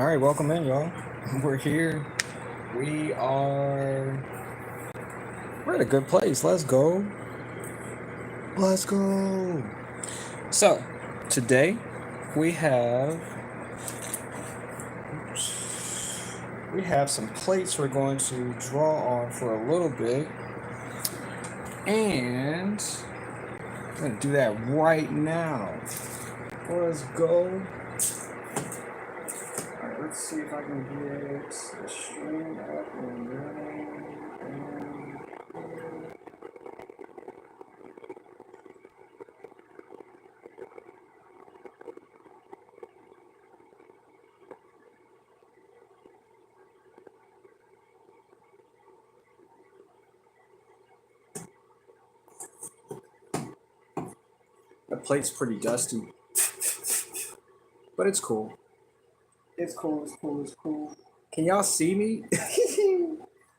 All right, welcome in, y'all. We're here. We are. We're at a good place. Let's go. Let's go. So, today we have some plates we're going to draw on for a little bit, and I'm gonna do that right now. Let's go. All right, let's see if I can get the stream up and running. The plate's pretty dusty, but it's cool. It's cool. It's cool. It's cool. Can y'all see me?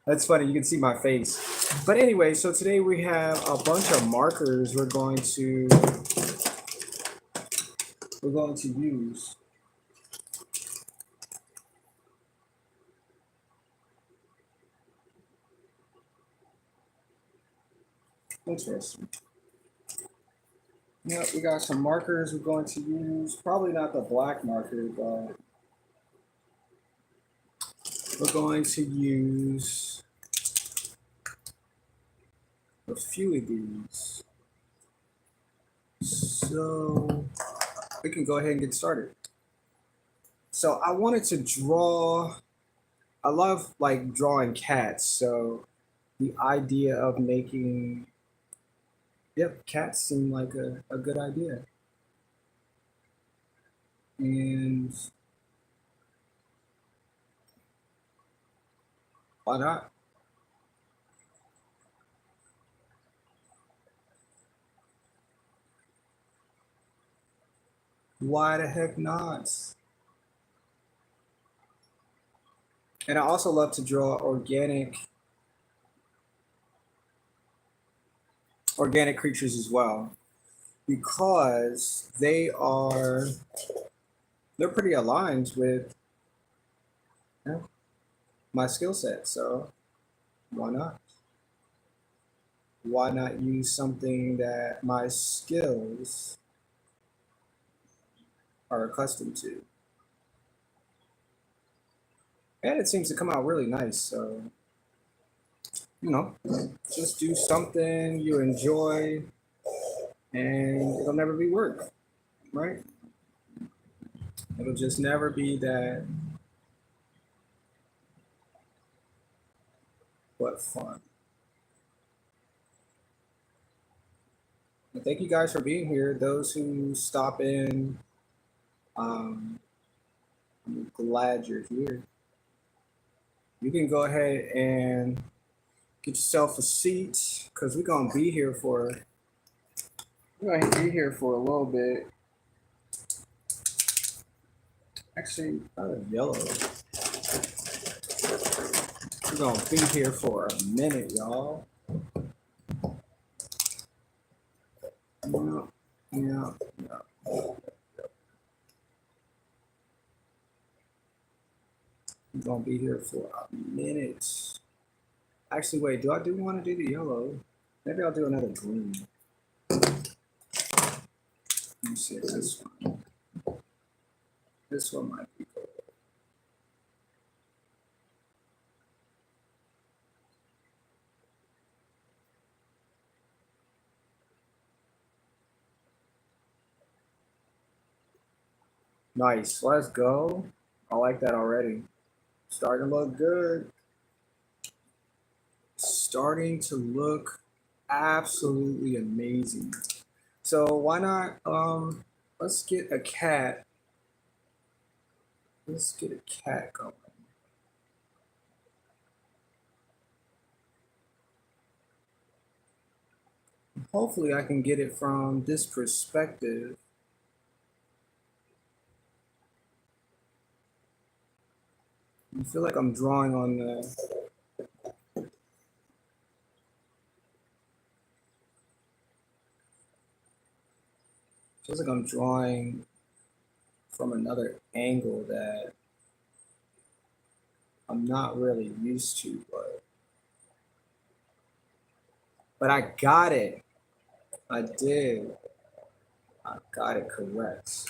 That's funny. You can see my face. But anyway, so today we have a bunch of markers we're going to use. Interesting. Yep, we got some markers we're going to use. Probably not the black marker, but we're going to use a few of these. So we can go ahead and get started. So I wanted to draw, I love like drawing cats. So the idea of making, yep, cats seem like a good idea. And why not? Why the heck not? And I also love to draw organic creatures as well, because they're pretty aligned with, you know, my skill set. So why not? Why not use something that my skills are accustomed to? And it seems to come out really nice. So, just do something you enjoy and it'll never be work, right? It'll just never be that, but fun. And thank you guys for being here. Those who stop in, um, I'm glad you're here. You can go ahead and get yourself a seat because we're gonna be here for a little bit. Actually, yellow. We're gonna be here for a minute, y'all. Yeah. We're gonna be here for a minute. Actually, wait, do I want to do the yellow? Maybe I'll do another green. Let me see this one. This one might be good. Nice, let's go. I like that already. Starting to look good. Starting to look absolutely amazing. So why not let's get a cat. Let's get a cat going. Hopefully I can get it from this perspective. I feel like I'm drawing on the feels like I'm drawing from another angle that I'm not really used to, but I got it. I did. I got it correct.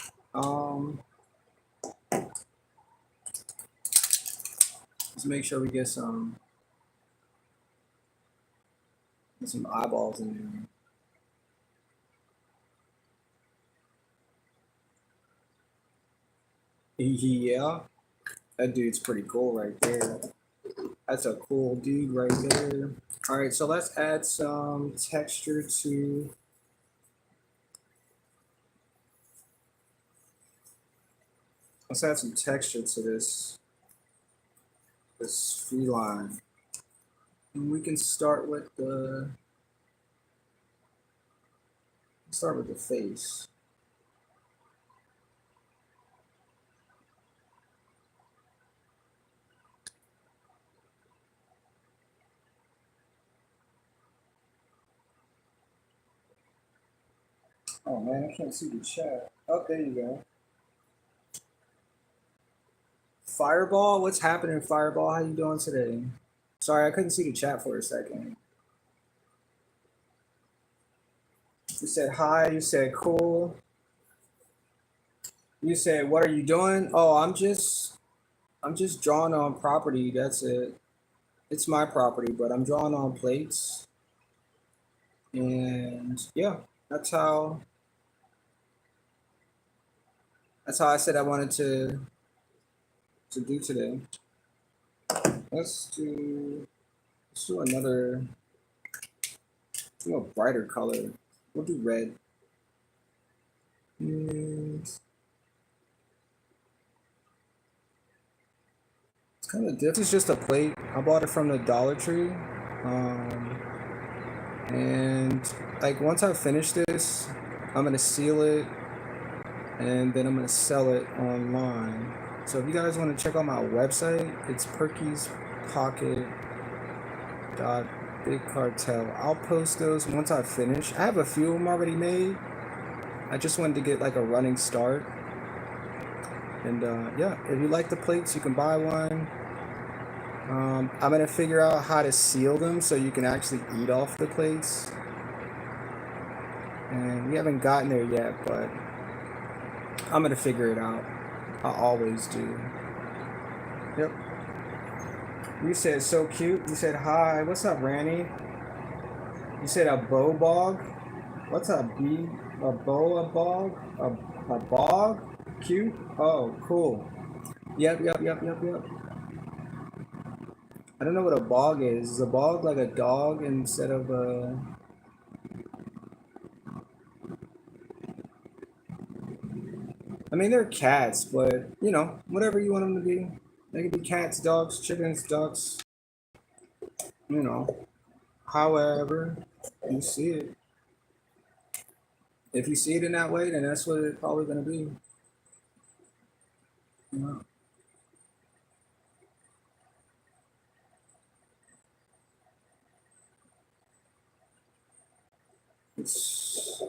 Let's make sure we get some eyeballs in there. Yeah, that dude's pretty cool right there. That's a cool dude right there. All right, so let's add some texture to. Let's add some texture to this feline. And we can start with the face. Oh man, I can't see the chat. Oh, there you go. Fireball, what's happening, Fireball? How you doing today? Sorry, I couldn't see the chat for a second. You said hi, you said cool. You said, what are you doing? Oh, I'm just drawing on property, that's it. It's my property, but I'm drawing on plates. And yeah, that's how I said I wanted to do today. Let's do another, do a brighter color. We'll do red. It's kind of different. This is just a plate. I bought it from the Dollar Tree. And like once I finish this, I'm gonna seal it and then I'm gonna sell it online. So if you guys want to check out my website, it's perkiespocket.bigcartel. I'll post those once I finish. I have a few of them already made. I just wanted to get like a running start. And yeah, if you like the plates, you can buy one. I'm gonna figure out how to seal them so you can actually eat off the plates. And we haven't gotten there yet, but I'm gonna figure it out. I always do. Yep. You said so cute. You said hi. What's up, Ranny? You said a bow bog. What's a bee? A bow? A bog? A bog? Cute. Oh, cool. Yep. I don't know what a bog is. Is a bog like a dog instead of a? I mean, they're cats, but you know, whatever you want them to be. They can be cats, dogs, chickens, ducks. You know, however you see it. If you see it in that way, then that's what it's probably going to be. You know? It's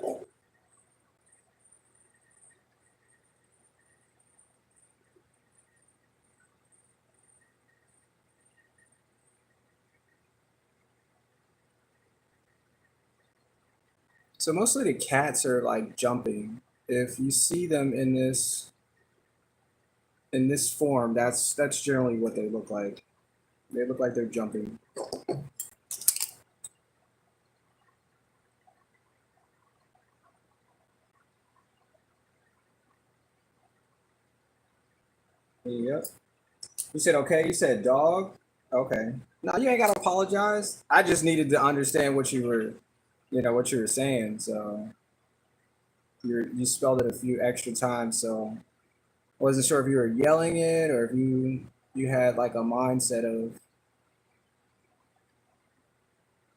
so mostly the cats are like jumping. If you see them in this form, that's generally what they look like. They look like they're jumping. Yep. You said okay. You said dog. Okay. No, you ain't gotta apologize. I just needed to understand what you were, what you were saying. So you spelled it a few extra times. So I wasn't sure if you were yelling it or if you had like a mindset of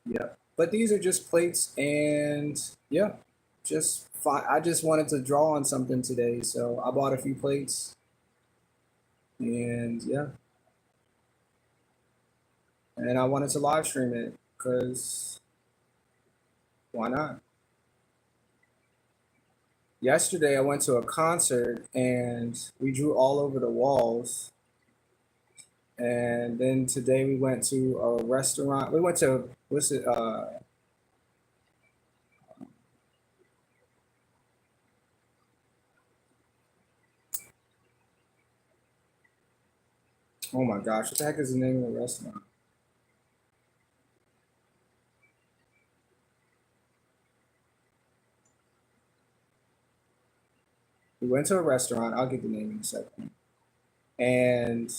yeah. But these are just plates, and yeah, just fine. I just wanted to draw on something today, so I bought a few plates, and yeah, and I wanted to live stream it because why not? Yesterday I went to a concert and we drew all over the walls, And then today we went to a restaurant. We went to what's it? Oh my gosh, what the heck is the name of the restaurant? We went to a restaurant. I'll get the name in a second. And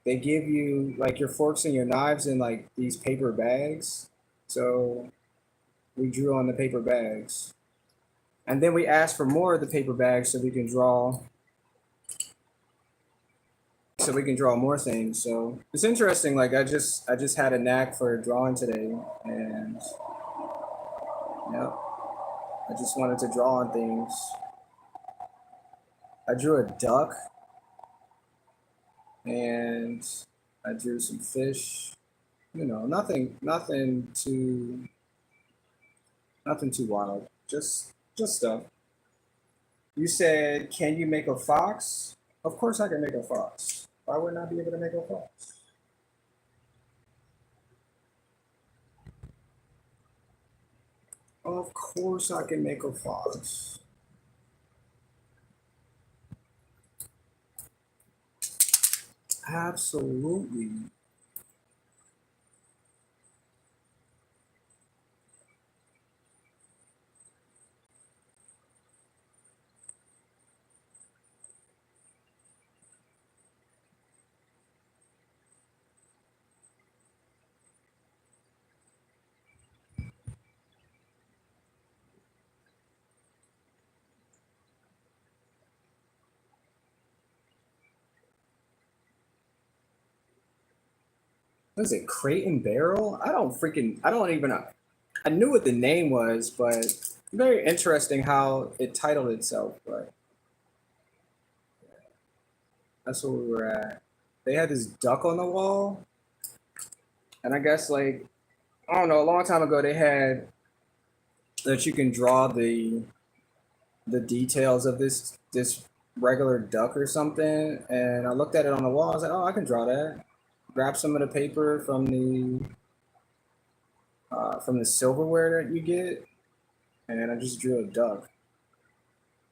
they give you like your forks and your knives in like these paper bags. So we drew on the paper bags. And then we asked for more of the paper bags so we can draw more things. So it's interesting. Like I just had a knack for drawing today, and yep, I just wanted to draw on things. I drew a duck and I drew some fish. You know, nothing too wild. Just stuff. You said, can you make a fox? Of course I can make a fox. Why wouldn't I be able to make a fox? Of course I can make a fox. Absolutely. What is it, Crate and Barrel? I don't even know. I knew what the name was, but very interesting how it titled itself. But that's where we were at. They had this duck on the wall, and I guess like I don't know, a long time ago they had that you can draw the details of this regular duck or something. And I looked at it on the wall. I was like, oh, I can draw that. Grab some of the paper from the silverware that you get, and I just drew a duck.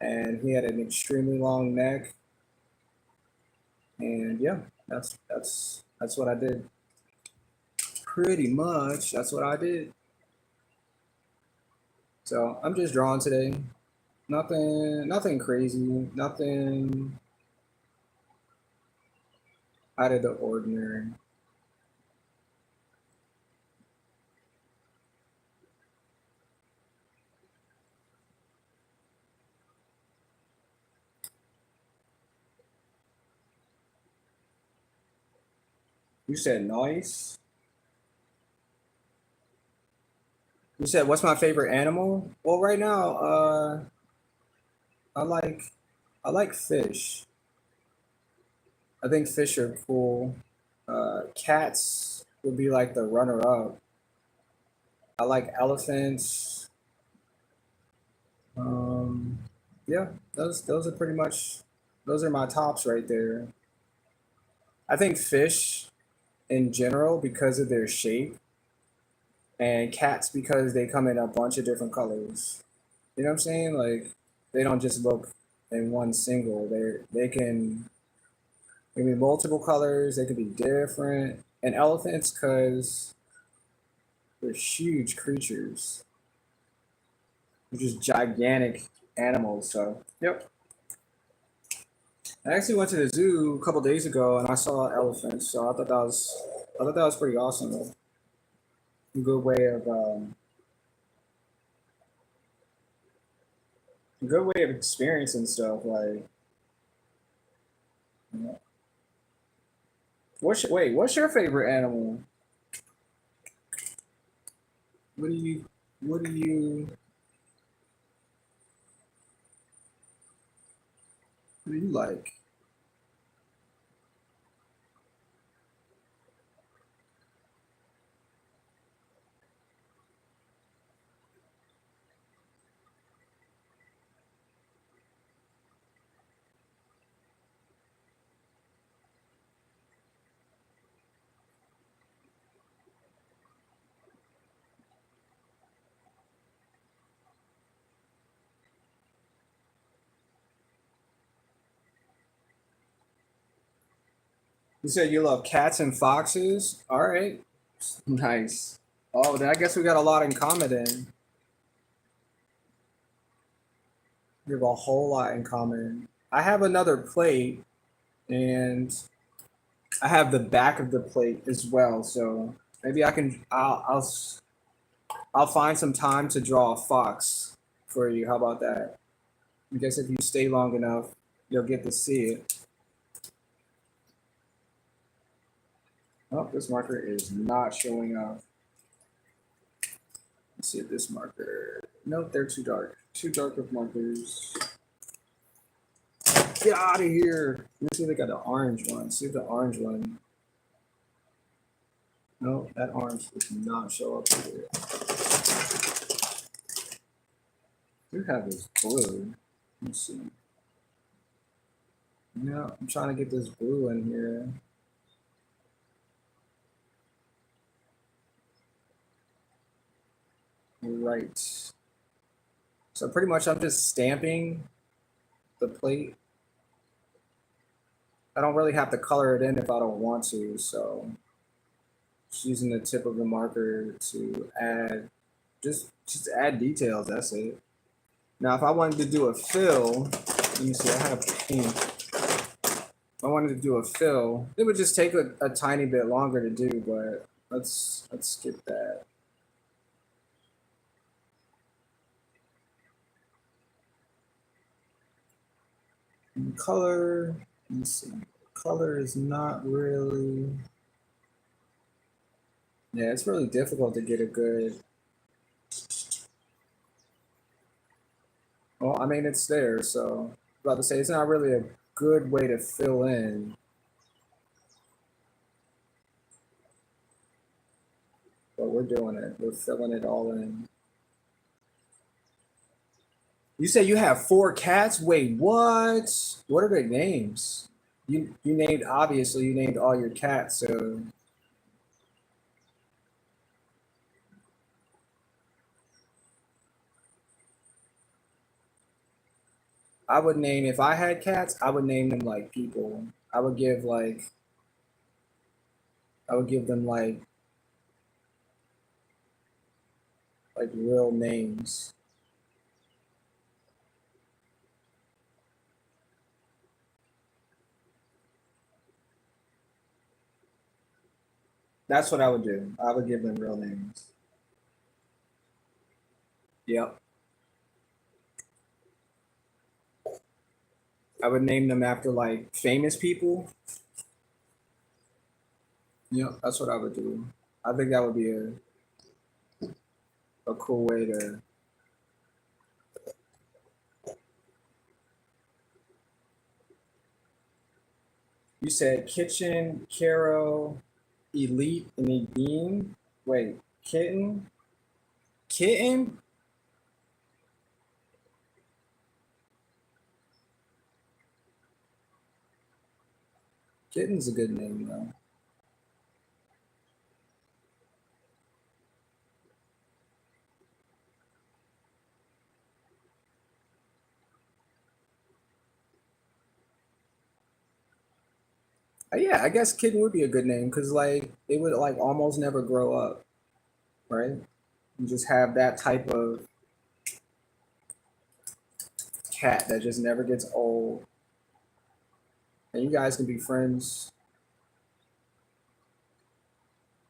And he had an extremely long neck. And yeah, that's what I did. Pretty much, that's what I did. So I'm just drawing today. Nothing crazy. Nothing out of the ordinary. You said nice. You said what's my favorite animal? Well, right now, I like I like fish. I think fish are cool. Cats would be like the runner up. I like elephants. Um, yeah, those are pretty much those are my tops right there. I think fish in general because of their shape, and cats because they come in a bunch of different colors. You know what I'm saying? Like they don't just look in one single. They can be multiple colors. They could be different. And elephants because they're huge creatures. They're just gigantic animals. So yep. I actually went to the zoo a couple days ago and I saw elephants. So I thought that was pretty awesome. A good way of experiencing stuff. Like, you know, what's your favorite animal? What do you what do you what do you like? You said you love cats and foxes. All right, nice. Oh, then I guess we got a lot in common then. We have a whole lot in common. I have another plate, and I have the back of the plate as well. So maybe I can. I'll find some time to draw a fox for you. How about that? I guess if you stay long enough, you'll get to see it. Oh, this marker is not showing up. Let's see if this marker. Nope, they're too dark. Too dark of markers. Get out of here. Let me see if they got the orange one. See if the orange one. No, that orange does not show up here. We have this blue. Let's see. No, I'm trying to get this blue in here. Right. So pretty much I'm just stamping the plate. I don't really have to color it in if I don't want to, so just using the tip of the marker to add just add details, that's it. Now if I wanted to do a fill, let me see, I have pink. If I wanted to do a fill, it would just take a tiny bit longer to do, but let's skip that. And color, let me see. Color is not really. Yeah, it's really difficult to get a good. Well, I mean, it's there, so I was about to say it's not really a good way to fill in. But we're doing it. We're filling it all in. You say you have 4 cats? Wait, what? What are their names? You named obviously you named all your cats, so I would name if I had cats, I would name them like people. I would give like I would give them like real names. That's what I would do. I would give them real names. Yep. I would name them after like famous people. Yep, that's what I would do. I think that would be a cool way to. You said kitchen, Caro, elite, and Nadine. Wait, kitten, kitten. Kitten's a good name though. Yeah, I guess kitten would be a good name because like it would like almost never grow up, right? You just have that type of cat that just never gets old, and you guys can be friends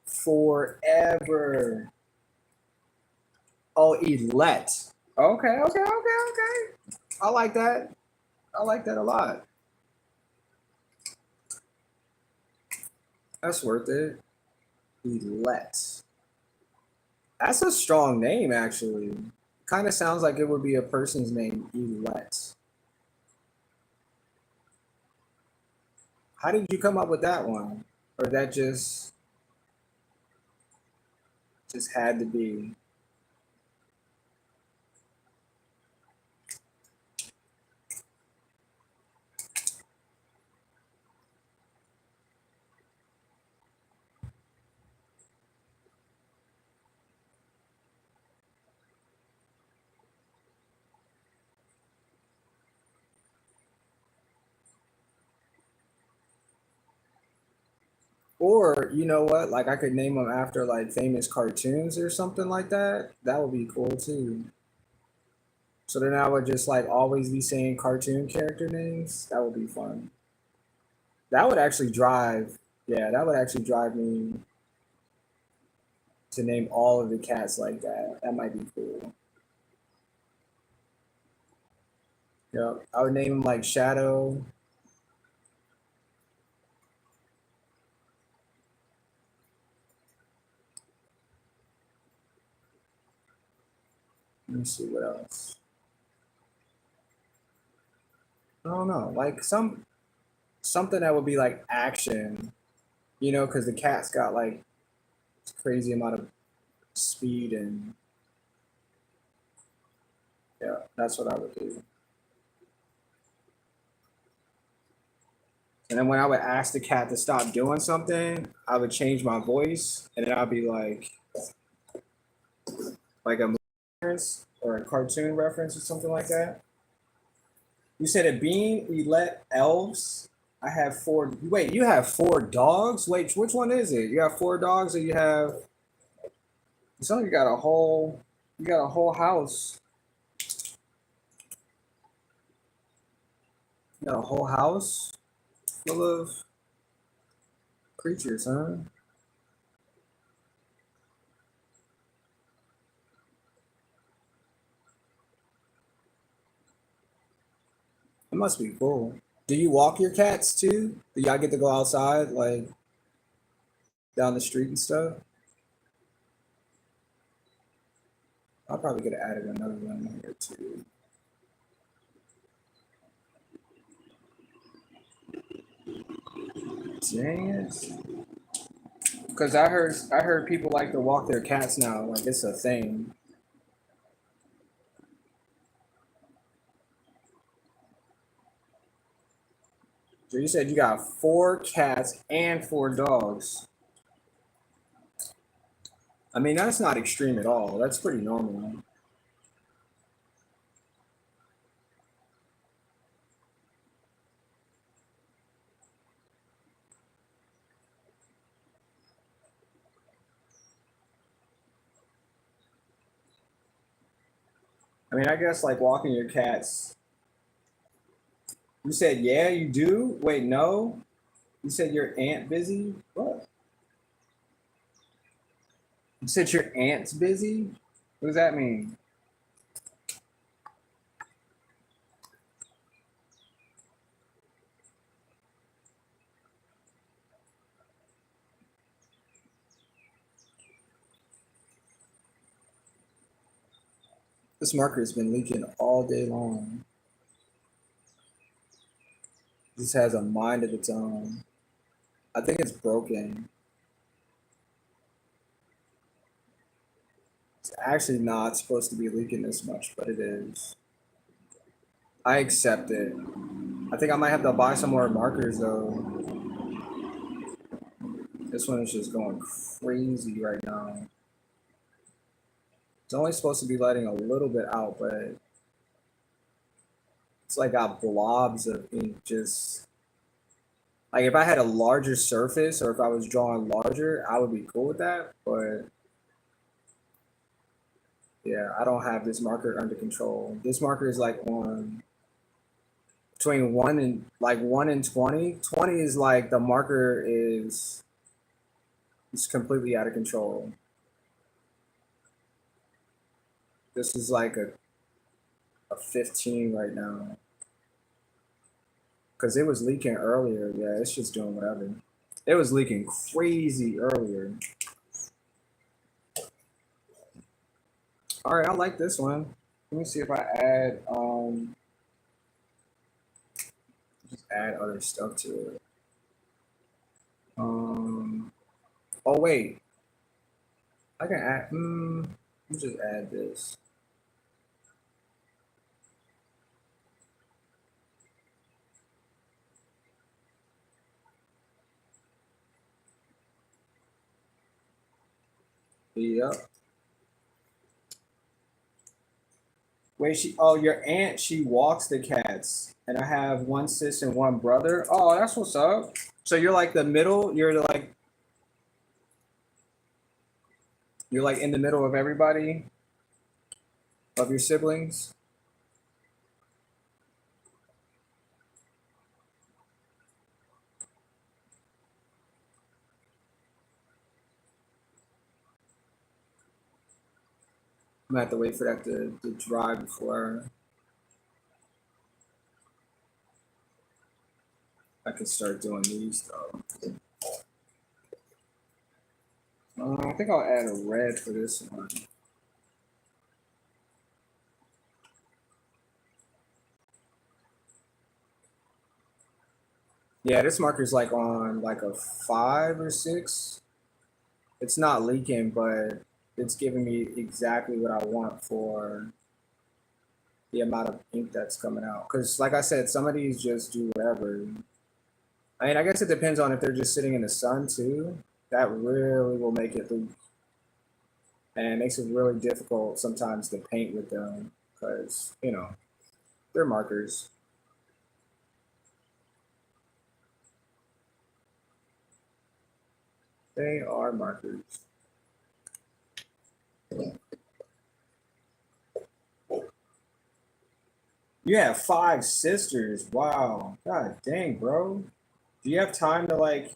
forever. Oh, Elette. Okay, okay, okay, okay. I like that. I like that a lot. That's worth it. Elette. That's a strong name, actually. Kind of sounds like it would be a person's name, Elette. How did you come up with that one? Or that just had to be? Or you know what? Like I could name them after like famous cartoons or something like that. That would be cool too. So then I would just like always be saying cartoon character names. That would be fun. That would actually drive. Yeah, that would actually drive me to name all of the cats like that. That might be cool. Yeah, I would name him like Shadow. Let me see what else. I don't know, like something that would be like action, you know, because the cat's got like crazy amount of speed and yeah, that's what I would do. And then when I would ask the cat to stop doing something, I would change my voice, and then I'd be like a movie reference or a cartoon reference or something like that. You said a being we let elves. I have four. Wait, you have four dogs? Wait, which one is it? You have four dogs, or you have? It sounds like you got a whole. You got a whole house. You got a whole house full of creatures, huh? It must be cool. Do you walk your cats too? Do y'all get to go outside, like down the street and stuff? I probably could have added another one here too. Dang it. Because I heard people like to walk their cats now, like it's a thing. So you said you got four cats and four dogs. I mean, that's not extreme at all. That's pretty normal. I mean, I guess like walking your cats. You said, yeah, you do? Wait, no? You said your aunt busy? What? You said your aunt's busy? What does that mean? This marker has been leaking all day long. This has a mind of its own. I think it's broken. It's actually not supposed to be leaking this much, but it is. I accept it. I think I might have to buy some more markers though. This one is just going crazy right now. It's only supposed to be letting a little bit out, but it's like got blobs of ink just like if I had a larger surface or if I was drawing larger, I would be cool with that. But yeah, I don't have this marker under control. This marker is like on between 1 and 20. 20 is like the marker is it's completely out of control. This is like a 15 right now. Because it was leaking earlier. Yeah, it's just doing whatever. It was leaking crazy earlier. All right, I like this one. Let me see if I add just add other stuff to it. Um oh wait. I can add let me just add this. Yep. Wait, your aunt, she walks the cats. And I have one sis and one brother. Oh, that's what's up. So you're like the middle, you're like You're like in the middle of everybody, of your siblings. I'm gonna have to wait for that to dry before I can start doing these though. I think I'll add a red for this one. Yeah, this marker's like on like a 5 or 6. It's not leaking, but it's giving me exactly what I want for the amount of ink that's coming out. Because like I said, some of these just do whatever. I mean, I guess it depends on if they're just sitting in the sun too. That really will make it leak. And it makes it really difficult sometimes to paint with them because, you know, they're markers. They are markers. You have 5 sisters. Wow. God dang, bro. Do you have time to like,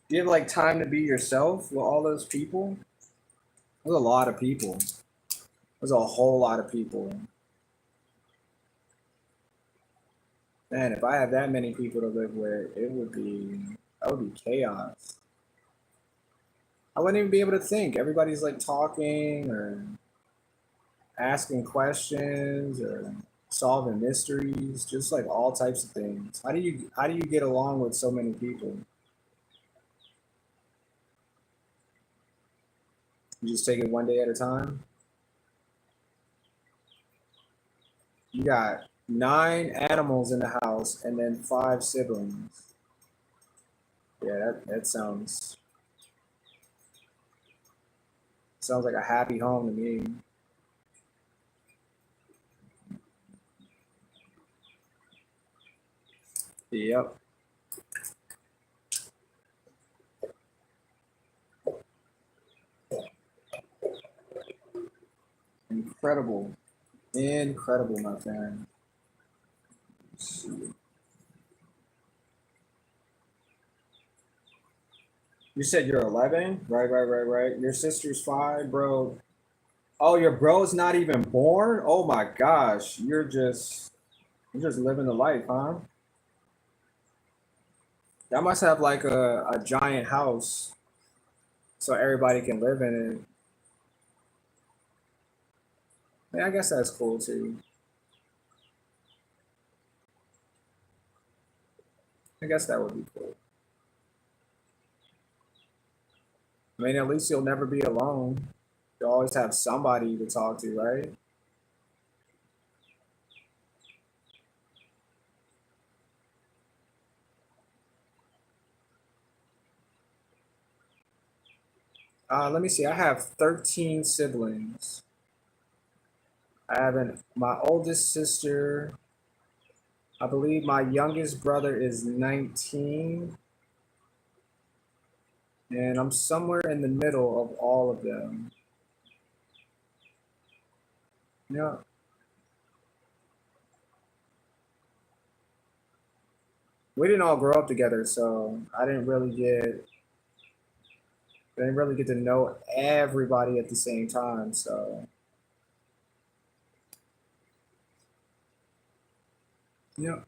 do you have like time to be yourself with all those people? There's a lot of people. There's a whole lot of people. Man, if I had that many people to live with, that would be chaos. I wouldn't even be able to think. Everybody's like talking or asking questions or solving mysteries, just like all types of things. How do you get along with so many people? You just take it one day at a time. You got 9 animals in the house and then 5 siblings. Yeah, that sounds like a happy home to me. Yep. Incredible. Incredible, my friend. You said you're 11? Right. Your sister's 5, bro. Oh, your bro's not even born? Oh my gosh. You're just living the life, huh? That must have like a giant house so everybody can live in it. Yeah, I guess that's cool too. I guess that would be cool. I mean, at least you'll never be alone. You'll always have somebody to talk to, right? Let me see. I have 13 siblings. My oldest sister, I believe my youngest brother is 19, and I'm somewhere in the middle of all of them. Yeah. We didn't all grow up together, so I didn't really get to know everybody at the same time. So yeah.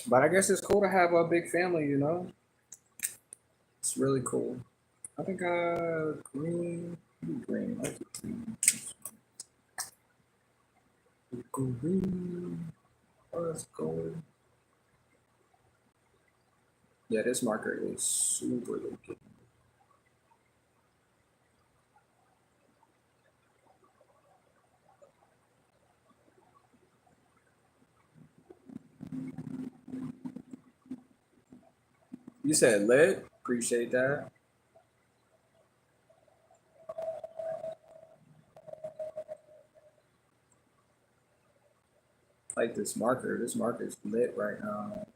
But I guess it's cool to have a big family, you know? It's really cool. I think green. I like green. Let's go. Yeah, this marker is super looking. You said lit. Appreciate that. Like this marker. This marker is lit right now.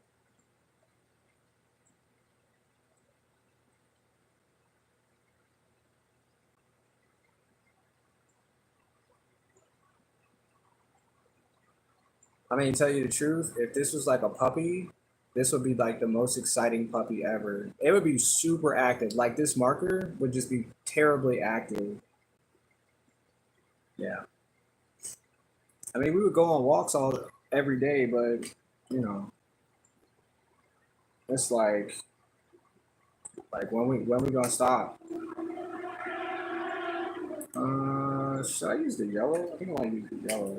I mean, tell you the truth, if this was like a puppy, this would be like the most exciting puppy ever. It would be super active. Like this marker would just be terribly active. Yeah. I mean, we would go on walks all every day, but you know, it's like when we gonna stop? Should I use the yellow? I think I want to use the yellow.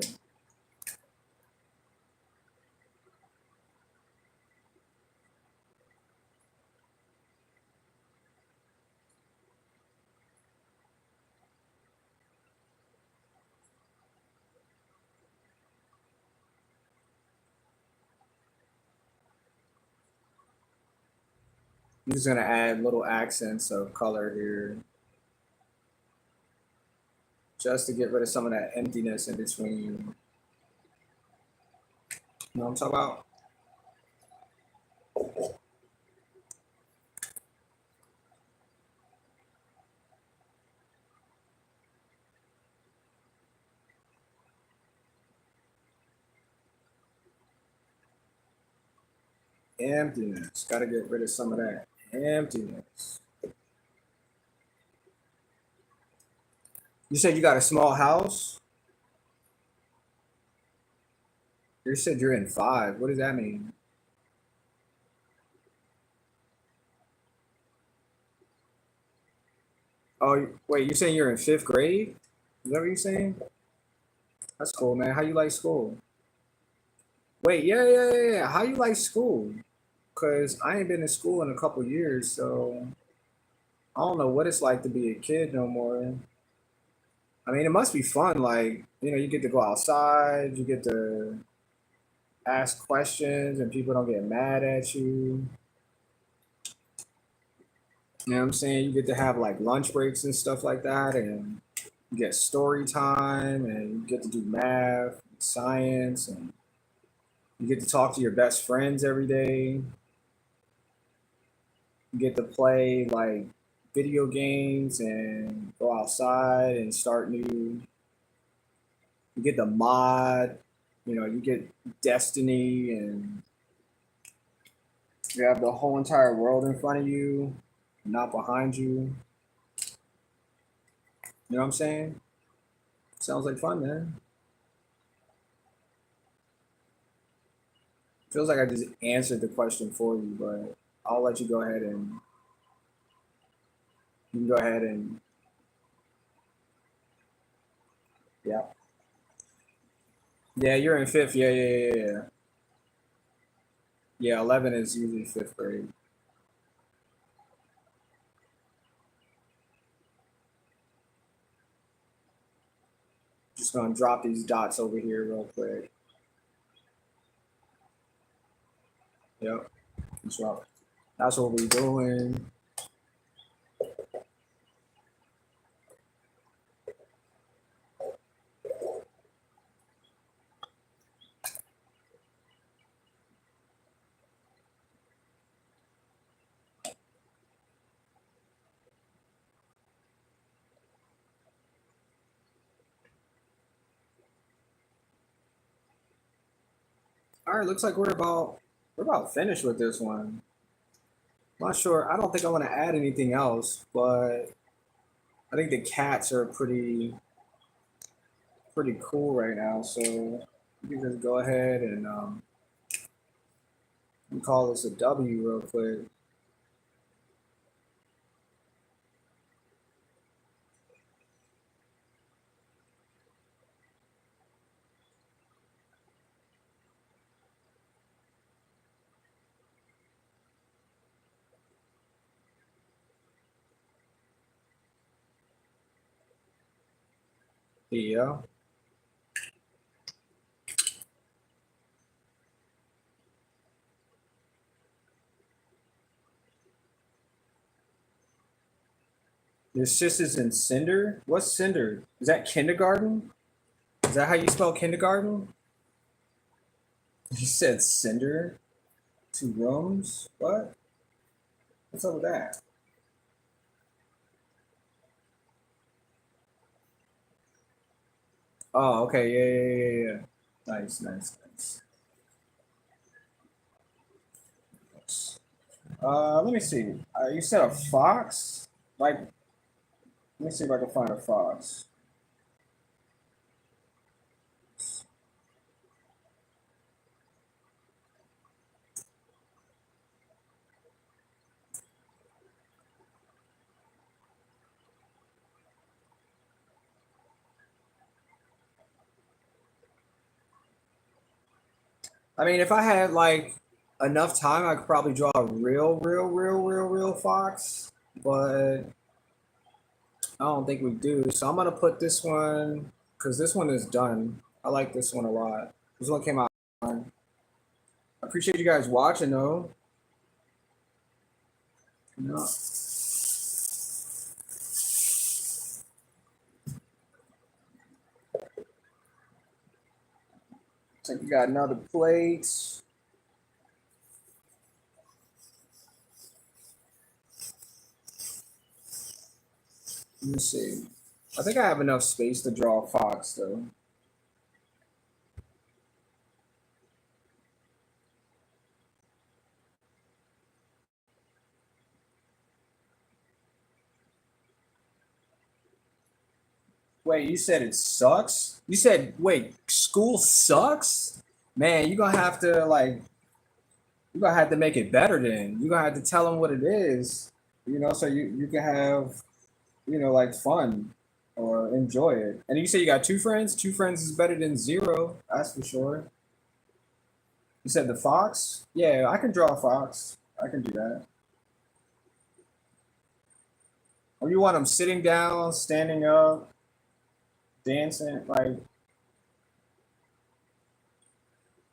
I'm just gonna add little accents of color here, just to get rid of some of that emptiness in between. You know what I'm talking about? Emptiness. Got to get rid of some of that emptiness. You said you got a small house? You said you're in 5. What does that mean? Oh, wait, you're saying you're in 5th grade? Is that what you're saying? That's cool, man. How you like school? Wait, yeah. How you like school? Because I ain't been in school in a couple years, so I don't know what it's like to be a kid no more. I mean, it must be fun. Like, you get to go outside, you get to ask questions, and people don't get mad at you. You know what I'm saying? You get to have like lunch breaks and stuff like that, and you get story time, and you get to do math, science, and you get to talk to your best friends every day. You get to play like video games and go outside and start new. You get the mod, you get Destiny, and you have the whole entire world in front of you, not behind you. You know what I'm saying? Sounds like fun, man. Feels like I just answered the question for you, but I'll let you go ahead and you can go ahead and yeah. Yeah, you're in 5th. Yeah. Yeah, 11 is usually 5th grade. Just gonna drop these dots over here real quick. Yep, that's what we're doing. All right, looks like we're about finished with this one. Not sure. I don't think I want to add anything else, but I think the cats are pretty cool right now. So you can just go ahead and call this a W real quick. Yeah. Your sister's in Cinder? What's Cinder? Is that kindergarten? Is that how you spell kindergarten? You said cinder, 2 rooms. What? What's up with that? Oh, okay. Yeah. Nice. Let me see. You said a fox? Like, let me see if I can find a fox. I mean, if I had like enough time, I could probably draw a real fox, but I don't think we do. So I'm gonna put this one because this one is done. I like this one a lot. This one came out. I appreciate you guys watching though. You know, so you got another plate. Let me see. I think I have enough space to draw a fox though. Wait, you said it sucks? You said, wait, school sucks? Man, you're gonna have to make it better then. You're gonna have to tell them what it is, so you can have, like fun or enjoy it. And you say you got 2 friends? 2 friends is better than 0, that's for sure. You said the fox? Yeah, I can draw a fox. I can do that. Or you want them sitting down, standing up, dancing? Like,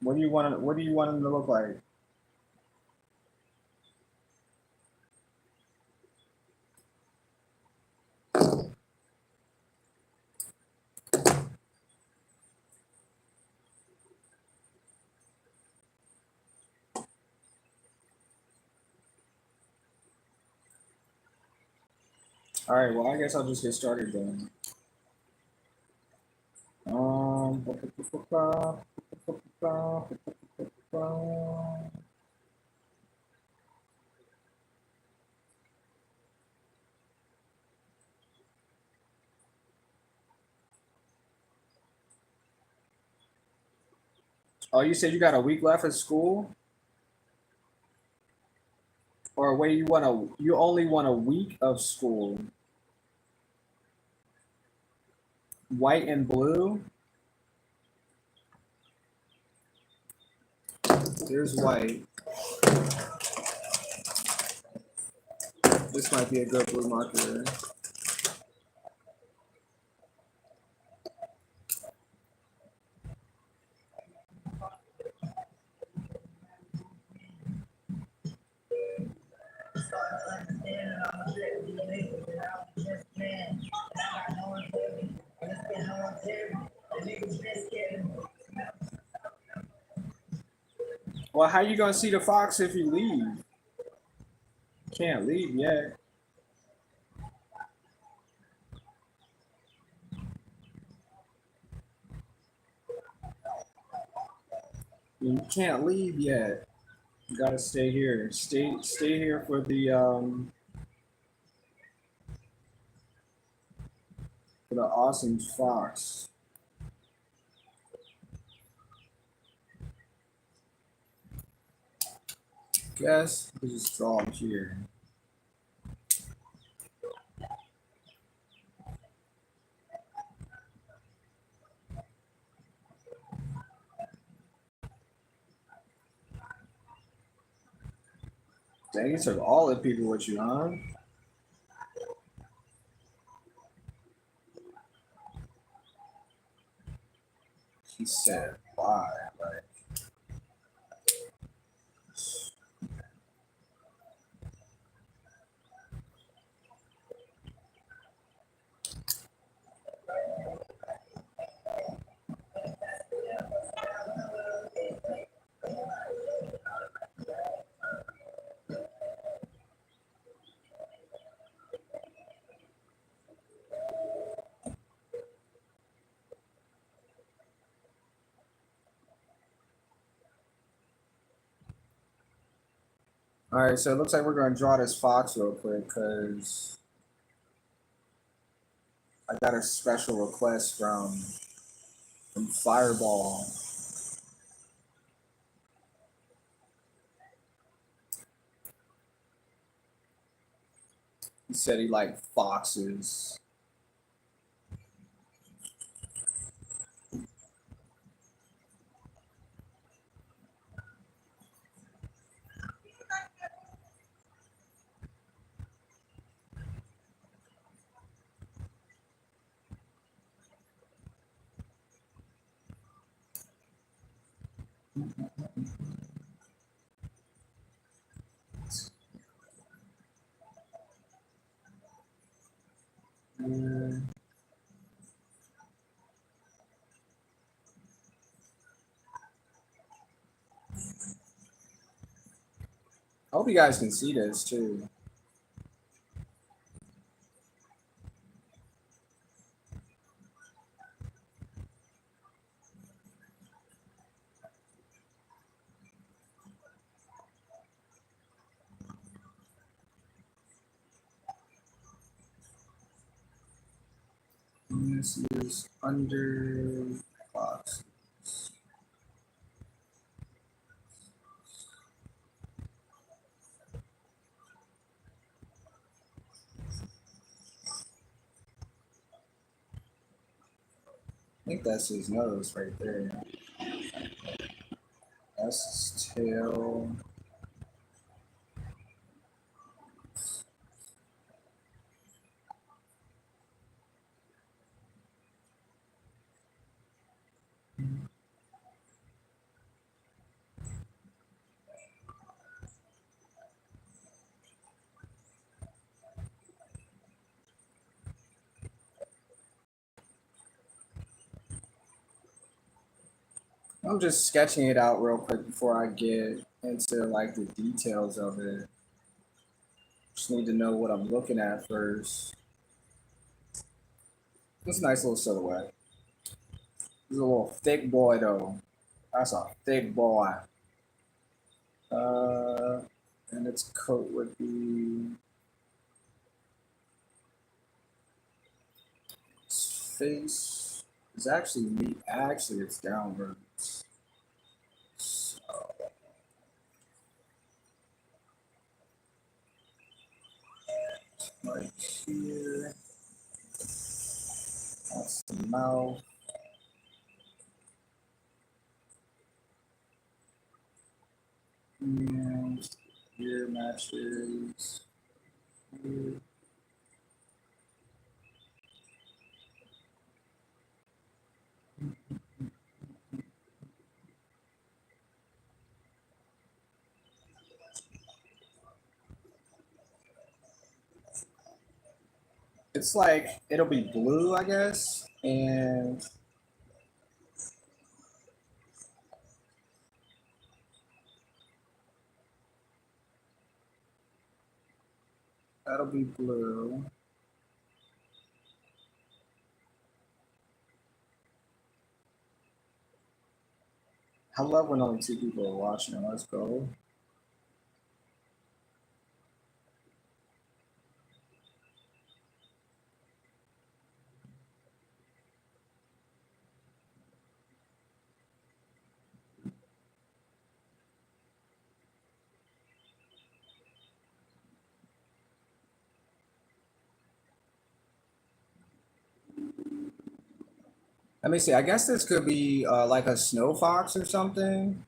what do you want them to look like? All right, well, I guess I'll just get started then. Um, oh, you said you got a week left at school? Or wait, you only want a week of school? White and blue? There's white. This might be a good blue marker. Well, how you gonna see the fox if you leave? Can't leave yet. You can't leave yet. You gotta stay here. Stay here for the awesome fox. Guess we just draw him here. Dang, you took all the people with you, huh? He said, why? Like, All right, so it looks like we're going to draw this fox real quick because I got a special request from Fireball. He said he liked foxes. I hope you guys can see this too. And this is under fox. I think that's his nose right there. That's his tail. I'm just sketching it out real quick before I get into like the details of it. Just need to know what I'm looking at first. This a nice little silhouette. He's a little thick boy though. That's a thick boy. Uh, and its coat would be its face is actually me. Actually, it's downwards. So, right here. That's the mouth. And ear matches. Here. It's like it'll be blue, I guess, and that'll be blue. I love when only two people are watching. Let's go. Let me see. I guess this could be like a snow fox or something.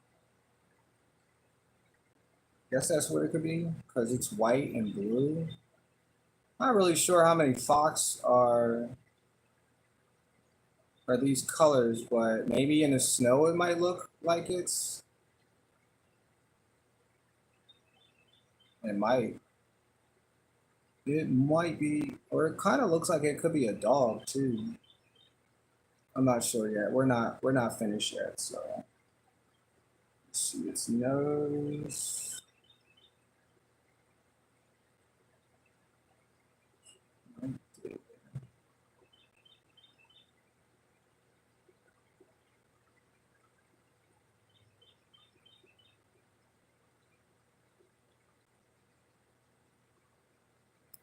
Guess that's what it could be because it's white and blue. Not really sure how many fox are these colors, but maybe in the snow it might look like it's. It might. It might be, or it kind of looks like it could be a dog too. I'm not sure yet. We're not finished yet, so let's see its nose.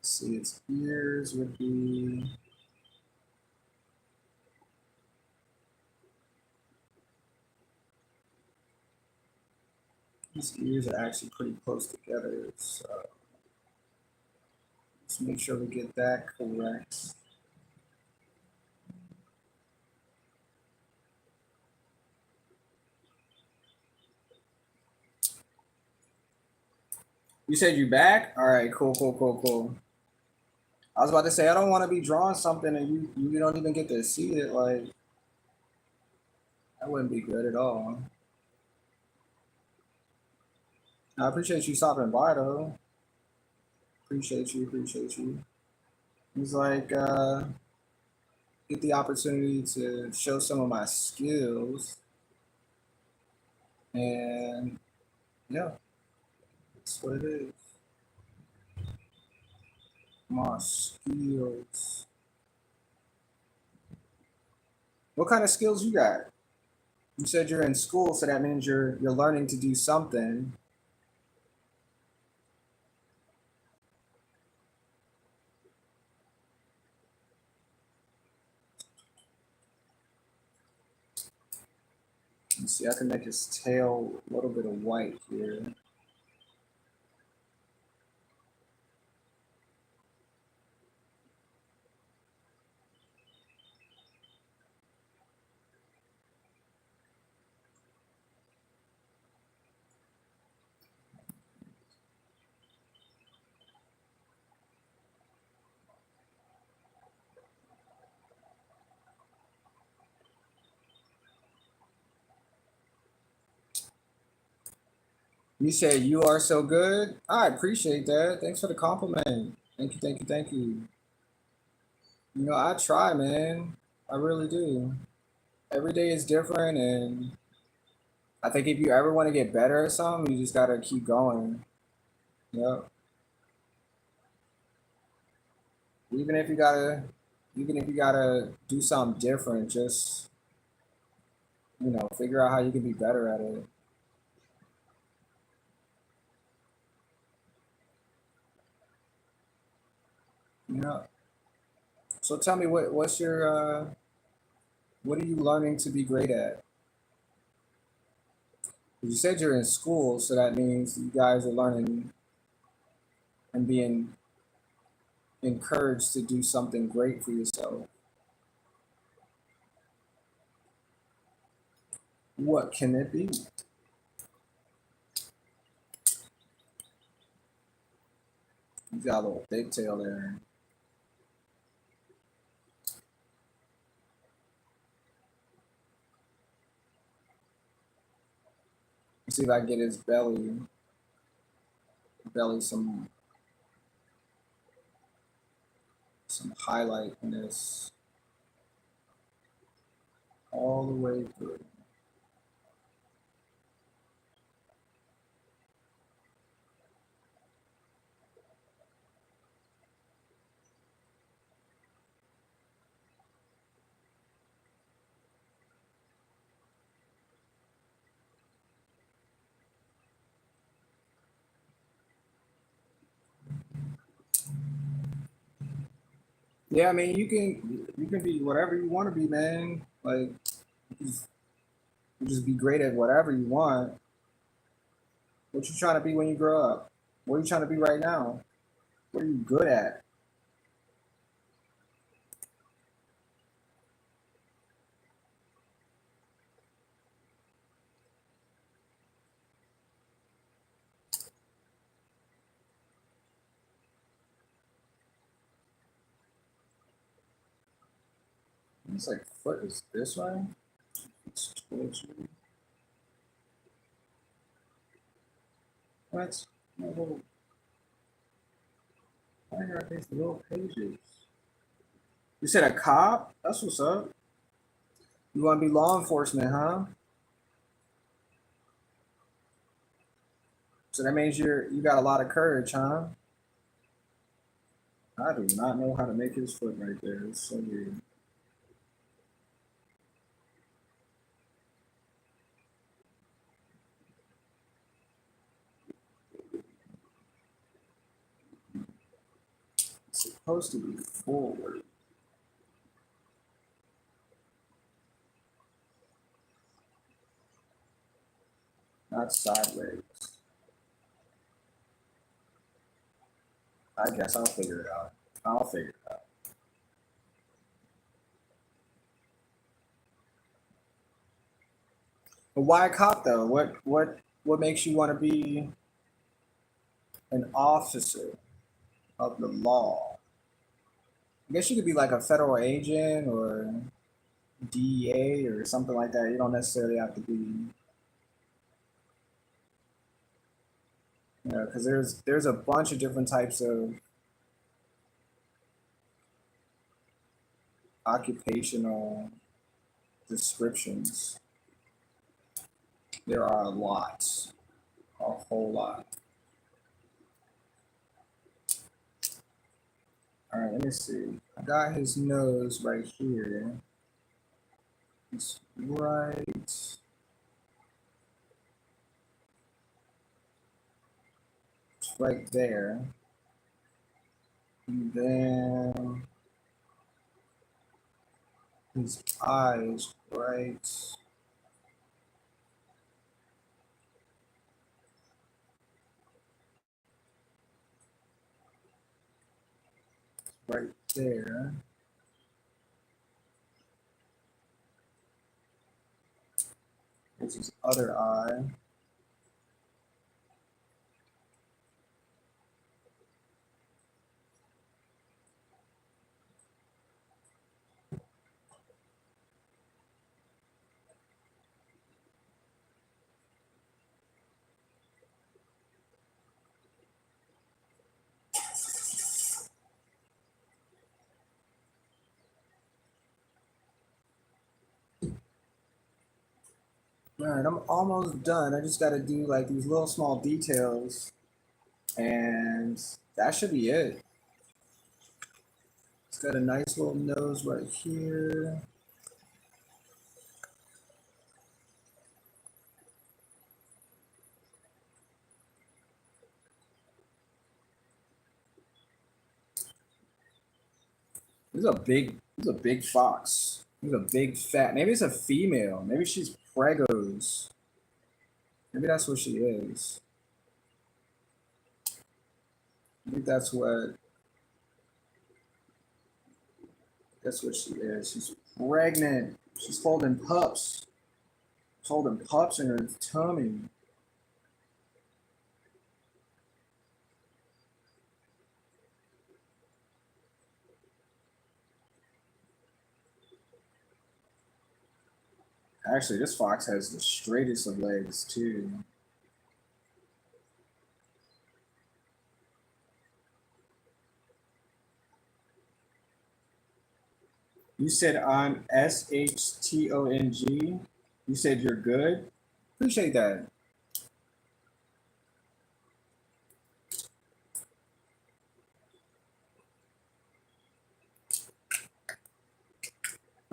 See, its ears would be. These ears are actually pretty close together, so let's make sure we get that correct. You said you back? All right, cool, cool, cool, cool. I was about to say I don't want to be drawing something and you don't even get to see it. Like that wouldn't be good at all. I appreciate you stopping by though. Appreciate you, appreciate you. It's like get the opportunity to show some of my skills, and yeah, that's what it is. My skills. What kind of skills you got? You said you're in school, so that means you're learning to do something. Let's see, I can make his tail a little bit of white here. You said you are so good. I appreciate that. Thanks for the compliment. Thank you, thank you, thank you. You know, I try, man. I really do. Every day is different, and I think if you ever want to get better at something, you just gotta keep going. Yep. Even if you gotta, even if you gotta do something different, just figure out how you can be better at it. Yeah. So tell me, what's your what are you learning to be great at? You said you're in school, so that means you guys are learning and being encouraged to do something great for yourself. What can it be? You got a little big tail there. Let's see if I can get his belly some highlight in this all the way through. Yeah, I mean you can be whatever you want to be, man. Like you just be great at whatever you want. What you trying to be when you grow up? What are you trying to be right now? What are you good at? It's like foot is this way. It's towards you. What? No, why are these little pages? You said a cop? That's what's up. You want to be law enforcement, huh? So that means you got a lot of courage, huh? I do not know how to make his foot right there. It's so weird. supposed to be forward. Not sideways. I guess I'll figure it out. I'll figure it out. But why a cop though? What makes you want to be an officer of the law? I guess you could be like a federal agent or DEA or something like that. You don't necessarily have to be, you know, because there's a bunch of different types of occupational descriptions. There are a lot, a whole lot. All right, let me see. I got his nose right here. It's right there. And then his eyes right there. Here's his other eye. All right, I'm almost done. I just got to do like these little small details, and that should be it. It's got a nice little nose right here. This is a big fox. This is a big fat. Maybe it's a female. Maybe she's pregos. Maybe that's what she is. I think that's what she is. She's pregnant. She's holding pups. She's holding pups in her tummy. Actually, this fox has the straightest of legs too. You said I'm SHTONG. You said you're good. Appreciate that.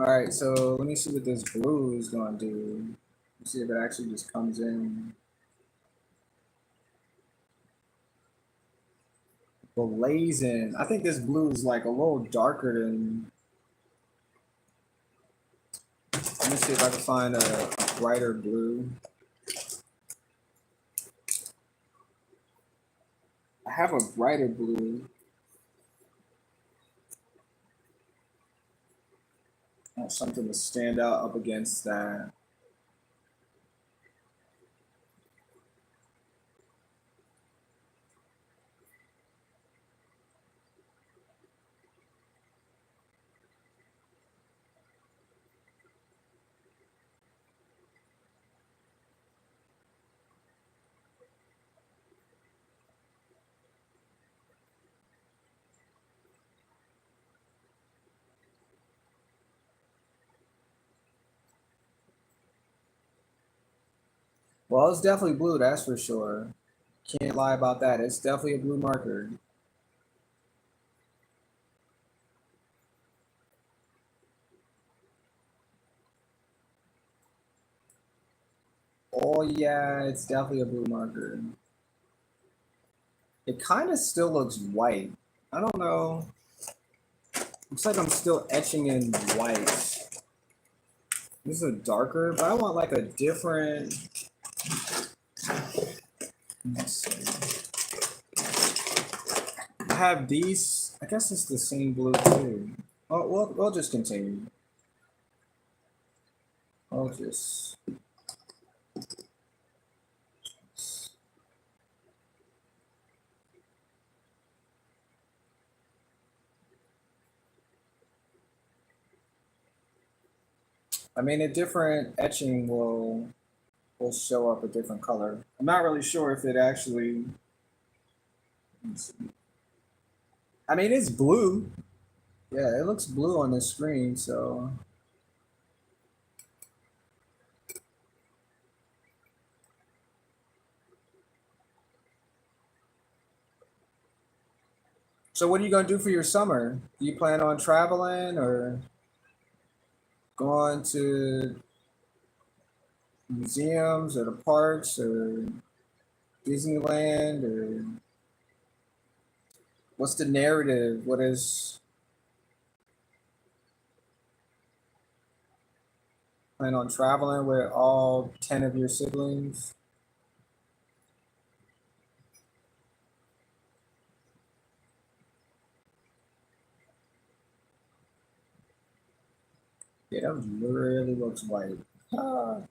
All right, so let me see what this blue is going to do. Let's see if it actually just comes in. Blazing. I think this blue is like a little darker than. Let me see if I can find a brighter blue. I have a brighter blue. Something to stand out up against that. Well, it's definitely blue, that's for sure. Can't lie about that. It's definitely a blue marker. Oh yeah, it's definitely a blue marker. It kind of still looks white. I don't know. Looks like I'm still etching in white. This is a darker, but I want like a different. Let's see. I have these. I guess it's the same blue too. Oh, we'll just continue. I'll just. I mean, a different etching will show up a different color. I'm not really sure if it actually. I mean, it's blue. Yeah, it looks blue on the screen, so. So what are you gonna do for your summer? Do you plan on traveling or going to museums or the parks or Disneyland or what's the narrative? What is plan on traveling with all 10 of your siblings? Yeah, that really looks white. Ah.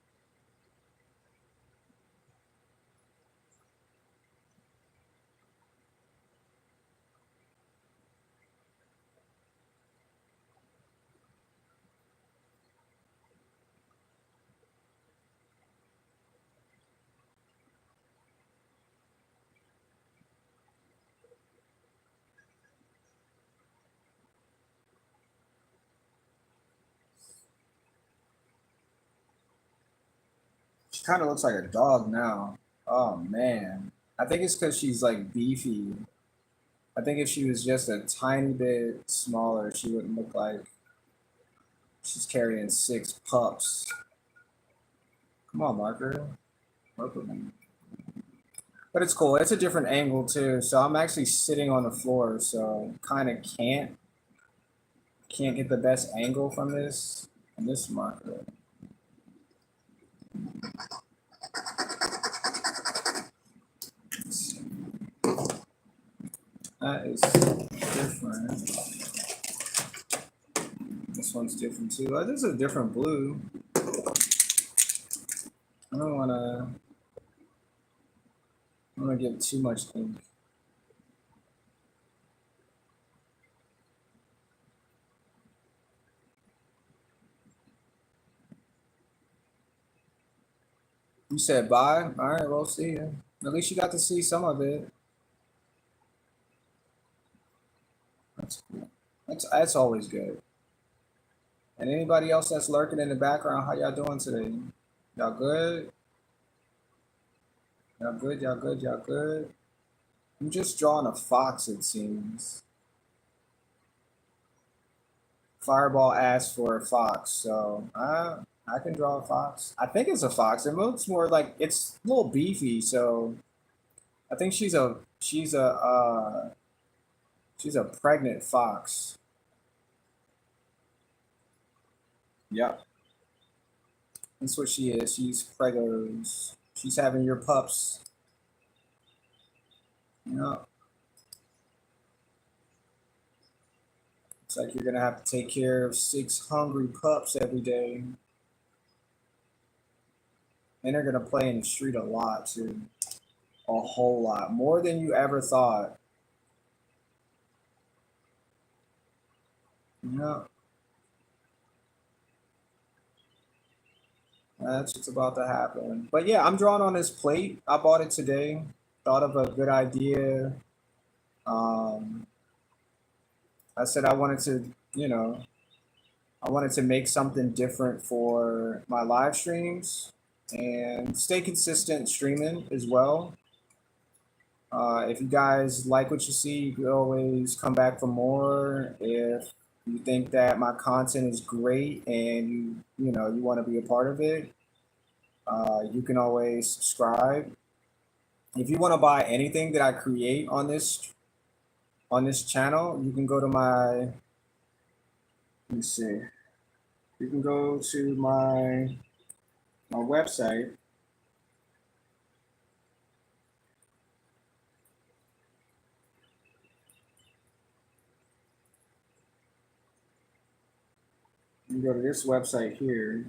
She kind of looks like a dog now. Oh man. I think it's because she's like beefy. I think if she was just a tiny bit smaller, she wouldn't look like she's carrying 6 pups. Come on, Marker. Work with me. But it's cool. It's a different angle too. So I'm actually sitting on the floor, so kind of can't get the best angle from this marker. That is different. This one's different too. Oh, this is a different blue. I don't wanna give too much ink. You said bye. All right, we'll see you. At least you got to see some of it. That's cool. That's always good. And anybody else that's lurking in the background, how y'all doing today? Y'all good? Y'all good? Y'all good? Y'all good? I'm just drawing a fox, it seems. Fireball asked for a fox, so I can draw a fox. I think it's a fox. It looks more like it's a little beefy, so I think she's a pregnant fox. Yep, that's what she is. She's preggers. She's having your pups. Yep. It's like you're gonna have to take care of 6 hungry pups every day. And they're gonna play in the street a lot too. A whole lot. More than you ever thought. Yep. That's what's about to happen. But yeah, I'm drawing on this plate. I bought it today. Thought of a good idea. Um, I said I wanted to, I wanted to make something different for my live streams and stay consistent streaming as well. If you guys like what you see, you can always come back for more. If you think that my content is great and you want to be a part of it, you can always subscribe. If you want to buy anything that I create on this channel, you can go to my Let me see. You can go to my website. You can go to this website here.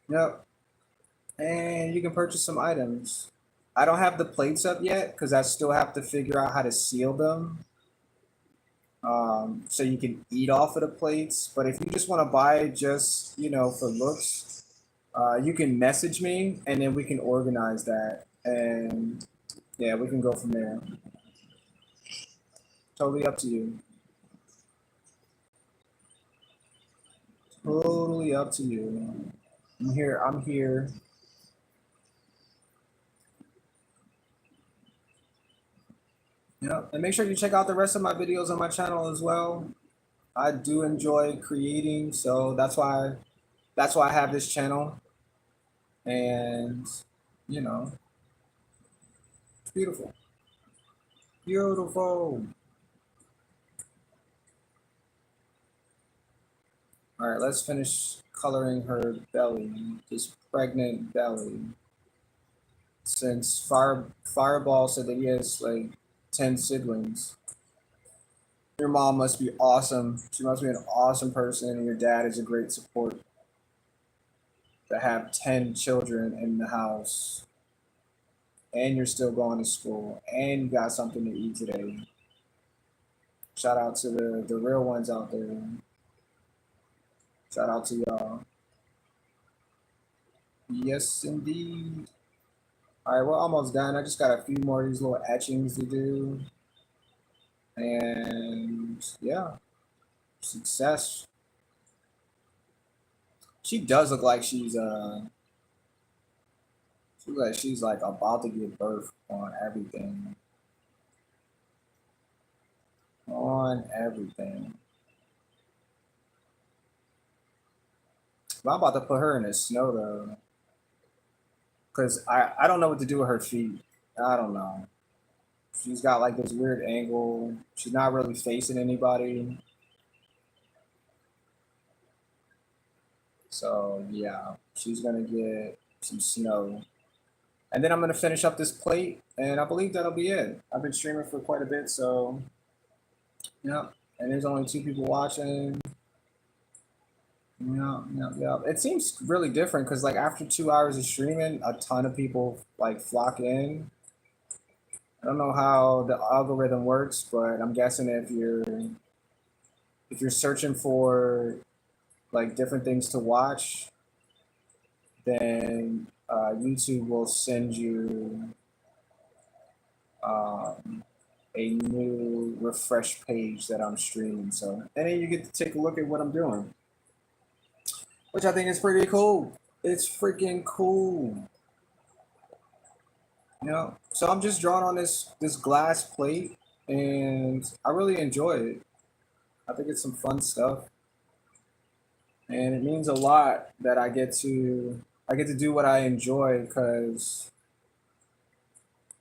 Yep. And you can purchase some items. I don't have the plates up yet because I still have to figure out how to seal them. So you can eat off of the plates. But if you just want to buy just, for looks, you can message me and then we can organize that. And yeah, we can go from there. Totally up to you. Totally up to you. I'm here. I'm here. Yep. And make sure you check out the rest of my videos on my channel as well. I do enjoy creating, so that's why I have this channel. And you know, it's beautiful. Beautiful. All right, let's finish coloring her belly, this pregnant belly. Since Fireball said that he has like 10 siblings. Your mom must be awesome. She must be an awesome person, and your dad is a great support to have 10 children in the house. And you're still going to school, and you got something to eat today. Shout out to the real ones out there. Shout out to y'all. Yes, indeed. All right, we're almost done. I just got a few more of these little etchings to do. And yeah, success. She does look like she's like about to give birth on everything. On everything. But I'm about to put her in the snow though. Cause I don't know what to do with her feet. I don't know. She's got like this weird angle. She's not really facing anybody. So yeah, she's gonna get some snow. And then I'm gonna finish up this plate, and I believe that'll be it. I've been streaming for quite a bit, so yeah. And there's only 2 people watching. Yeah, yeah, yeah. It seems really different because like after 2 hours of streaming, a ton of people like flock in. I don't know how the algorithm works, but I'm guessing if you're searching for like different things to watch, then YouTube will send you um, a new refresh page that I'm streaming. So, and then you get to take a look at what I'm doing, which I think is pretty cool. It's freaking cool. So I'm just drawing on this glass plate, and I really enjoy it. I think it's some fun stuff, and it means a lot that I get to do what I enjoy because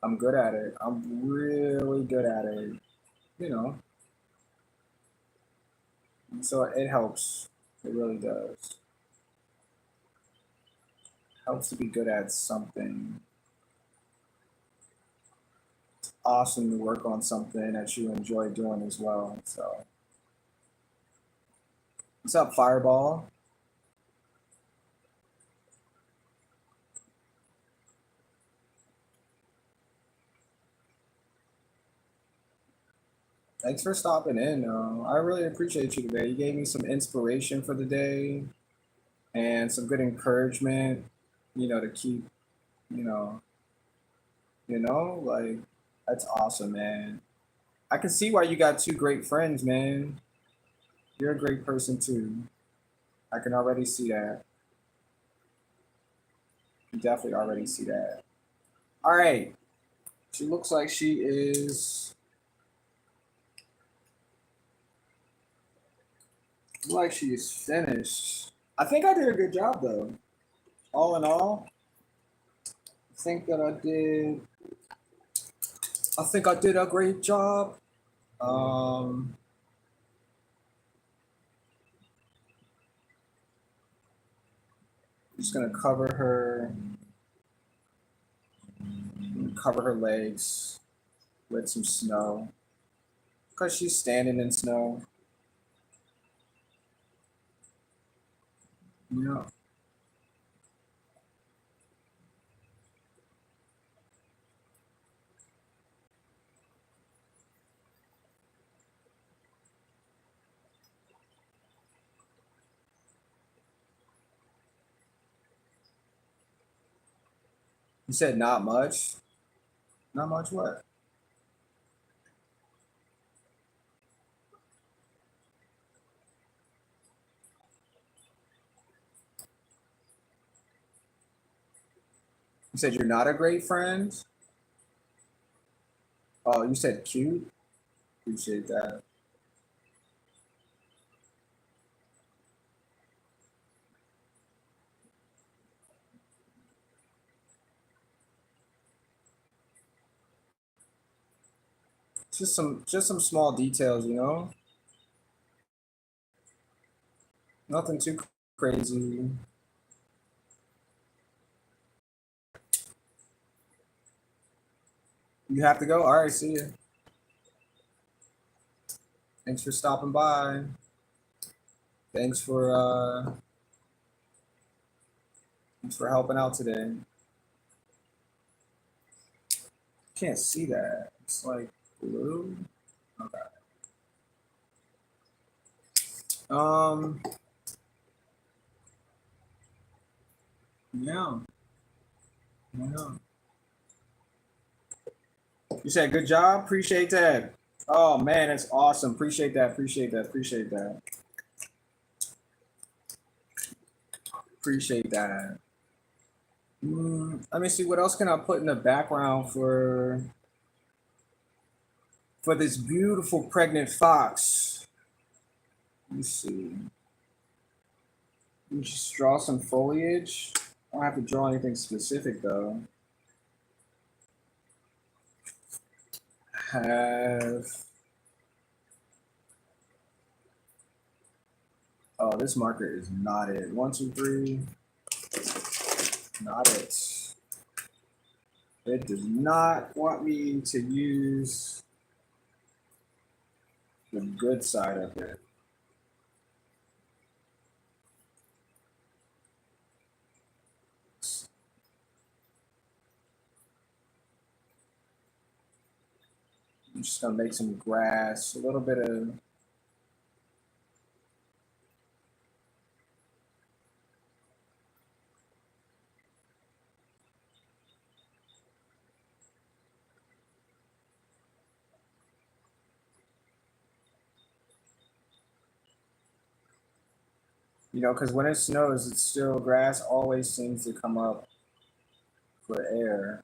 I'm good at it. I'm really good at it, you know. So it helps. It really does. Helps to be good at something. It's awesome to work on something that you enjoy doing as well. So, what's up, Fireball? Thanks for stopping in. I really appreciate you today. You gave me some inspiration for the day and some good encouragement, to keep, you know, like that's awesome, man. I can see why you got 2 great friends, man. You're a great person too. I can already see that. You definitely already see that. All right. She looks like she is finished. I think I did a good job though. All in all, I think that I think I did a great job. Um, just gonna cover her legs with some snow because she's standing in snow. Yeah. You said not much. Not much what? You said you're not a great friend? Oh, you said cute? Appreciate that. Just some small details, you know? Nothing too crazy. You have to go? All right, see you. Thanks for stopping by. Thanks for thanks for helping out today. Can't see that. It's like blue. Okay. Um yeah. Yeah. You said good job? Appreciate that. Oh man, that's awesome. Appreciate that. Appreciate that. Appreciate that. Appreciate that. Let me see what else can I put in the background for this beautiful pregnant fox. Let me see. You just draw some foliage. I don't have to draw anything specific though. Have oh, this marker is not it. One, two, three. Not it. It does not want me to use the good side of it. I'm just gonna make some grass, a little bit of because when it snows, it's still grass always seems to come up for air.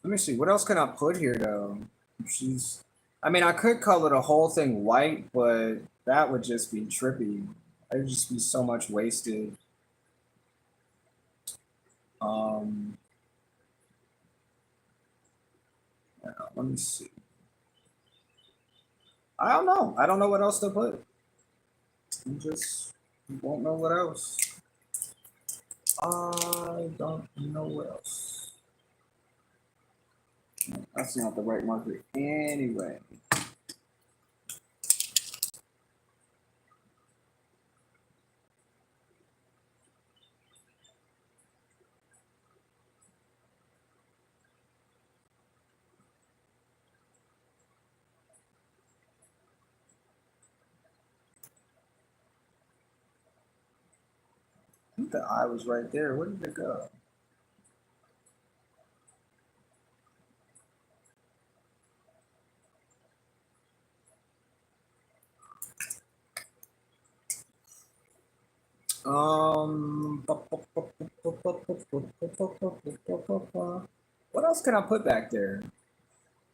Let me see, what else can I put here though? She's, I mean, I could color the whole thing white, but that would just be trippy. It would just be so much wasted. Um, Let me see. I don't know. I don't know what else to put. You just won't know what else. I don't know what else. That's not the right marker anyway. I think the eye was right there. Where did it go? What else can I put back there?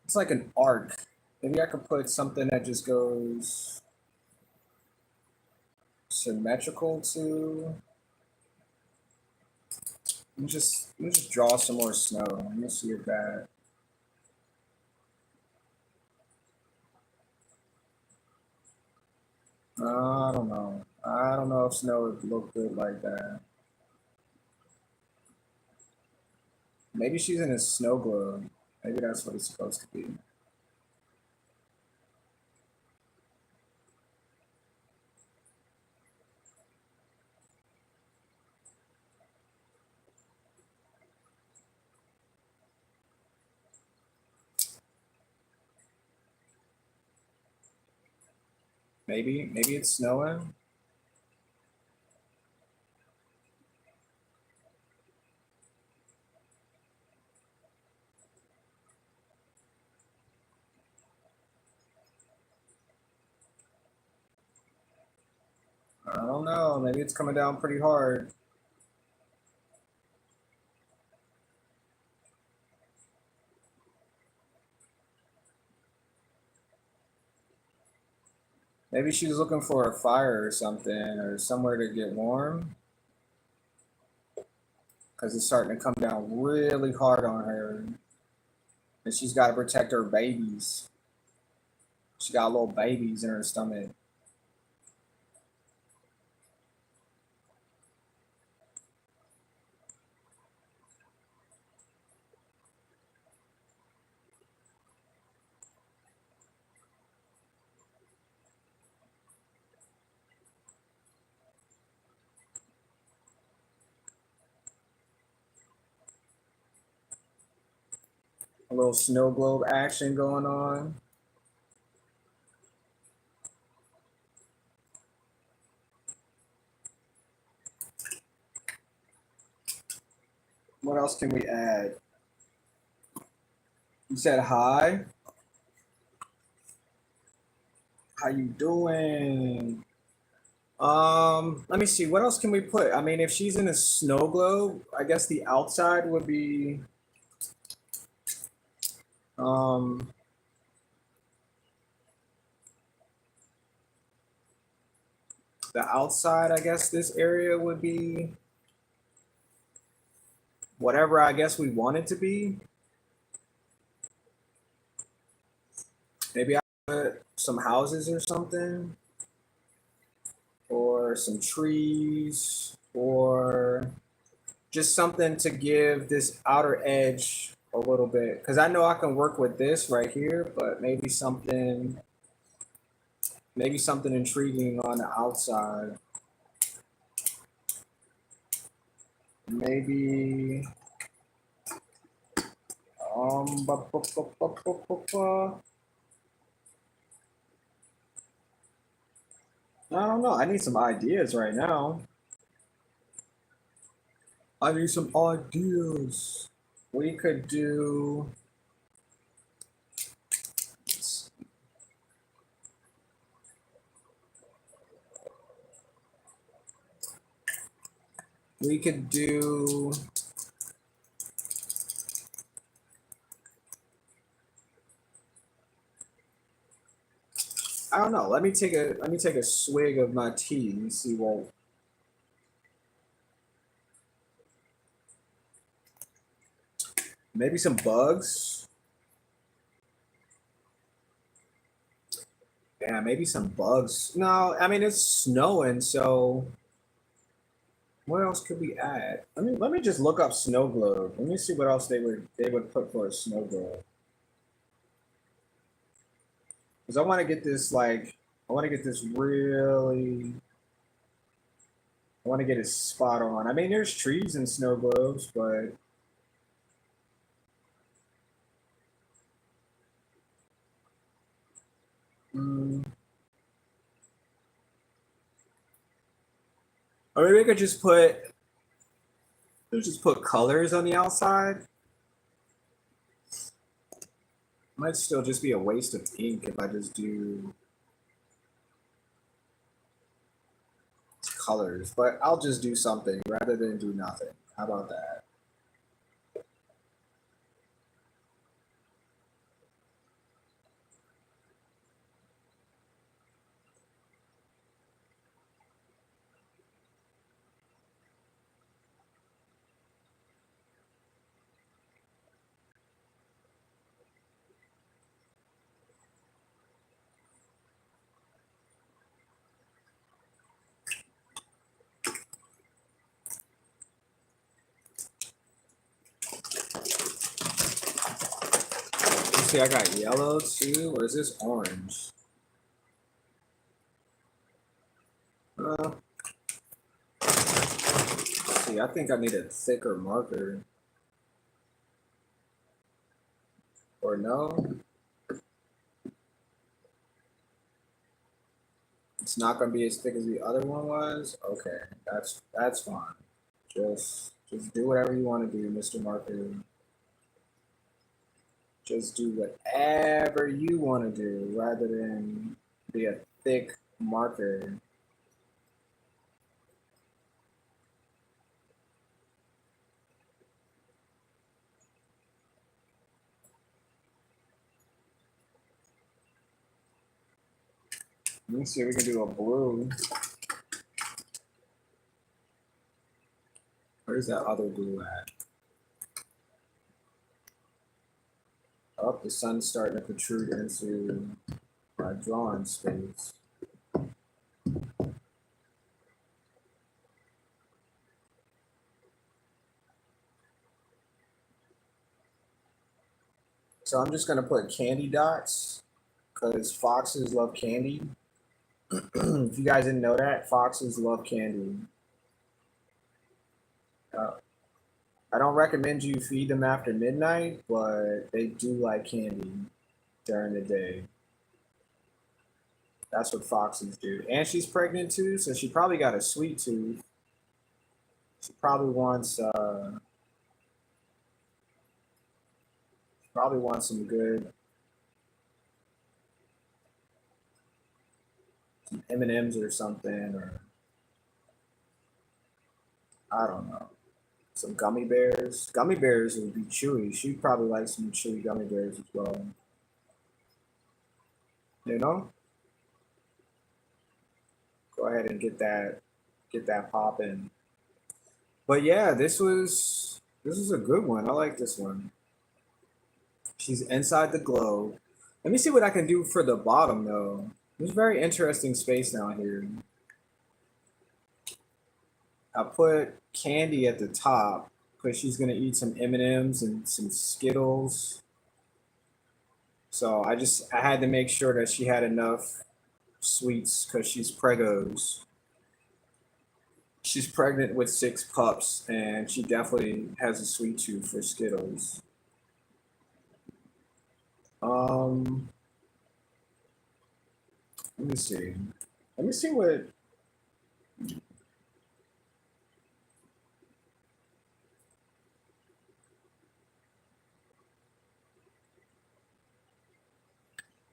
It's like an arc. Maybe I could put something that just goes symmetrical to. let me just draw some more snow. Let me see if that. I don't know. I don't know if snow would look good like that. Maybe she's in a snow globe. Maybe that's what it's supposed to be. Maybe it's snowing. I don't know. Maybe it's coming down pretty hard. Maybe she's looking for a fire or something or somewhere to get warm because it's starting to come down really hard on her. And she's got to protect her babies. She got little babies in her stomach. A little snow globe action going on. What else can we add? You said hi. How you doing? Let me see. What else can we put? I mean, if she's in a snow globe, I guess the outside would be um the outside, I guess this area would be whatever I guess we want it to be. Maybe I put some houses or something, or some trees, or just something to give this outer edge a little bit. Because I know I can work with this right here, but maybe something intriguing on the outside. Maybe ba, ba, ba, ba, ba, ba, ba. I don't know. I need some ideas right now. I need some ideas. We could do. We could do. I don't know. Let me take a swig of my tea and see what. Maybe some bugs. Yeah, maybe some bugs. No, I mean it's snowing, so what else could we add? Let me just look up snow globe. Let me see what else they would put for a snow globe. Because I want to get this like I want to get this really I want to get it spot on. I mean there's trees and snow globes, but mm, or maybe I could just put colors on the outside. Might still just be a waste of ink if I just do colors, but I'll just do something rather than do nothing. How about that? see I got yellow too, or is this orange? See, I think I need a thicker marker. Or no? It's not gonna be as thick as the other one was? Okay, that's fine. Just do whatever you want to do, Mr. Marker. Just do whatever you want to do rather than be a thick marker. Let me see if we can do a blue. Where's that other blue at? Oh, the sun's starting to protrude into my drawing space. So I'm just gonna put candy dots because foxes love candy. If you guys didn't know that, foxes love candy. I don't recommend you feed them after midnight, but they do like candy during the day. That's what foxes do. And she's pregnant too, so she probably got a sweet tooth. She probably wants some good some M&Ms or something, or I don't know. Some gummy bears. Gummy bears would be chewy. She'd probably like some chewy gummy bears as well. You know? Go ahead and get that popping. But yeah, this was a good one. I like this one. She's inside the globe. Let me see what I can do for the bottom though. There's very interesting space down here. I put candy at the top because she's gonna eat some M&Ms and some Skittles. So I had to make sure that she had enough sweets because she's pregos. She's pregnant with 6 pups and she definitely has a sweet tooth for Skittles. Let me see. Let me see what. I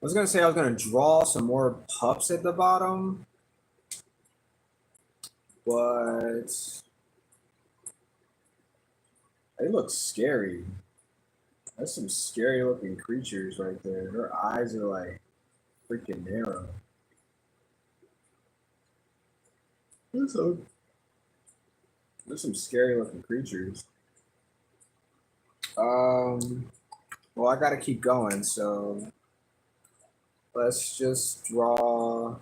was gonna say I was gonna draw some more pups at the bottom, but they look scary. That's some scary looking creatures right there. Their eyes are like freaking narrow. There's some scary looking creatures. Well, I gotta keep going, so let's just draw.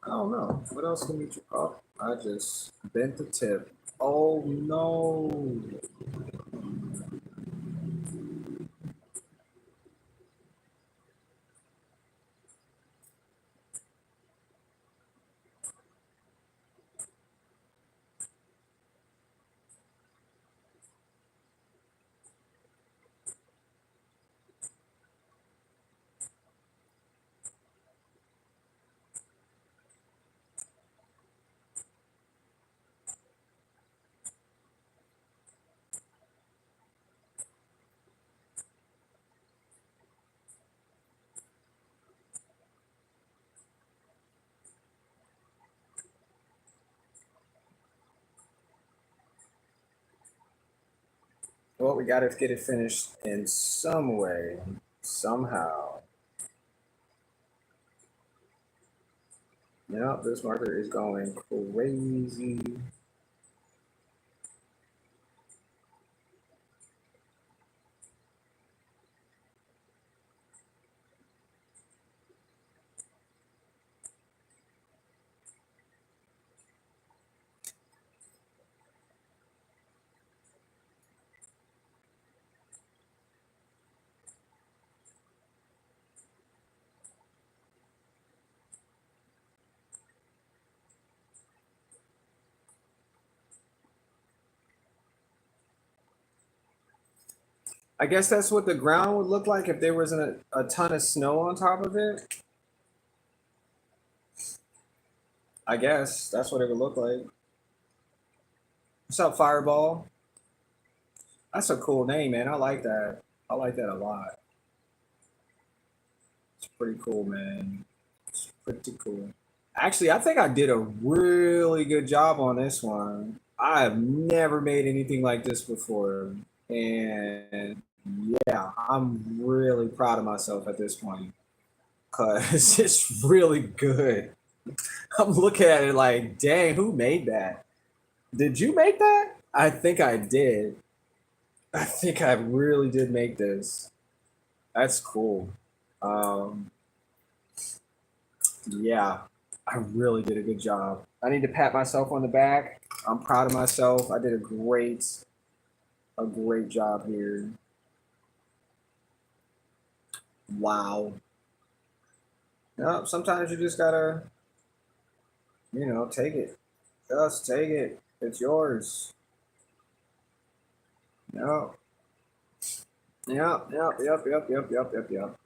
I don't know. What else can we draw? Oh, I just bent the tip. Oh no. Well, we gotta get it finished in some way, somehow. Yep, this marker is going crazy. I guess that's what the ground would look like if there wasn't a ton of snow on top of it. I guess that's what it would look like. What's up, Fireball? That's a cool name, man. I like that. I like that a lot. It's pretty cool, man. It's pretty cool. Actually, I think I did a really good job on this one. I have never made anything like this before. And yeah, I'm really proud of myself at this point because it's really good. I'm looking at it like, dang, who made that? Did you make that? I think I did. I think I really did make this. That's cool. Um, yeah, I really did a good job. I need to pat myself on the back. I'm proud of myself. I did a great job here. Wow. No, sometimes you just gotta, take it. Just take it. It's yours. No. Yep, yep, yep, yep, yep, yep, yep, yep.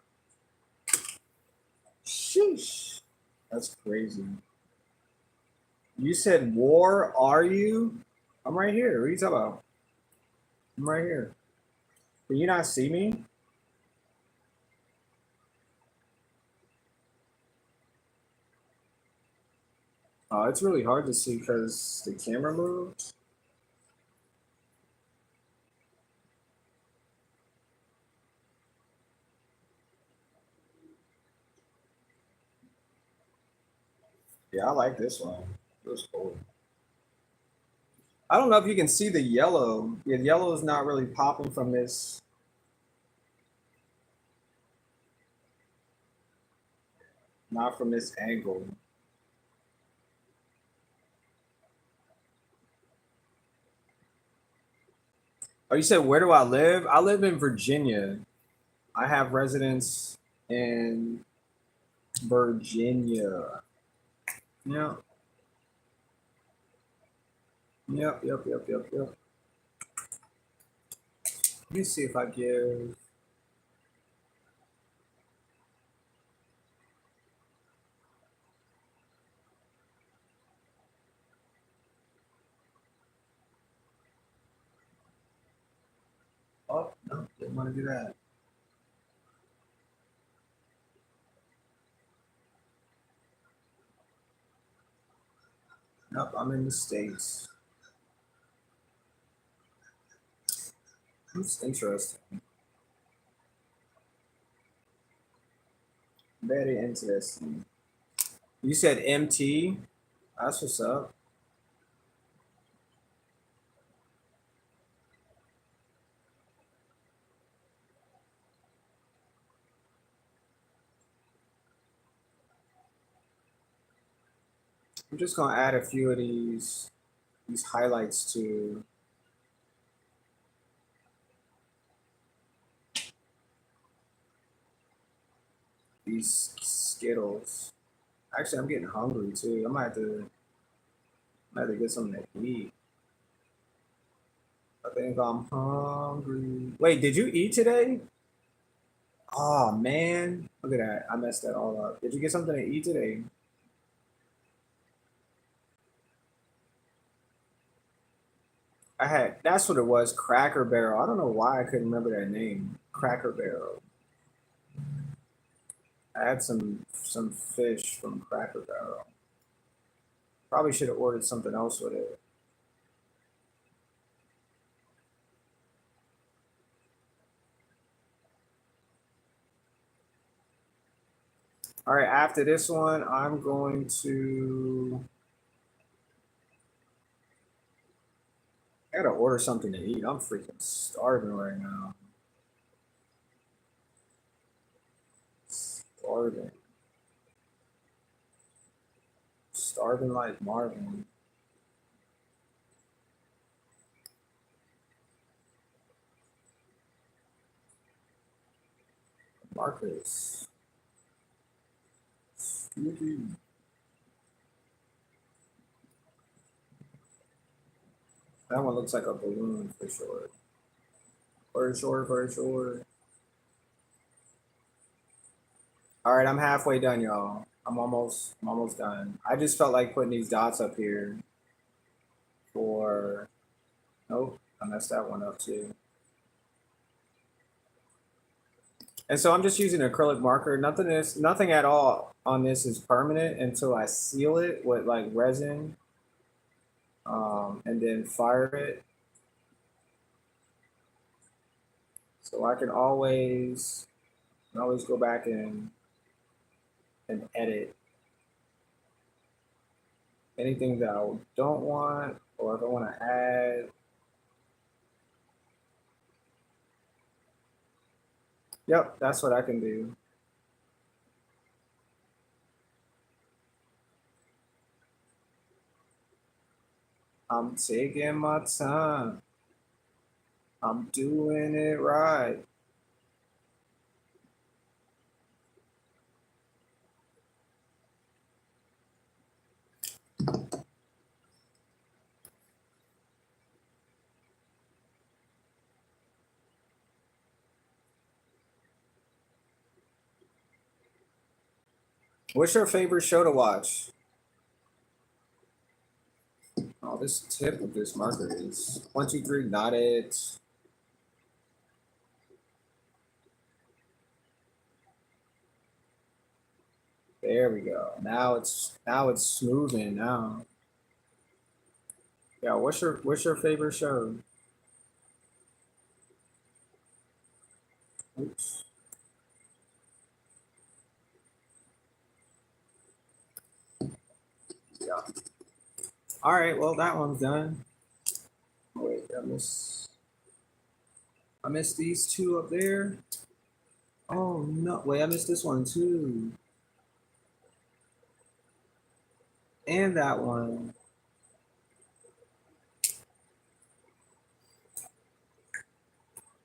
Sheesh. That's crazy. You said war, are you? I'm right here. What are you talking about? I'm right here. Can you not see me? It's really hard to see because the camera moves. Yeah, I like this one. It was cool. I don't know if you can see the yellow. Yeah, the yellow is not really popping from this. Not from this angle. Oh, you said where do I live? I live in Virginia. I have residence in Virginia. Yeah. Yep, yep, yep, yep, yep. Let me see if I give. Oh, no, didn't want to do that. Nope, I'm in the States. That's interesting. Very interesting. You said MT? That's what's up. I'm just gonna add a few of these highlights to these Skittles. Actually, I'm getting hungry too. I might have to get something to eat. I think I'm hungry. Wait, did you eat today? Oh man, look at that. I messed that all up. Did you get something to eat today? I had, that's what it was, Cracker Barrel. I don't know why I couldn't remember that name. Cracker Barrel. I had some fish from Cracker Barrel. Probably should have ordered something else with it. All right, after this one, I'm going to. I gotta order something to eat. I'm freaking starving right now. Starving. Starving like Marvin. Marcus. That one looks like a balloon for sure. For sure, for sure. All right, I'm halfway done, y'all. I'm almost done. I just felt like putting these dots up here for, nope, I messed that one up too. And so I'm just using an acrylic marker. Nothing at all on this is permanent until I seal it with like resin, and then fire it. So I can always go back and edit anything that I don't want, or if I want to add. Yep, that's what I can do. I'm taking my time. I'm doing it right. What's your favorite show to watch? Oh, this tip of this marker is 1, 2, 3, not it. There we go. Now it's smoothing now. Yeah, what's your favorite show? Oops. Yeah. All right, well that one's done. Oh, wait, I missed these two up there. Oh no, wait, I missed this one too. And that one.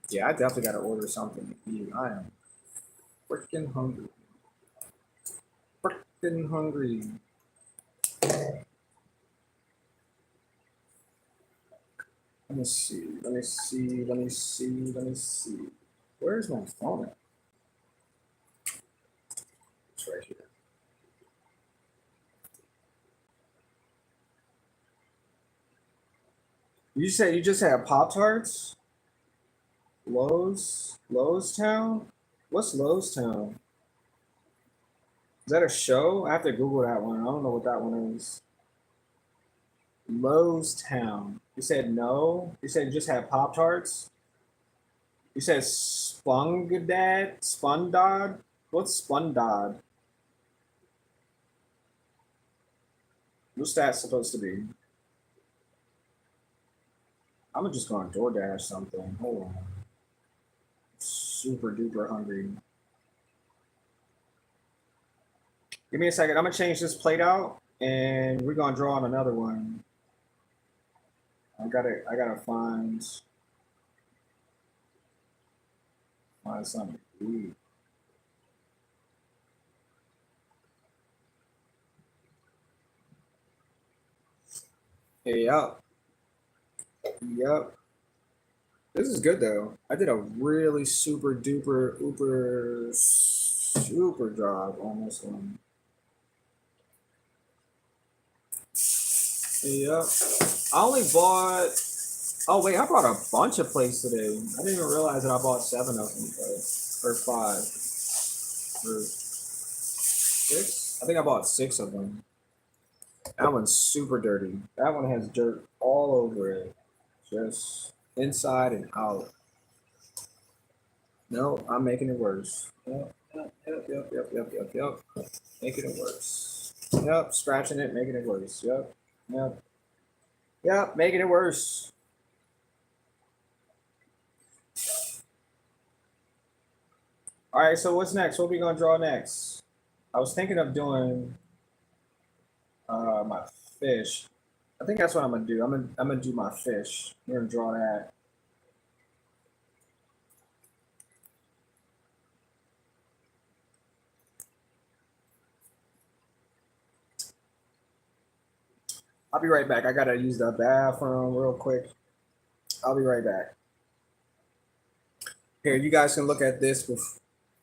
Yeah, I definitely gotta order something to eat. I am freaking hungry. Freaking hungry. Let me see. Let me see. Let me see. Let me see. Where's my phone at? It's right here. You said you just had Pop Tarts? Lowe's Town? What's Lowe's Town? Is that a show? I have to Google that one. I don't know what that one is. Lowe's Town. You said no? You said you just had Pop Tarts? You said Spungadad? Spundod? What's Spundod? What's that supposed to be? I'm just going to DoorDash something. Hold on. Super duper hungry. Give me a second. I'm gonna change this plate out, and we're gonna draw on another one. I gotta find something to eat. Hey, yup, yup. This is good though. I did a really super duper uber super job on this one. Yep. I only bought. Oh wait, I bought a bunch of plates today. I didn't even realize that I bought 7 of them, or 5, or 6. I think I bought 6 of them. That one's super dirty. That one has dirt all over it, just inside and out. No, I'm making it worse. Yep, yep, yep, yep, yep, yep, yep. Making it worse. Yep, scratching it, making it worse. Yep, yep, yep, making it worse. All right, so what's next? What are we gonna draw next? I was thinking of doing my fish. I think that's what I'm gonna do. I'm gonna do my fish. We're gonna draw that. I'll be right back. I gotta use the bathroom real quick. I'll be right back. Here, you guys can look at this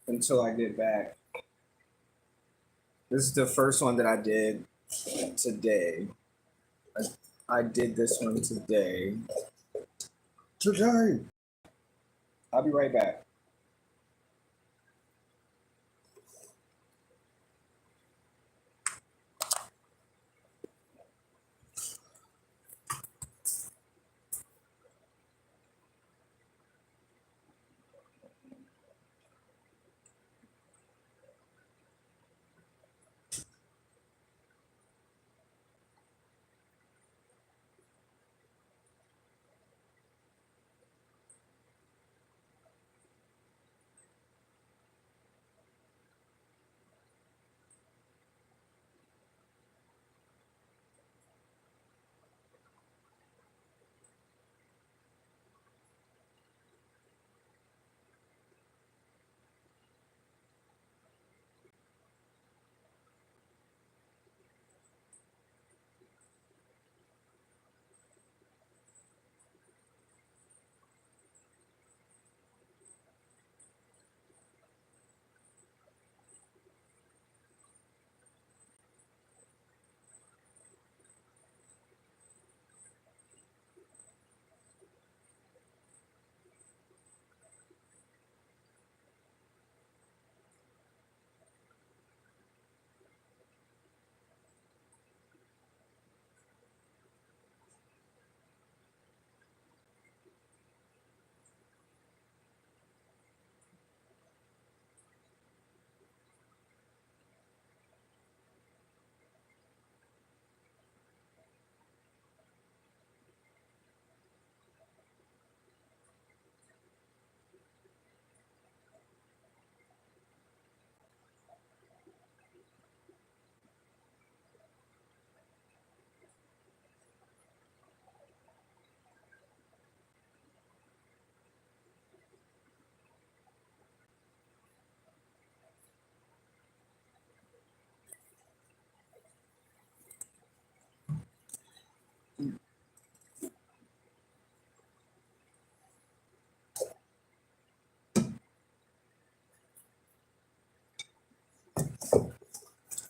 until I get back. This is the first one that I did today. I did this one today. Today. I'll be right back.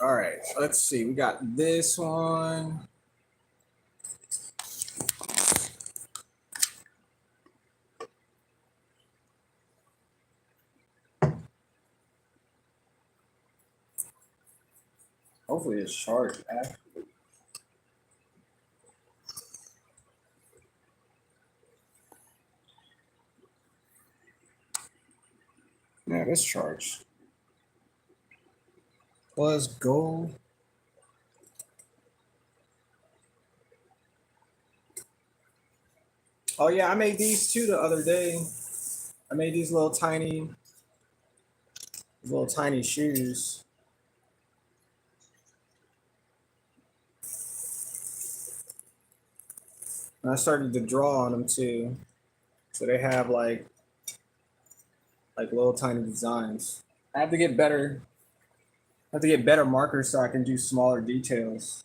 All right, let's see. We got this one. Hopefully it's charged after. Yeah, it's charged. Let's go. Oh yeah, I made these too the other day. I made these little tiny shoes. And I started to draw on them too. So they have like little tiny designs. I have to get better. I have to get better markers so I can do smaller details.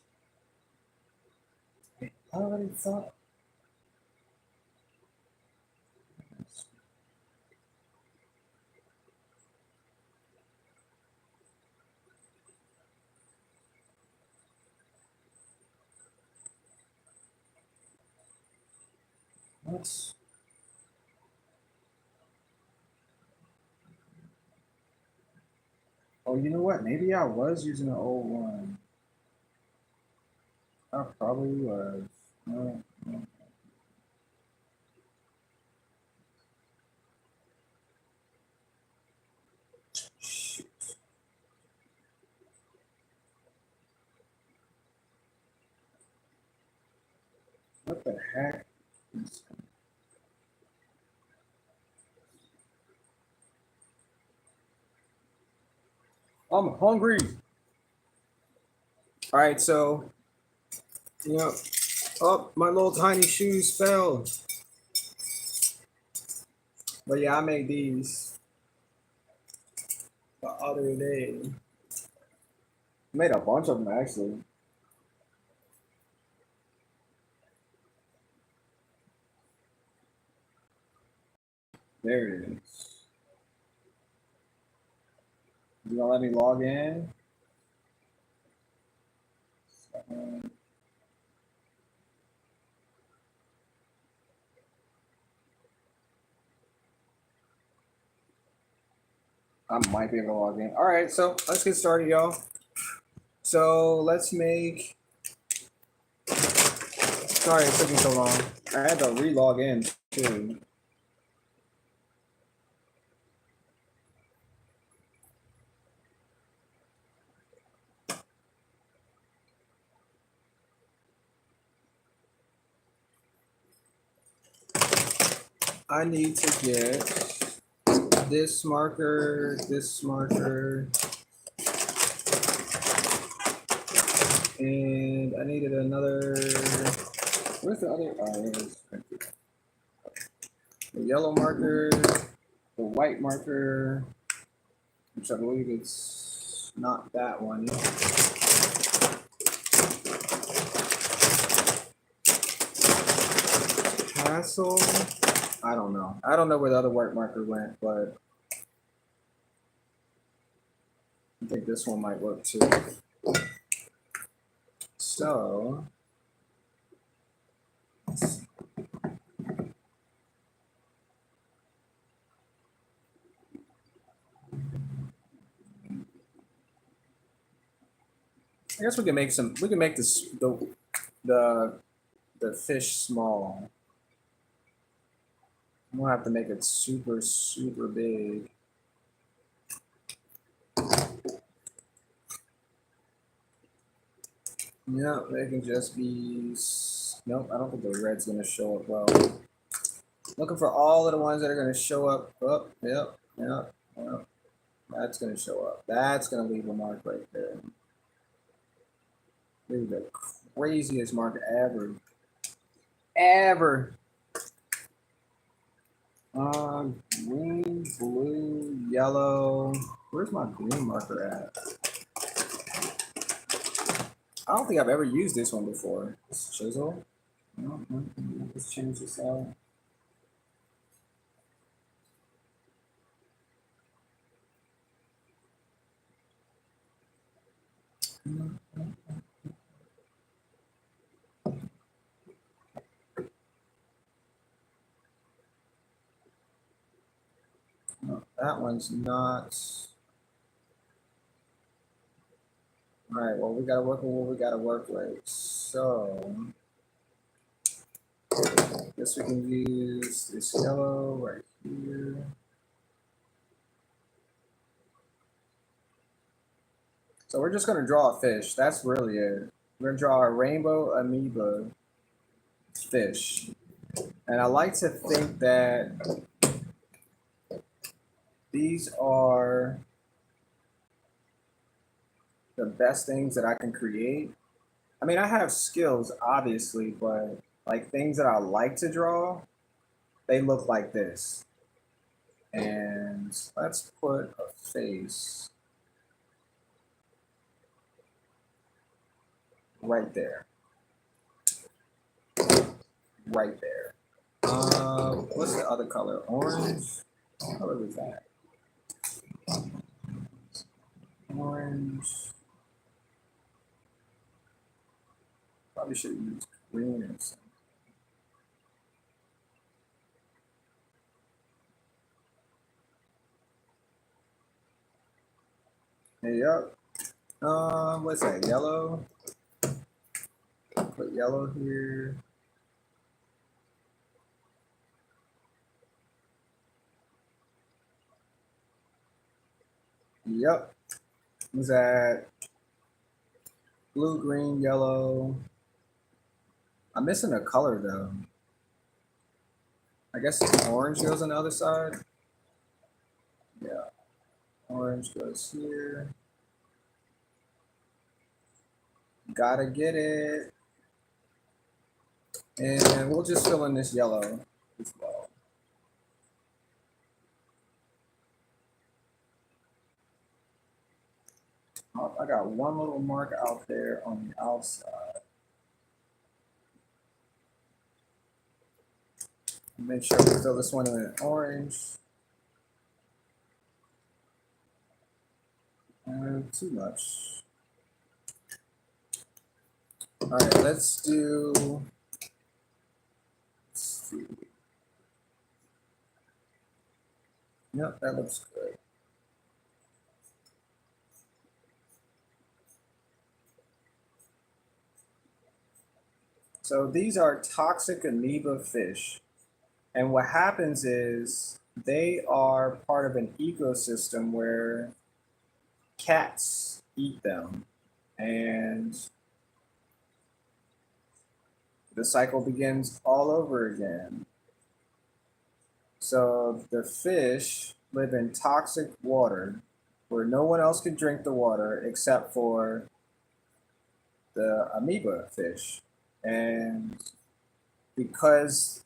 I already thought. What? Oh, you know what? Maybe I was using an old one. I probably was. No, no. Shoot. What the heck? I'm hungry. All right, so you know, oh, my little tiny shoes fell. But yeah, I made these the other day. I made a bunch of them actually. There it is. You gonna let me log in? I might be able to log in. All right, so let's get started, y'all. So let's make. Sorry it took me so long. I had to re-log in too. I need to get this marker, and I needed another. Where's the other? Oh, the yellow marker, the white marker, which I believe it's not that one. Hassle. I don't know. I don't know where the other white marker went, but I think this one might work too. So I guess we can make some. We can make this the fish small. I'm gonna have to make it super big. Yeah, they can just be. Nope, I don't think the red's gonna show up well. Looking for all of the ones that are gonna show up. Oh, yep. That's gonna show up. That's gonna leave a mark right there. Leave the craziest mark ever. Ever. Green, blue, yellow. Where's my green marker at? I don't think I've ever used this one before. This chisel. Let's change this out. No, that one's not. All right, well, we got to work with what we got to work with. So, I guess we can use this yellow right here. So we're just going to draw a fish. That's really it. We're going to draw a rainbow amoeba fish. And I like to think that these are the best things that I can create. I mean, I have skills, obviously, but like things that I like to draw, they look like this. And let's put a face right there. Right there. What's the other color? Orange? What color was that? Orange. Probably should use green or something. Yep. What's that? Yellow. Put yellow here. Yep. What's that? Blue, green, yellow. I'm missing a color though. I guess orange goes on the other side. Yeah. Orange goes here. Gotta get it. And we'll just fill in this yellow as well. Oh, I got one little mark out there on the outside. Make sure we fill this one in orange. Too much. All right, let's do. Let's see. Yep, that looks good. So these are toxic amoeba fish. And what happens is they are part of an ecosystem where cats eat them. And the cycle begins all over again. So the fish live in toxic water where no one else can drink the water except for the amoeba fish. And because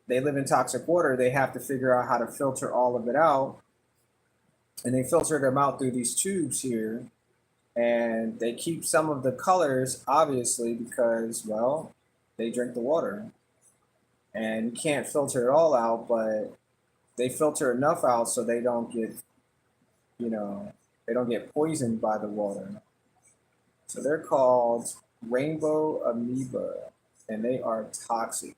they live in toxic water, they have to figure out how to filter all of it out. And they filter them out through these tubes here. And they keep some of the colors, obviously, because, well, they drink the water. And you can't filter it all out, but they filter enough out so they don't get, they don't get poisoned by the water. So they're called rainbow amoeba, and they are toxic.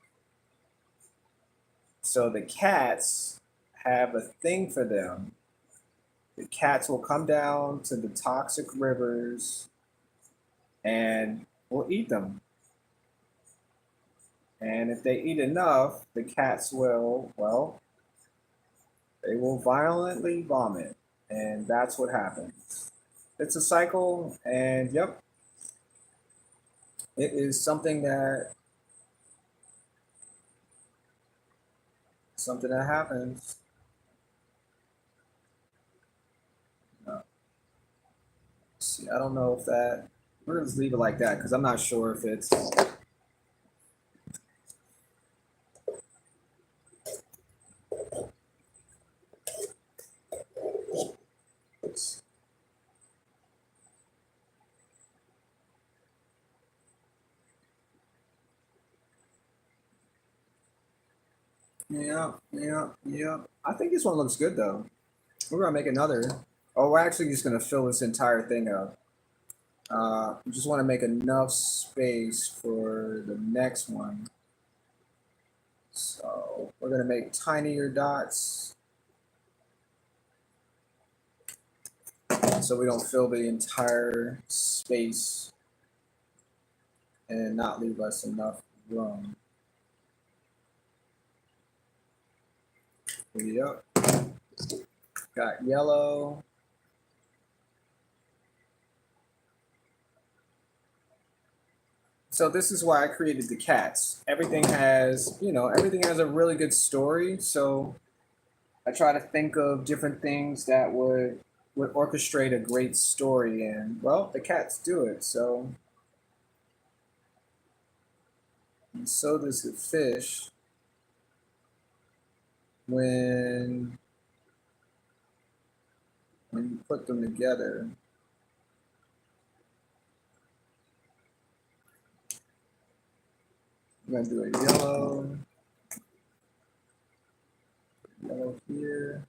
So the cats have a thing for them. The cats will come down to the toxic rivers and will eat them. And if they eat enough, the cats will, well, they will violently vomit. And that's what happens. It's a cycle, and yep, it is something that happens. See, I don't know if that, we're gonna just leave it like that because I'm not sure if it's. Yeah, yeah, yeah. I think this one looks good though. We're gonna make another. Oh, we're actually just gonna fill this entire thing up. We just want to make enough space for the next one. So we're gonna make tinier dots so we don't fill the entire space and not leave us enough room. Yep. Got yellow. So this is why I created the cats. Everything has, everything has a really good story. So I try to think of different things that would orchestrate a great story, and well, the cats do it. So does the fish when you put them together. I'm gonna do a yellow here.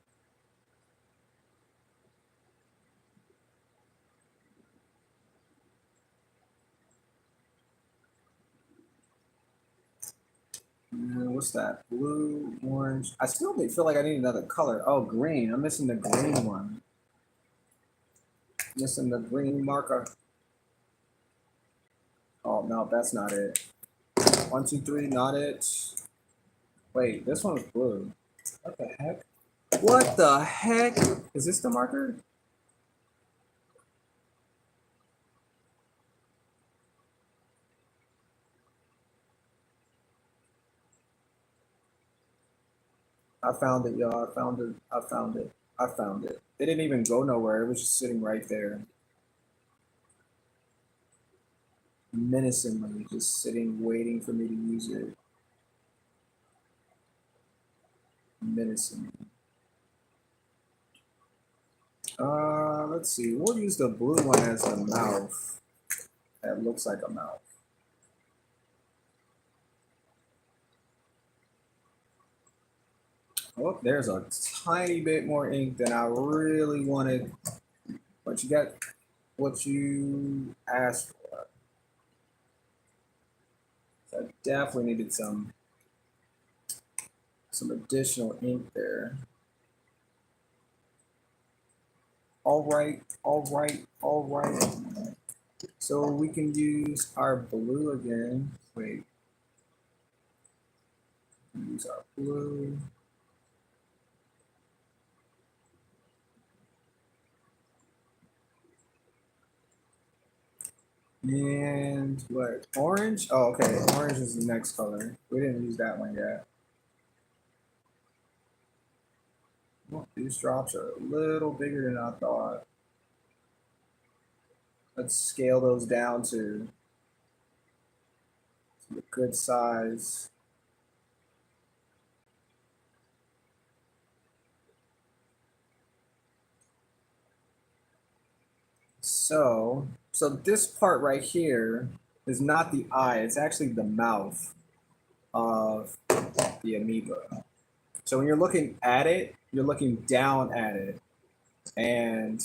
And what's that? Blue, orange. I still feel like I need another color. Oh, green. I'm missing the green one. Missing the green marker. Oh no, that's not it. 1, 2, 3, not it. Wait, this one's blue. What the heck? What the heck? Is this the marker? I found it, y'all. I found it. I found it. I found it. It didn't even go nowhere. It was just sitting right there. Menacingly, just sitting, waiting for me to use it. Menacingly. Let's see. We'll use the blue one as the mouth. That looks like a mouth. Oh, there's a tiny bit more ink than I really wanted But you got what you asked for. So I definitely needed some additional ink there. All right, all right, all right. So we can use our blue again. Wait. Use our blue. And what? Orange? Oh, okay. Orange is the next color. We didn't use that one yet. Well, these drops are a little bigger than I thought. Let's scale those down to a good size. So this part right here is not the eye, it's actually the mouth of the amoeba. So when you're looking at it, you're looking down at it and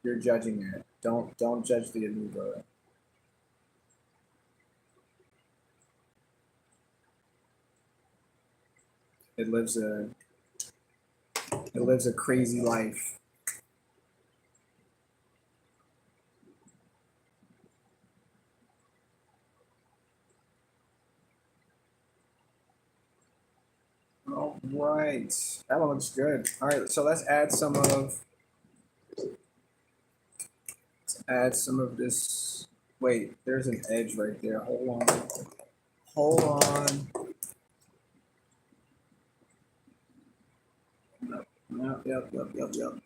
you're judging it. Don't judge the amoeba. It lives a crazy life. All right, that one looks good. All right, so let's add some of this. Wait, there's an edge right there. Hold on. Hold on. Yep.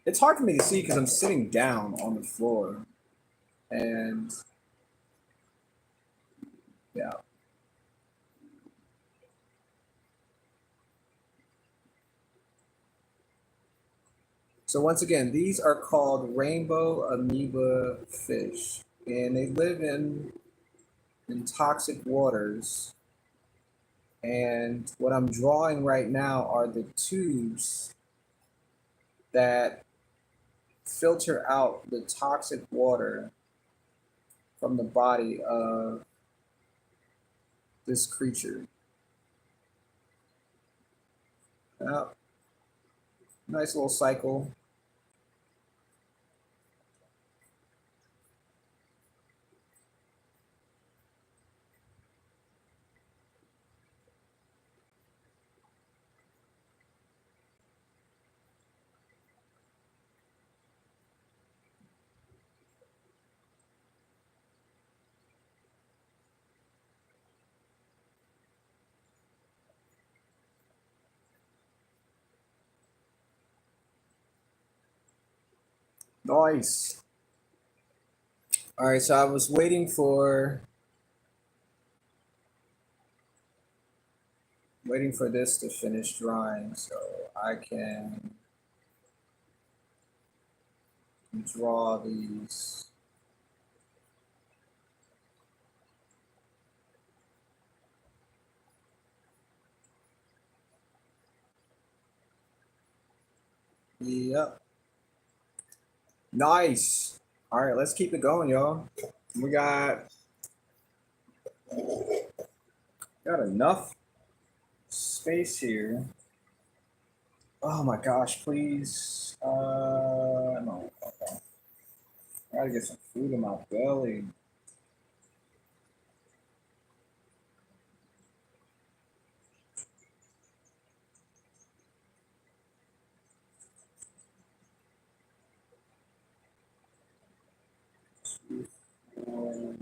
It's hard for me to see because I'm sitting down on the floor. And yeah. So once again, these are called rainbow amoeba fish. And they live in toxic waters. And what I'm drawing right now are the tubes that filter out the toxic water from the body of this creature. Nice little cycle. Nice. All right, so I was waiting for this to finish drying so I can draw these. Yep. Nice. All right, let's keep it going, y'all. We got enough space here. Oh my gosh, please. No. Okay. I gotta get some food in my belly.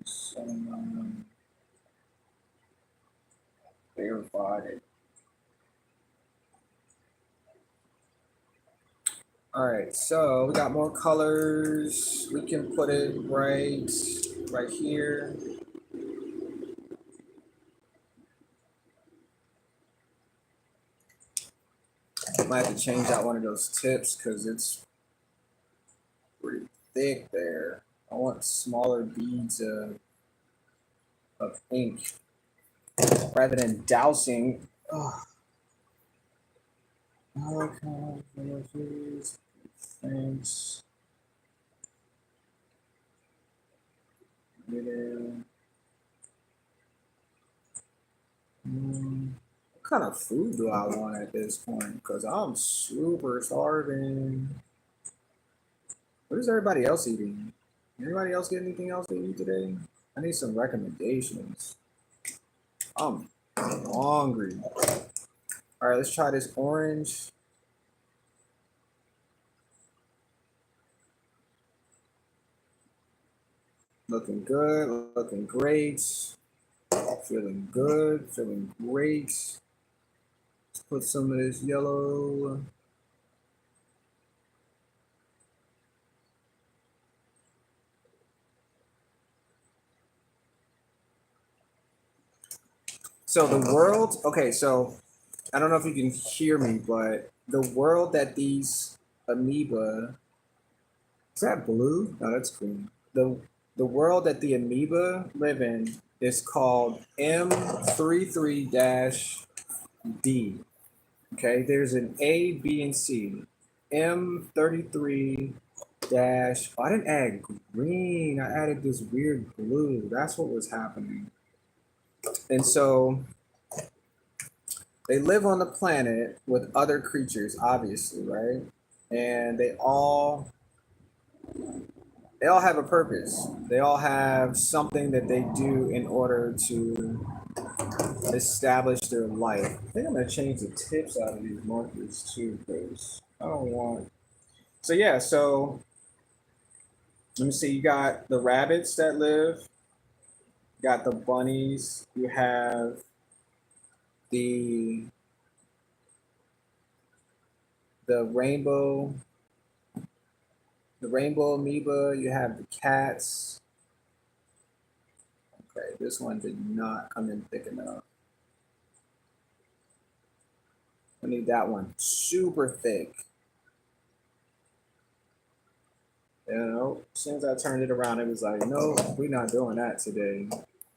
Some verified. All right, so we got more colors. We can put it right here. Might have to change out one of those tips because it's pretty thick there. I want smaller beads of ink rather than dousing. Oh. Okay. Thanks. What kind of food do I want at this point? Because I'm super starving. What is everybody else eating? Anybody else get anything else to eat today? I need some recommendations. I'm hungry. All right, let's try this orange. Looking good, looking great. Feeling good, feeling great. Let's put some of this yellow. So the world, okay, so I don't know if you can hear me, but the world that these amoeba, is that blue? No, that's green. The world that the amoeba live in is called M33-D. Okay, there's an A, B, and C. M33 dash. Oh, I didn't add green. I added this weird blue. That's what was happening. And so they live on the planet with other creatures, obviously, right? And they all have a purpose. They all have something that they do in order to establish their life. I think I'm gonna change the tips out of these markers too, because I don't want. So yeah, so let me see. You got the rabbits that live. You got the bunnies. You have the the rainbow, the rainbow amoeba. You have the cats. Okay, this one did not come in thick enough. I need that one super thick. You know, as soon as I turned it around, it was like, no, we're not doing that today.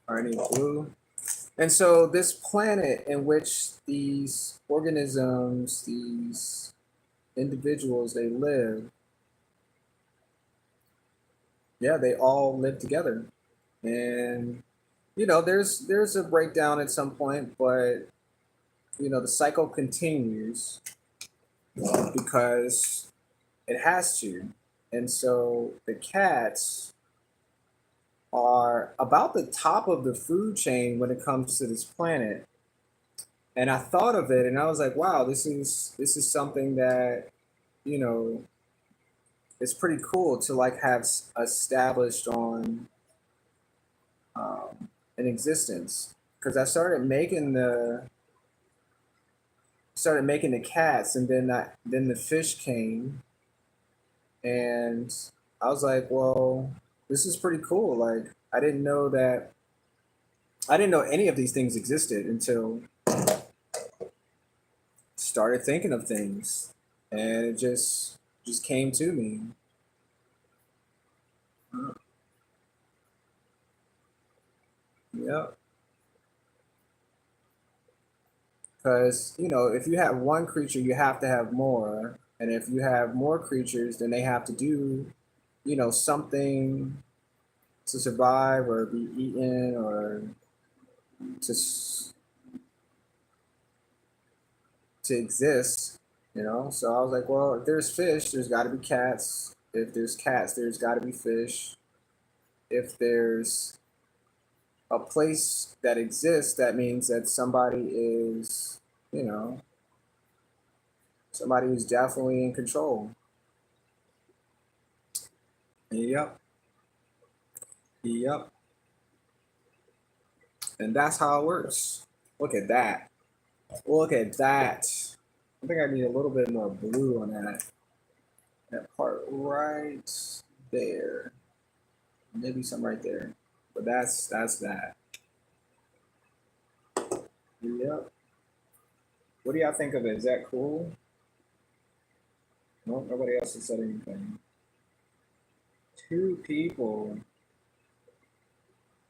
Or I need blue. And so this planet in which these organisms, these individuals, they live, yeah, they all live together. And there's a breakdown at some point, but the cycle continues because it has to. And so the cats are about the top of the food chain when it comes to this planet. And I thought of it and I was like, wow, this is something that, you know, it's pretty cool to like have established on an existence. Because I started making the cats, and then the fish came, and I was like, well, this is pretty cool. Like I didn't know any of these things existed until started thinking of things, and it just came to me. Yeah, because if you have one creature, you have to have more, and if you have more creatures, then they have to do something to survive or be eaten or to to exist. So I was like, well, if there's fish, there's got to be cats. If there's cats, there's got to be fish. If there's a place that exists, that means that you know somebody who's definitely in control. Yep, yep. And that's how it works. Look at that. Look at that. I think I need a little bit more blue on that part right there. Maybe some right there. But that's that. Yep. What do y'all think of it? Is that cool? No, nobody else has said anything. Two people.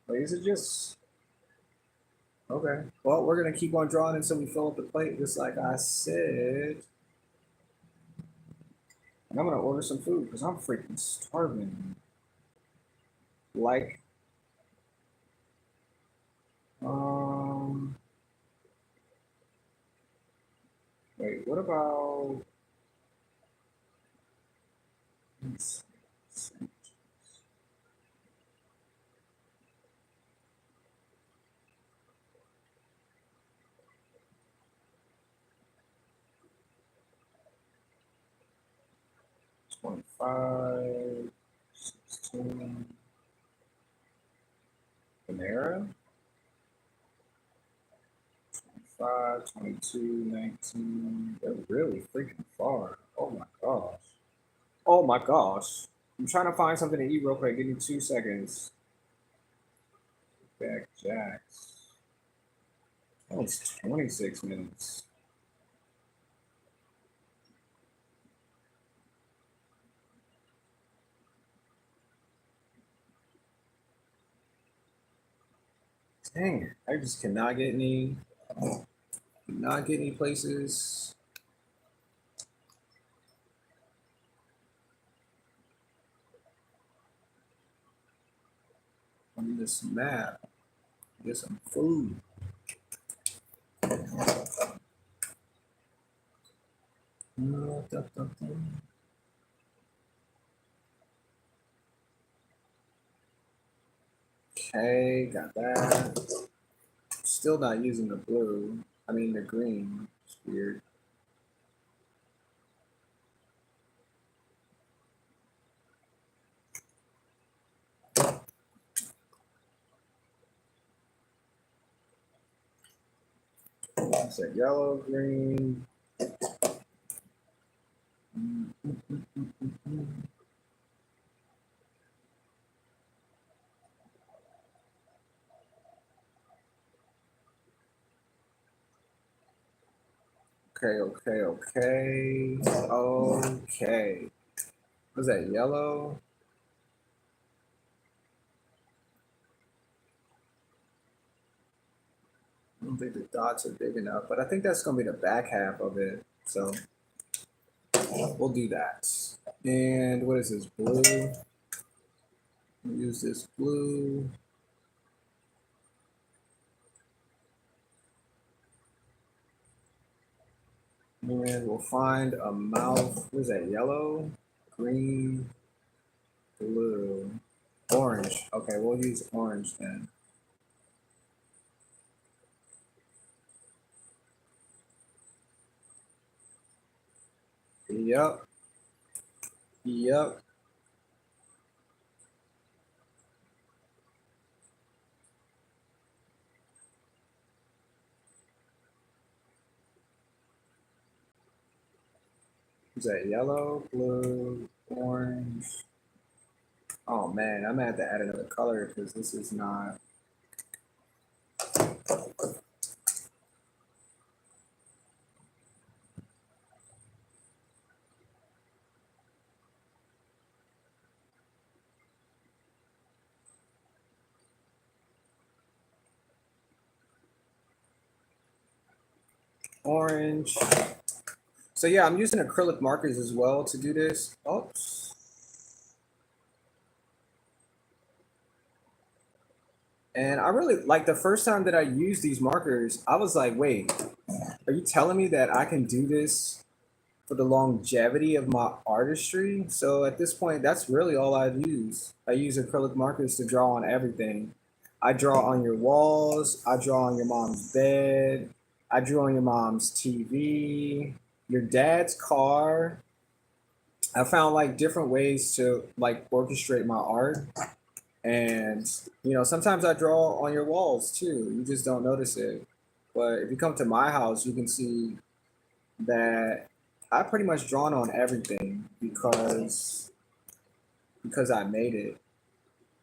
Like, is it just okay? Well, we're gonna keep on drawing until we fill up the plate, just like I said. And I'm gonna order some food because I'm freaking starving. Like, um, wait, what about? Let's see. 25, 16, Panera, 5, 22, 19. They're really freaking far. Oh my gosh. Oh my gosh. I'm trying to find something to eat real quick. Give me 2 seconds. Back Jacks. Oh, it's 26 minutes. Dang it. I just cannot get any places. On this map. Get some food. Okay, got that. Still not using the blue. I mean the green. It's weird. I said yellow, green. Okay, okay, okay. Okay. Was that yellow? I don't think the dots are big enough, but I think that's gonna be the back half of it. So we'll do that. And what is this, blue? We'll use this blue. And we'll find a mouth. What is that, yellow? Green, blue, orange. Okay, we'll use orange then. Yep. Yep. Is that yellow, blue, orange? Oh man, I'm gonna have to add another color because this is not. Orange. So yeah, I'm using acrylic markers as well to do this. Oops. And I really like the first time that I used these markers, I was like, wait, are you telling me that I can do this for the longevity of my artistry? So at this point, that's really all I use. I use acrylic markers to draw on everything. I draw on your walls, I draw on your mom's bed, I drew on your mom's TV, your dad's car. I found like different ways to like orchestrate my art. And sometimes I draw on your walls too. You just don't notice it. But if you come to my house, you can see that I pretty much drawn on everything because I made it.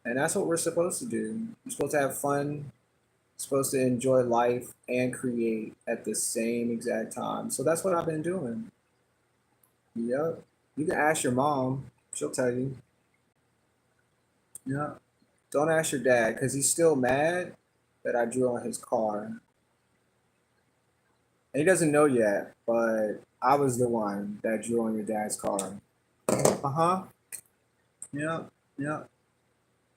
And that's what we're supposed to do. You're supposed to have fun, supposed to enjoy life and create at the same exact time. So that's what I've been doing. Yep. You can ask your mom. She'll tell you. Yeah. Don't ask your dad because he's still mad that I drew on his car. And he doesn't know yet, but I was the one that drew on your dad's car. Uh-huh. Yeah, yeah,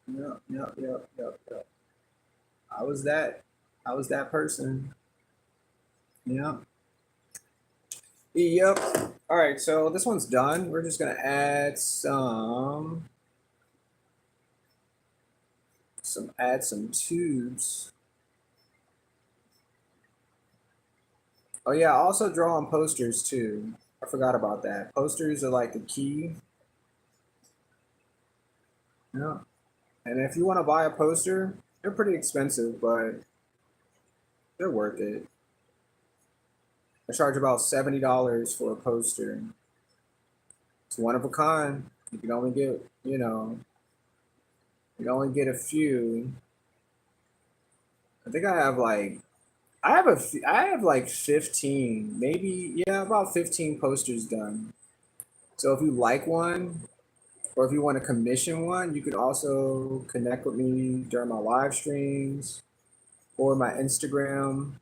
yeah, yeah, yeah, yeah, yeah. I was that. I was that person. Yeah. Yep. All right, so this one's done. We're just gonna add some tubes. Oh yeah, I also draw on posters too. I forgot about that. Posters are like the key. Yeah. And if you want to buy a poster, they're pretty expensive, but they're worth it. I charge about $70 for a poster. It's one of a kind. You can only get, you can only get a few. I think I have like 15, maybe, yeah, about 15 posters done. So if you like one, or if you want to commission one, you could also connect with me during my live streams or my Instagram.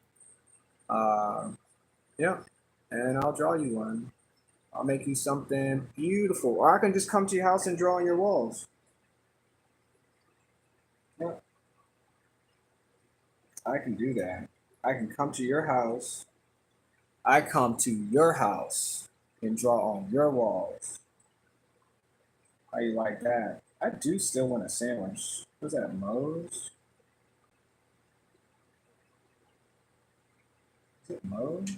Uh, yeah, and I'll draw you one. I'll make you something beautiful, or I can just come to your house and draw on your walls. Yeah, I can do that. I can come to your house. I come to your house and draw on your walls. How you like that? I do still want a sandwich. Was that Moe's? Is it Moe's?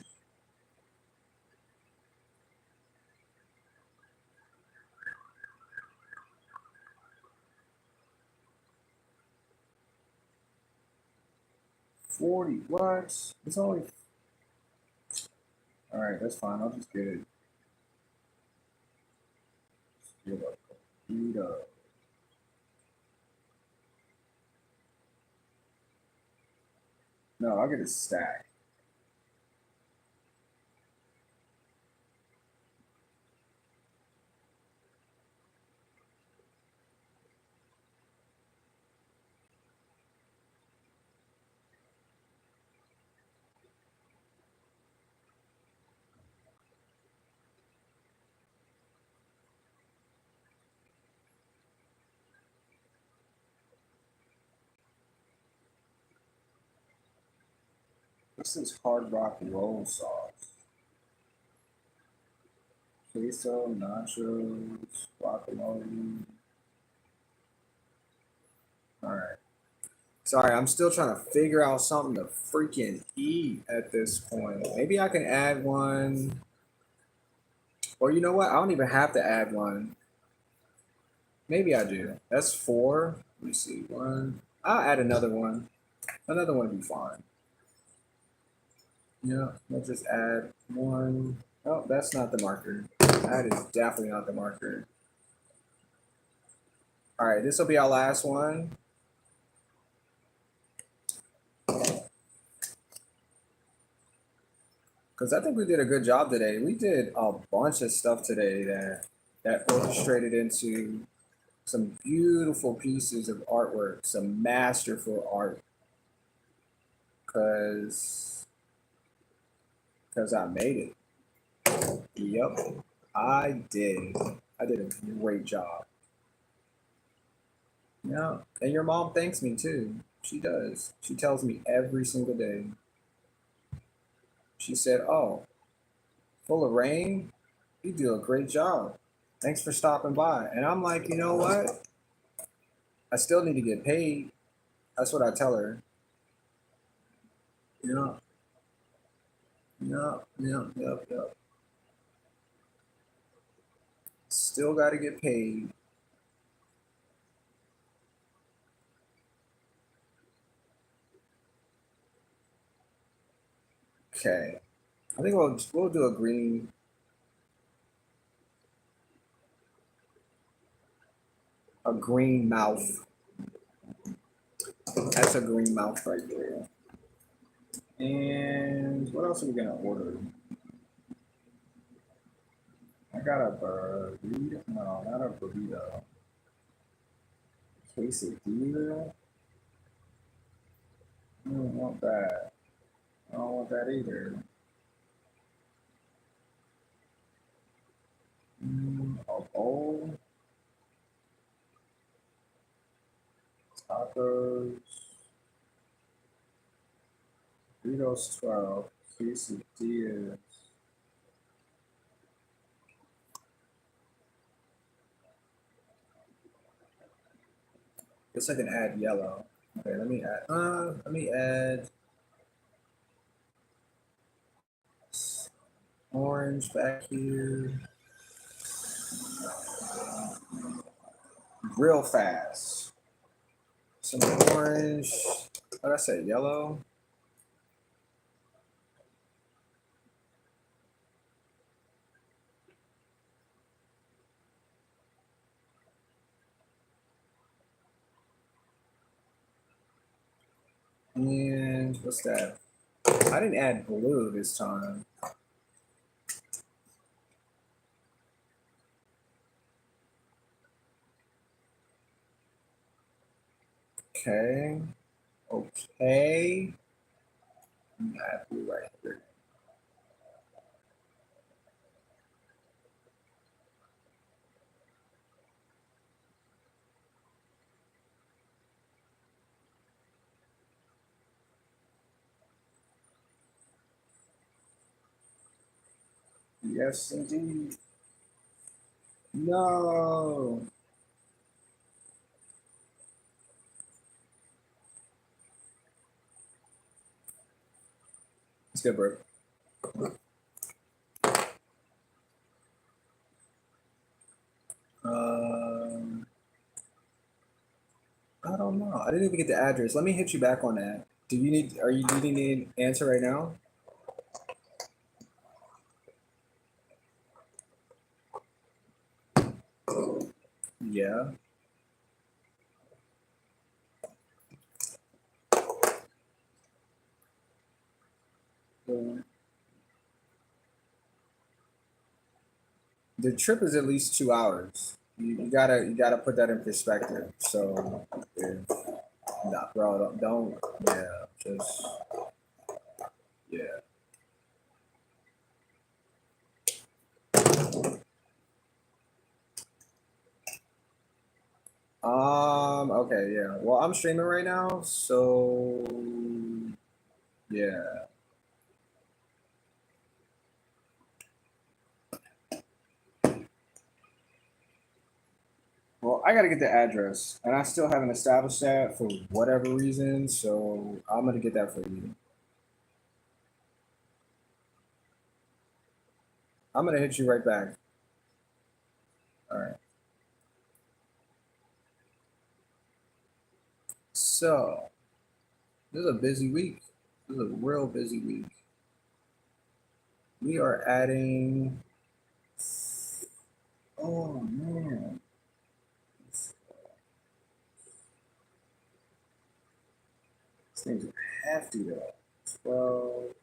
40. What? It's only. All right, that's fine. I'll just get it. Get a burrito. No, I'll get a stack. This is hard rock roll sauce. Queso, nachos, guacamole. All right. Sorry, I'm still trying to figure out something to freaking eat at this point. Maybe I can add one. Or you know what? I don't even have to add one. Maybe I do. That's four. Let me see. One. I'll add another one. Another one would be fine. Yeah, let's just add one. Oh, that's not the marker. That is definitely not the marker. All right, this will be our last one. Because I think we did a good job today. We did a bunch of stuff today that orchestrated into some beautiful pieces of artwork, some masterful art. Because I made it. Yep, I did. I did a great job. Yeah, and your mom thanks me too. She does. She tells me every single day. She said, "Oh, full of rain, you do a great job. Thanks for stopping by." And I'm like, you know what? I still need to get paid. That's what I tell her. Yeah, yeah, yeah, yeah, yeah. Still got to get paid. Okay. I think we'll do a green mouth. That's a green mouth right there. And what else are we gonna order? I got a burrito. No, not a burrito. Quesadilla. I don't want that. I don't want that either. A bowl. Tacos. Doritos 12. Quesadillas. Guess I can add yellow. Okay, let me add orange back here. Real fast. Some orange. What did I say? Yellow. And what's that? I didn't add blue this time. Okay. Okay. Add blue right here. Yes, indeed. No. It's good, bro. Um, I don't know. I didn't even get the address. Let me hit you back on that. Do you need? Are you? Do you need an answer right now? Yeah. The trip is at least 2 hours. You gotta put that in perspective. So, if, nah, bro, don't yeah, just yeah. Okay, yeah. Well, I'm streaming right now, so yeah. Well, I gotta get the address, and I still haven't established that for whatever reason. So I'm gonna get that for you. I'm gonna hit you right back. All right. So this is a busy week. This is a real busy week. We are adding. Oh man, this thing's hefty though. 12.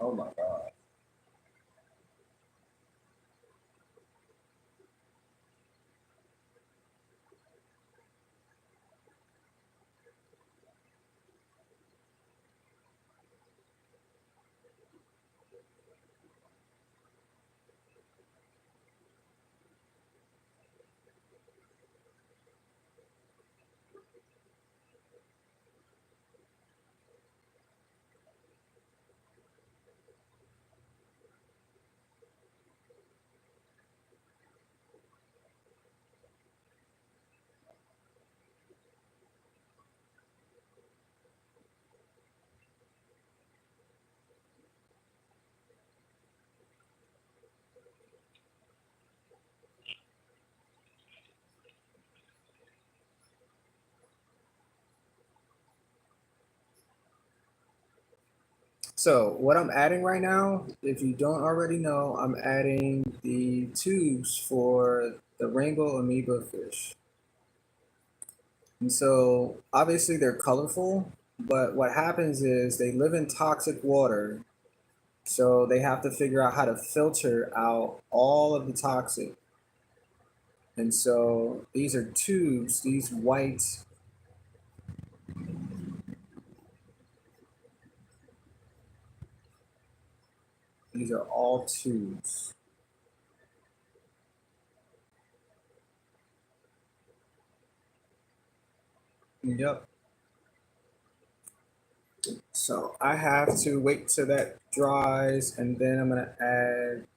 Oh my god. So what I'm adding right now, if you don't already know, I'm adding the tubes for the rainbow amoeba fish. And so obviously they're colorful, but what happens is they live in toxic water. So they have to figure out how to filter out all of the toxic. And so these are tubes, these white, these are all tubes. Yep. So I have to wait till that dries, and then I'm gonna add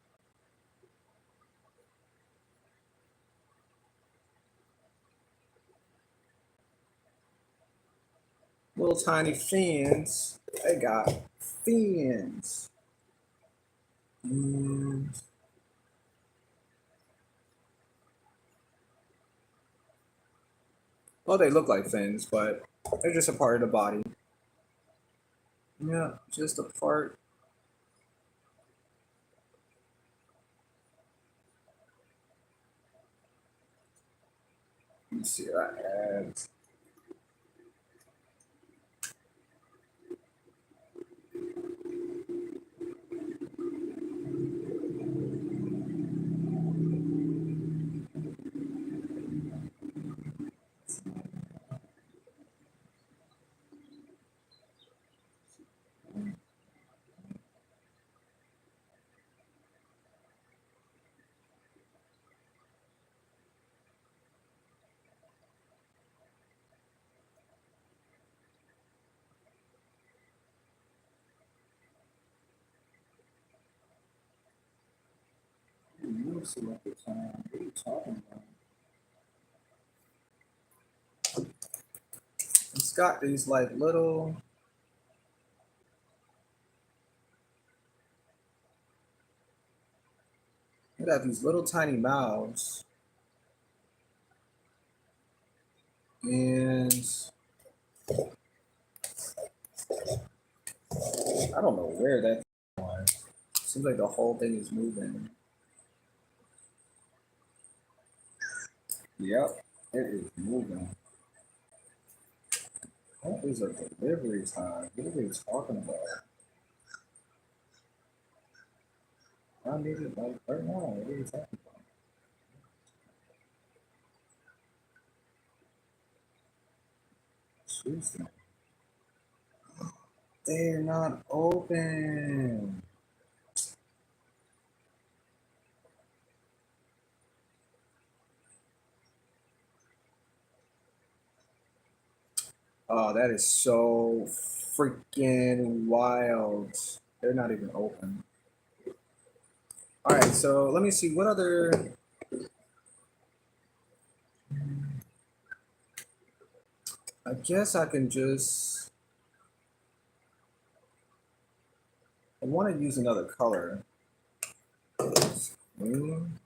little tiny fins. They got fins. Mm. Well, they look like fins, but they're just a part of the body. Yeah, just a part. Let me see what I add. Let me see what are you talking about? It's got these like little. It got these little tiny mouths, and I don't know where that one. Seems like the whole thing is moving. Yep, it is moving. What is a delivery time? What are we talking about? I need it like right now. What are you talking about? Tuesday. They're not open. Oh, that is so freaking wild. They're not even open. All right, so let me see what other. I guess I can just. I want to use another color. Green.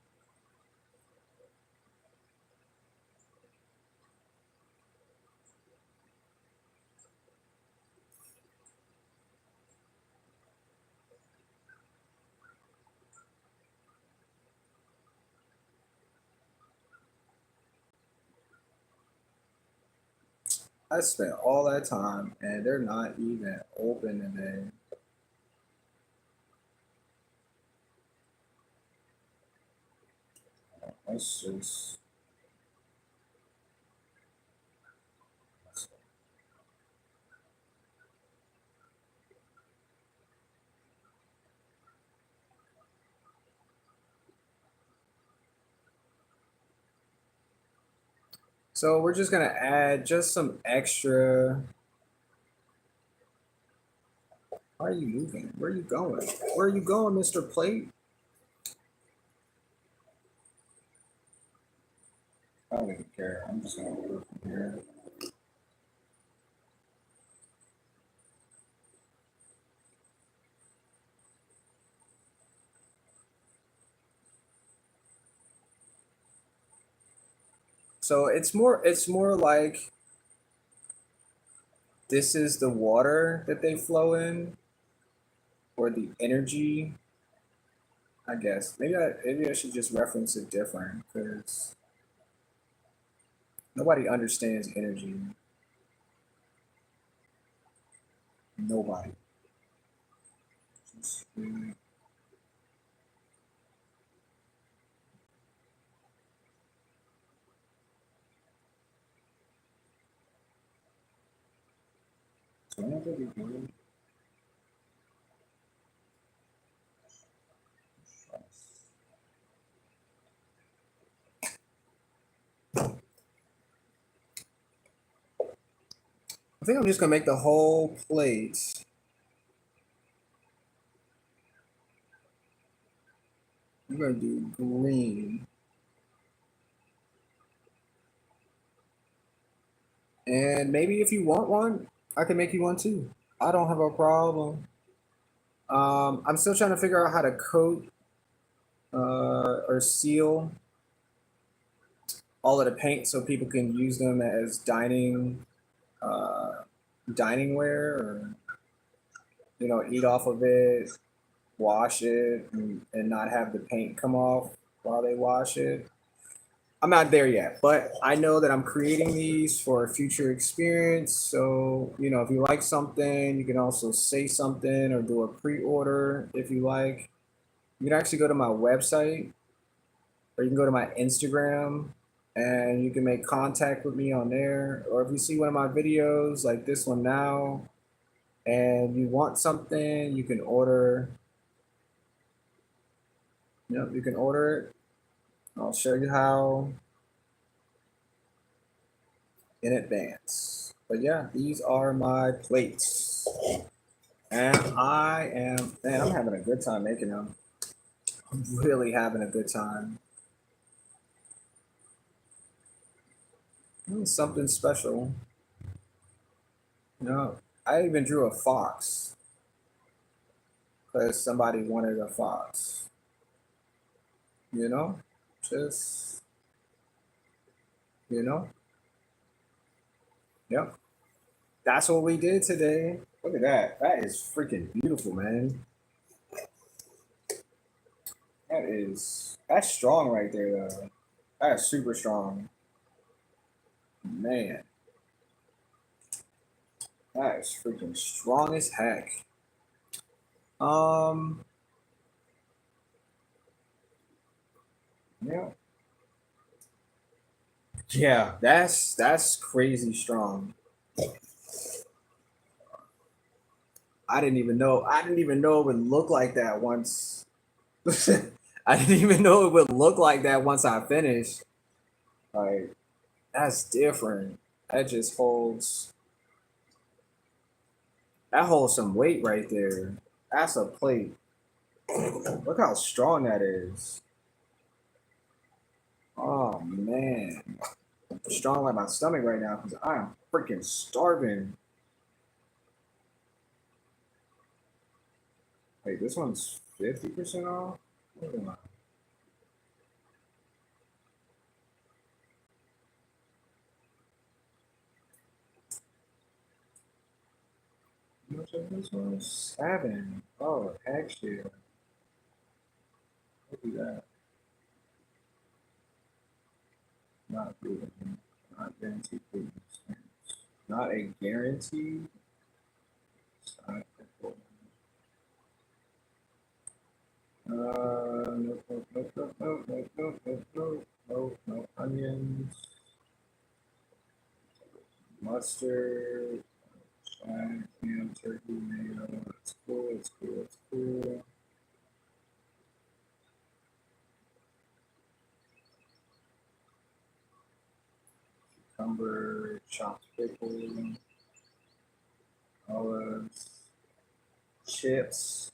I spent all that time and they're not even open today. Let's just. So we're just gonna add just some extra. Why are you moving? Where are you going? Where are you going, Mr. Plate? I don't even care. I'm just gonna order from here. So it's more like this is the water that they flow in, or the energy. I guess maybe I should just reference it different because nobody understands energy. Nobody. I think I'm just gonna make the whole plate. I'm gonna do green. And maybe if you want one, I can make you one too. I don't have a problem. I'm still trying to figure out how to coat or seal all of the paint so people can use them as uh, dining ware, or eat off of it, wash it, and not have the paint come off while they wash it. I'm not there yet, but I know that I'm creating these for a future experience. So, if you like something, you can also say something or do a pre-order if you like. You can actually go to my website or you can go to my Instagram and you can make contact with me on there. Or if you see one of my videos like this one now and you want something, you can order. You can order it. I'll show you how in advance. But yeah, these are my plates. And man, I'm having a good time making them. I'm really having a good time. Something special. I even drew a fox because somebody wanted a fox. You know, just, you know, yep. That's what we did today. Look at that. That is freaking beautiful, man. That's strong right there, though. That's super strong. Man, that is freaking strong as heck. Um, yeah. Yeah, that's crazy strong. I didn't even know it would look like that once. I didn't even know it would look like that once I finished. Like, that's different. That just holds some weight right there. That's a plate. Look how strong that is. Oh man. I'm strong like my stomach right now because I am freaking starving. Wait, this one's 50% off? What am I? How much of this one? 7. Oh, heck yeah. Look at that. Not good. Not guaranteed. Not a guarantee. No, no, no, no, no, no, no, no, no, no, no onions, mustard, ham, turkey, mayo. It's cool. It's cool. It's cool. Cucumber, chopped pickle, olives, chips.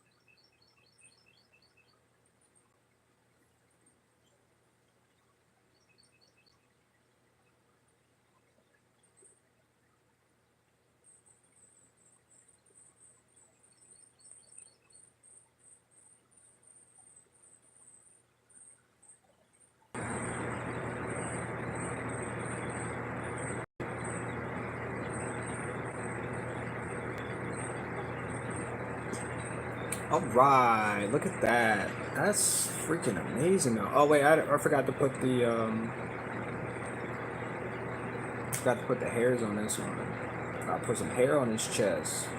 All right, look at that. That's freaking amazing. Though. Oh wait, I forgot to put the hairs on this one. I put some hair on his chest.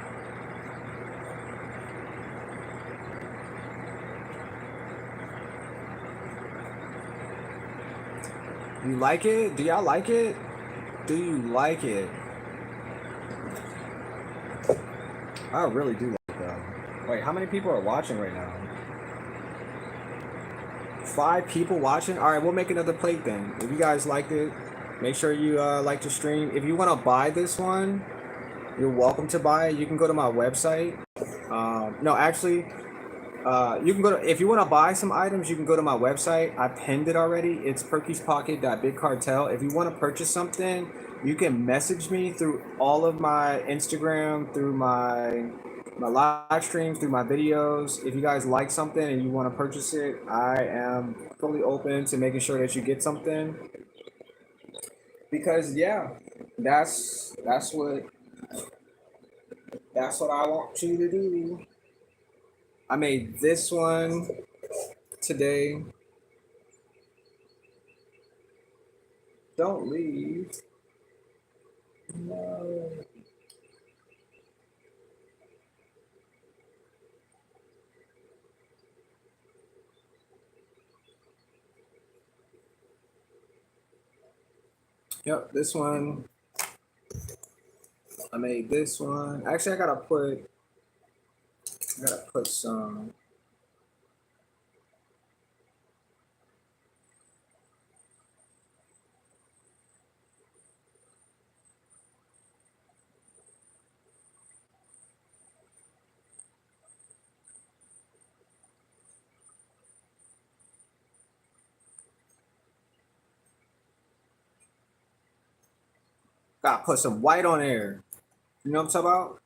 You like it? Do y'all like it? Do you like it? I really do like that. Wait, how many people are watching right now? 5 people watching? All right, we'll make another plate then. If you guys liked it, make sure you like to stream. If you want to buy this one, you're welcome to buy it. You can go to my website. No, actually, you can go to, if you want to buy some items, you can go to my website. I pinned it already. It's perkyspocket.bigcartel. If you want to purchase something, you can message me through all of my Instagram, through my live streams, through my videos. If you guys like something and you want to purchase it, I am fully open to making sure that you get something. Because yeah, that's what I want you to do. I made this one today. Don't leave. No. Yep, this one. I made this one. Actually, I gotta put some. Gotta put some white on there. You know what I'm talking about?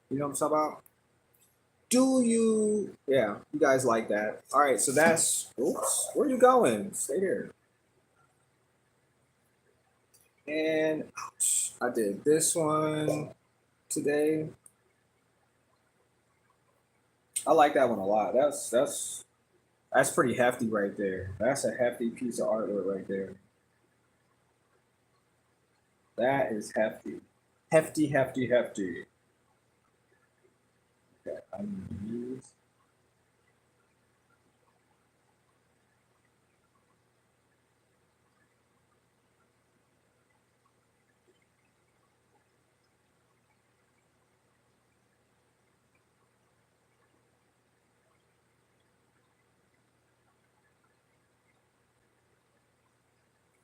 You know what I'm talking about? Do you? Yeah, you guys like that. All right, so that's. Oops, where are you going? Stay here. And ouch, I did this one today. I like that one a lot. That's pretty hefty right there. That's a hefty piece of artwork right there. That is hefty. Hefty, hefty, hefty. Okay, I'm gonna use.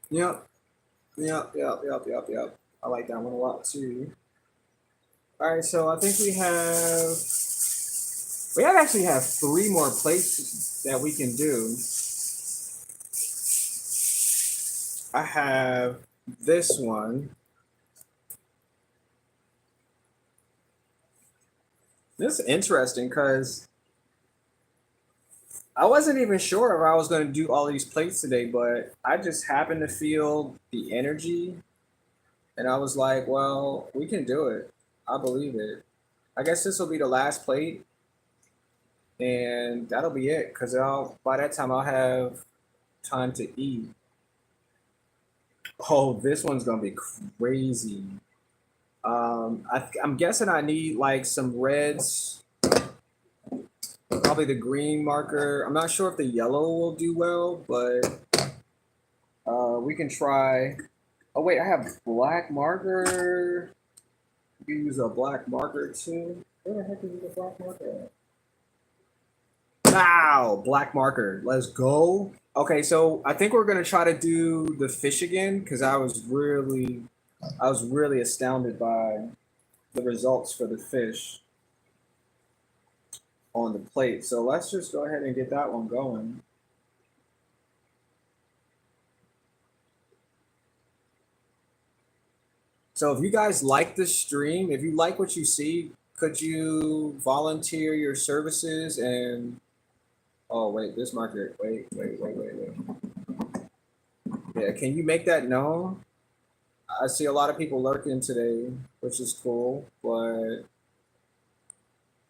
Yep, yep. I like that one a lot too. All right, so I think we have actually have 3 more places that we can do. I have this one. This is interesting because I wasn't even sure if I was going to do all these plates today, but I just happened to feel the energy, and I was like, well, we can do it. I believe it. I guess this will be the last plate, and that'll be it because I'll by that time I'll have time to eat. Oh, this one's gonna be crazy. I'm guessing I need like some reds, probably the green marker. I'm not sure if the yellow will do well, but we can try. Oh wait, I have black marker. Use a black marker too. Where the heck is the black marker? Wow, black marker. Let's go. Okay, so I think we're gonna try to do the fish again because I was really astounded by the results for the fish on the plate. So let's just go ahead and get that one going. So if you guys like this stream, if you like what you see, could you volunteer your services and oh wait, this marker. Wait. Yeah, can you make that known? I see a lot of people lurking today, which is cool, but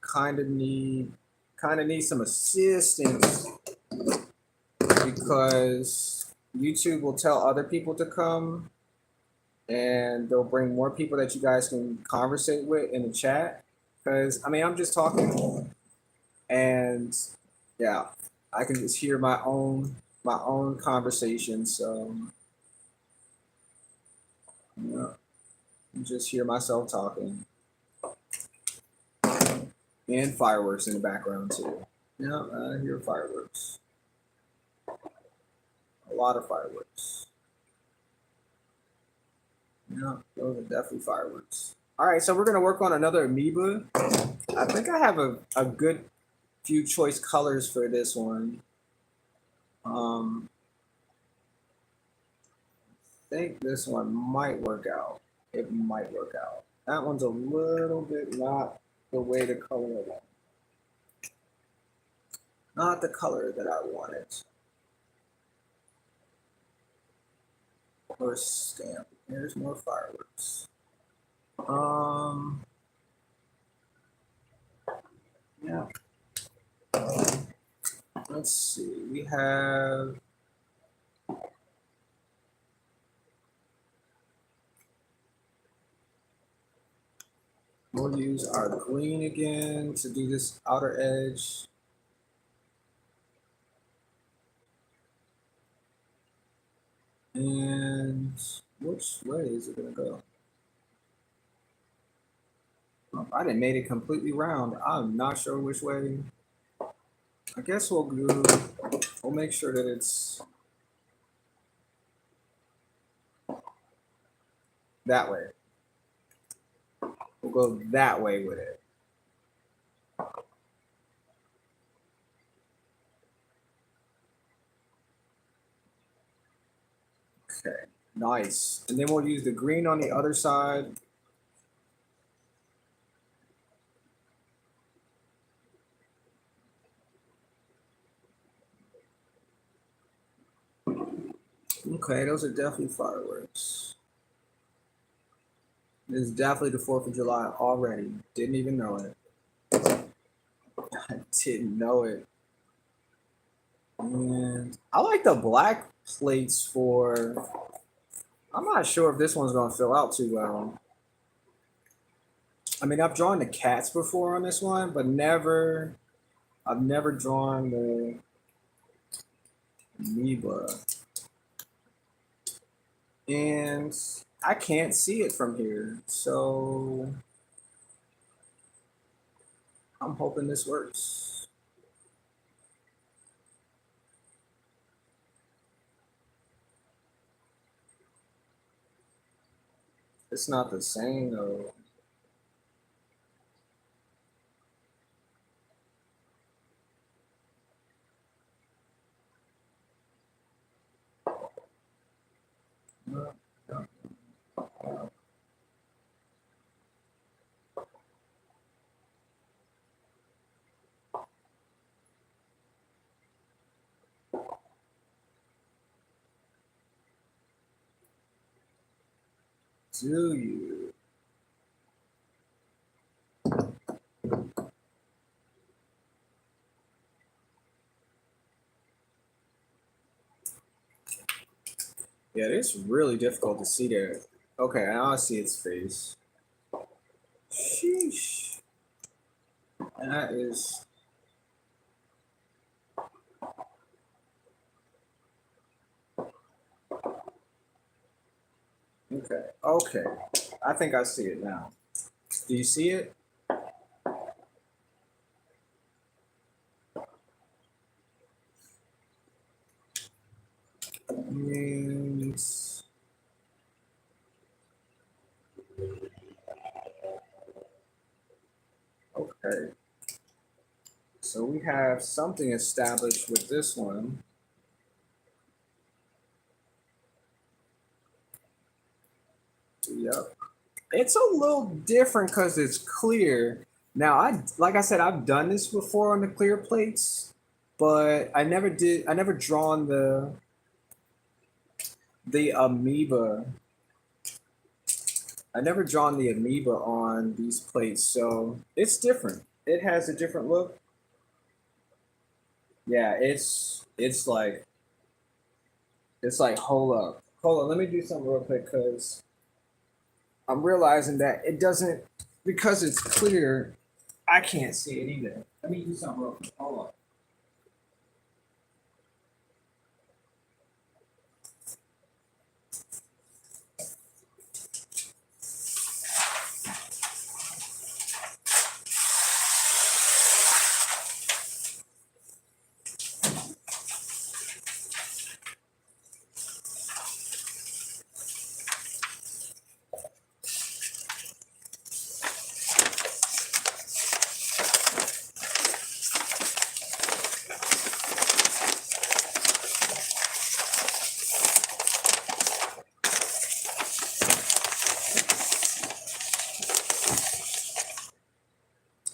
kind of need kind of need some assistance because YouTube will tell other people to come and they'll bring more people that you guys can conversate with in the chat. Because I mean, I'm just talking, and yeah, I can just hear my own conversation. So yeah, just hear myself talking, and fireworks in the background too. Yeah, I hear fireworks. A lot of fireworks. Yeah, those are definitely fireworks. All right, so we're gonna work on another amoeba. I think I have a good few choice colors for this one. Um, I think this one might work out. It might work out. That one's a little bit not the way the color I want. Not the color that I wanted. Or stamp. There's more fireworks. Um, yeah. Let's see. We have we'll use our green again to do this outer edge. And which way is it gonna go? Oh, I didn't made it completely round. I'm not sure which way. I guess we'll make sure that it's that way. We'll go that way with it. Okay, nice. And then we'll use the green on the other side. Okay, those are definitely fireworks. This is definitely the 4th of July already. Didn't even know it. I didn't know it. And I like the black plates for. I'm not sure if this one's gonna fill out too well. I mean, I've drawn the cats before on this one, but I've never drawn the amoeba. And I can't see it from here, so I'm hoping this works. It's not the same though. No, no. Do you? Yeah, it's really difficult to see there. Okay, now I see its face. Sheesh. That is. Okay, okay. I think I see it now. Do you see it? And okay. So we have something established with this one. Yep. It's a little different because it's clear. Now, like I said, I've done this before on the clear plates, but I never did. I never drawn the amoeba. I never drawn the amoeba on these plates, so it's different. It has a different look. Yeah, it's like hold up. Let me do something real quick because I'm realizing that it doesn't because it's clear. I can't see it either. Let me do something real quick. Hold on.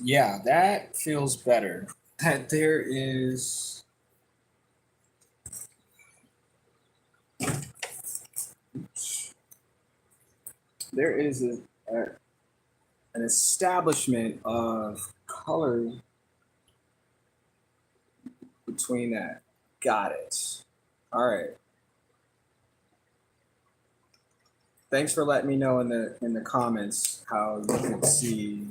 Yeah, that feels better. That there is a an establishment of color between that. Got it. All right. Thanks for letting me know in the comments how you can see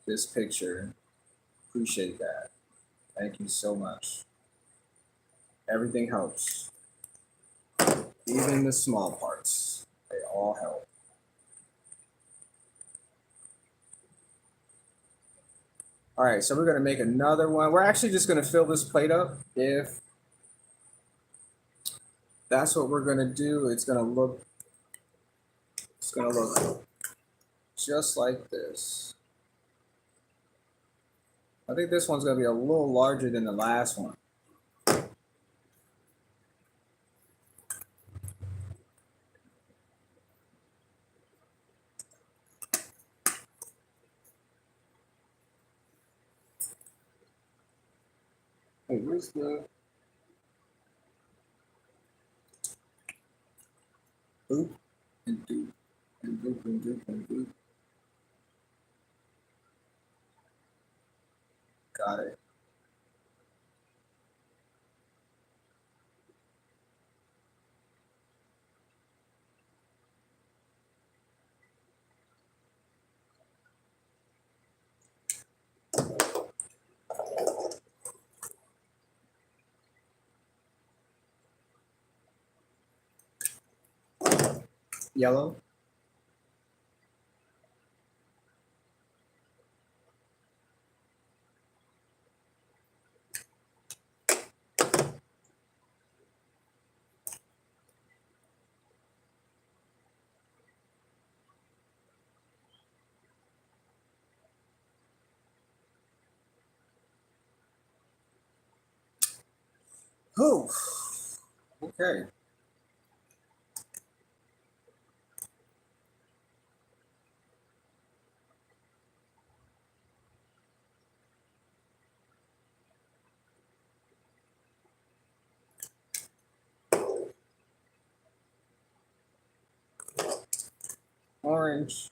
this picture. Appreciate that. Thank you so much. Everything helps. Even the small parts. They all help. All right, so we're gonna make another one. We're actually just gonna fill this plate up. If that's what we're gonna do, it's gonna look just like this. I think this one's gonna be a little larger than the last one. Wait, where's the boop and doop and boop and doop and boop? Got it. Yellow. Oh, okay. Orange.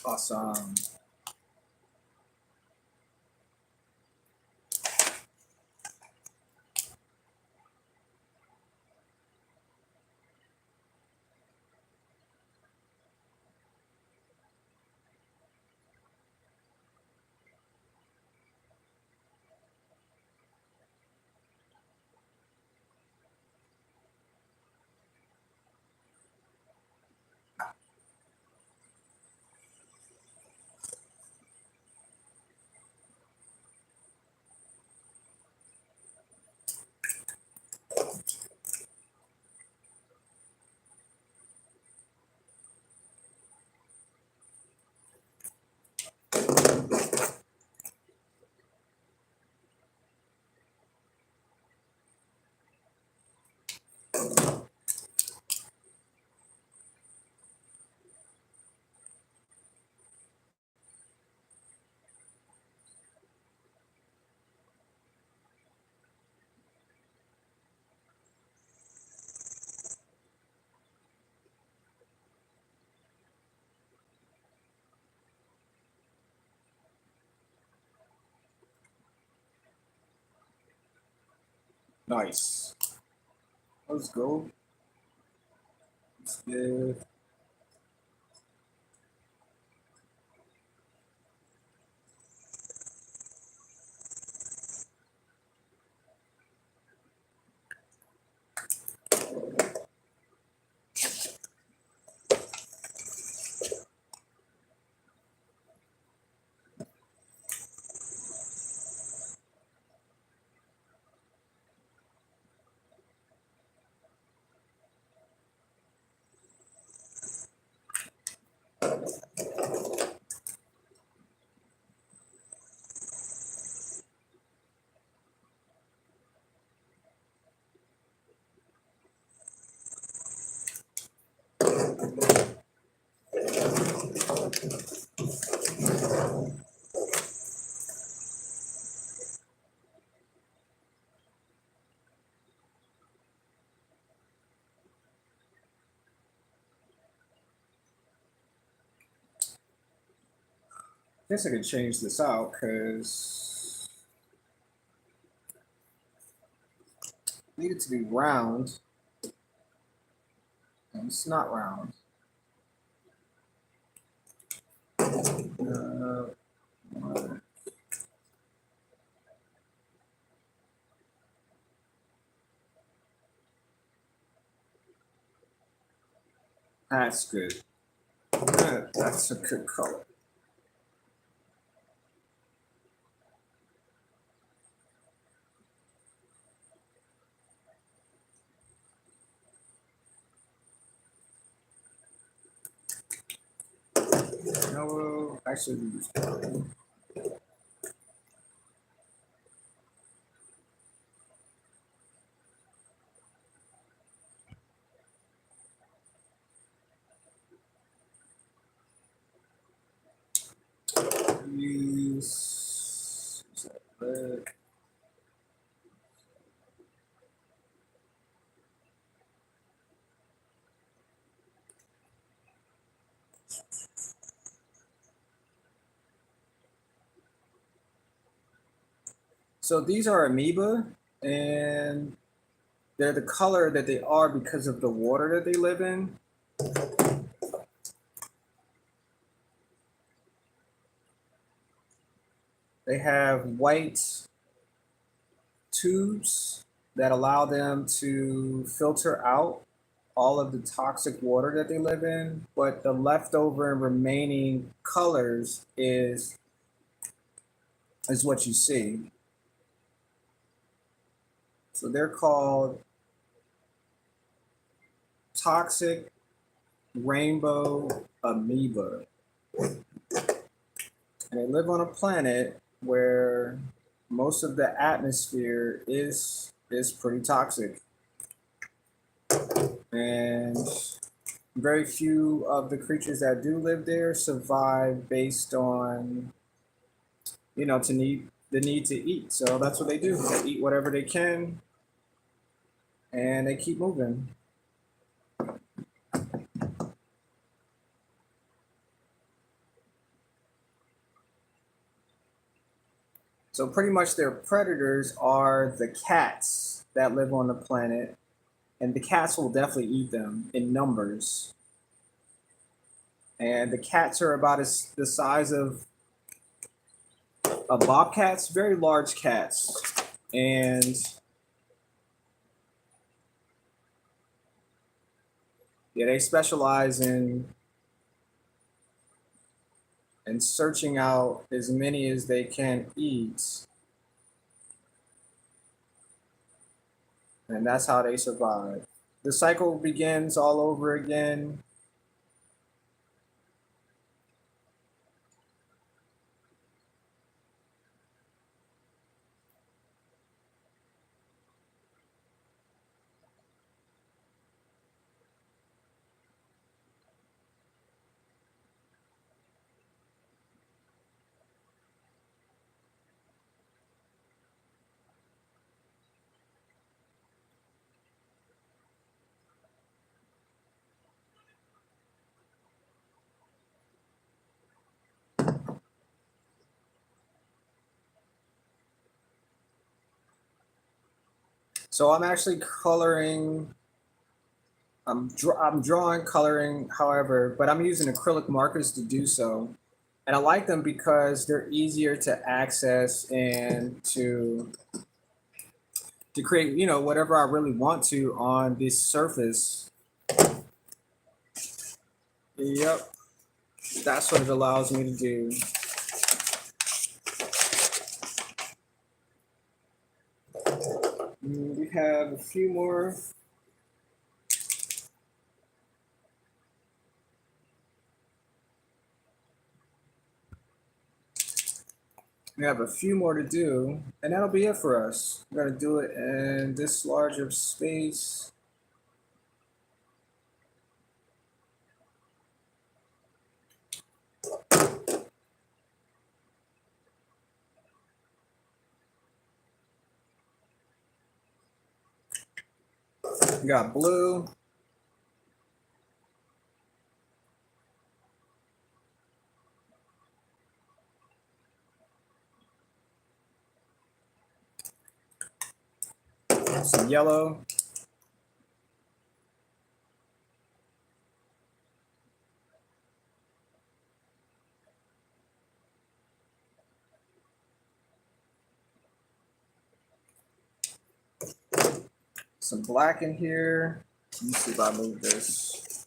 Awesome. Nice. Let's go. Let's give. I guess I could change this out because I need it to be round. And it's not round. Uh, that's good. That's a good color. No, actually, use red. So these are amoeba, and they're the color that they are because of the water that they live in. They have white tubes that allow them to filter out all of the toxic water that they live in, but the leftover and remaining colors is what you see. So they're called toxic rainbow amoeba. And they live on a planet where most of the atmosphere is pretty toxic. And very few of the creatures that do live there survive based on, to need the need to eat. So that's what they do. They eat whatever they can and they keep moving. So pretty much their predators are the cats that live on the planet, and the cats will definitely eat them in numbers. And the cats are about the size of bobcats, very large cats, and yeah, they specialize in searching out as many as they can eat, and that's how they survive. The cycle begins all over again. So I'm actually coloring. I'm drawing, coloring, however, but I'm using acrylic markers to do so. And I like them because they're easier to access and to create, whatever I really want to on this surface. Yep, that's what it allows me to do. We have a few more. We have a few more to do, and that'll be it for us. We're gonna do it in this large of space. We got blue. Some yellow. Some black in here. Let me see if I move this.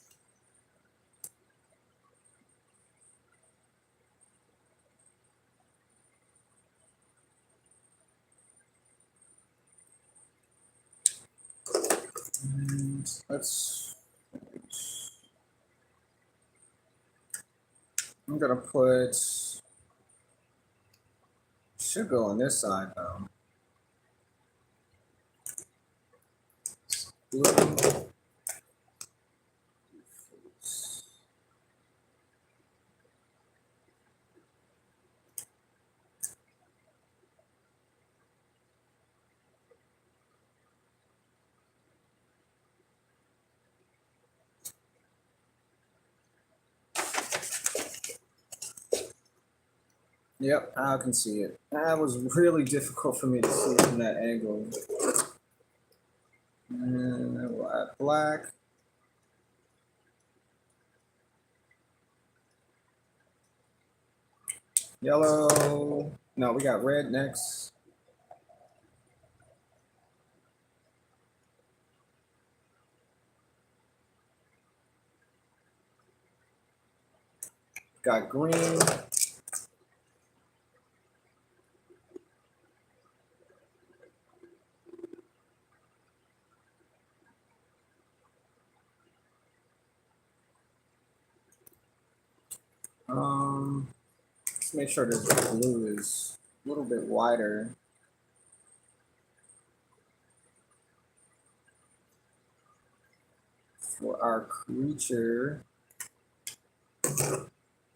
And let's. I'm gonna put. Should go on this side though. Blue. Yep, I can see it. That was really difficult for me to see from that angle. And we'll add black. Yellow. No, we got red next. Got green. Let's make sure this blue is a little bit wider. For our creature,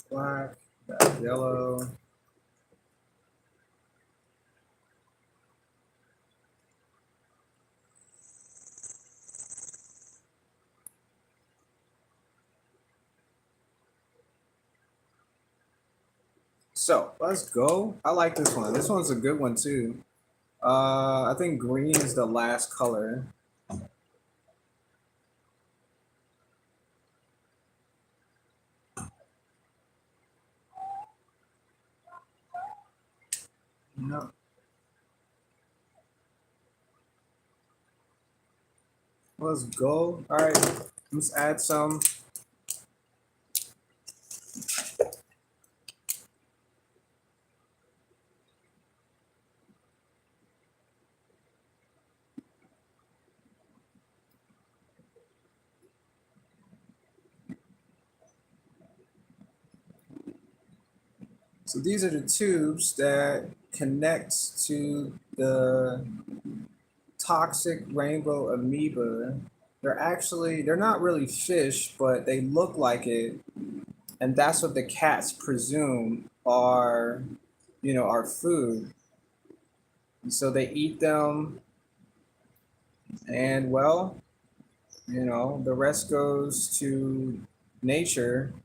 black, got yellow. So let's go. I like this one. This one's a good one too. I think green is the last color. No. Let's go. All right, let's add some. So these are the tubes that connect to the toxic rainbow amoeba. They're not really fish, but they look like it. And that's what the cats presume are, our food. And so they eat them, and well, the rest goes to nature.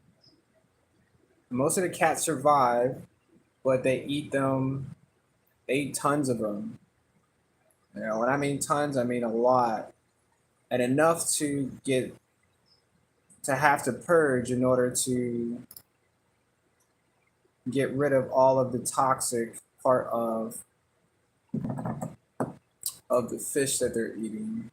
Most of the cats survive, but they eat them. They eat tons of them. You know, when I mean tons, I mean a lot, and enough to have to purge in order to get rid of all of the toxic part of the fish that they're eating.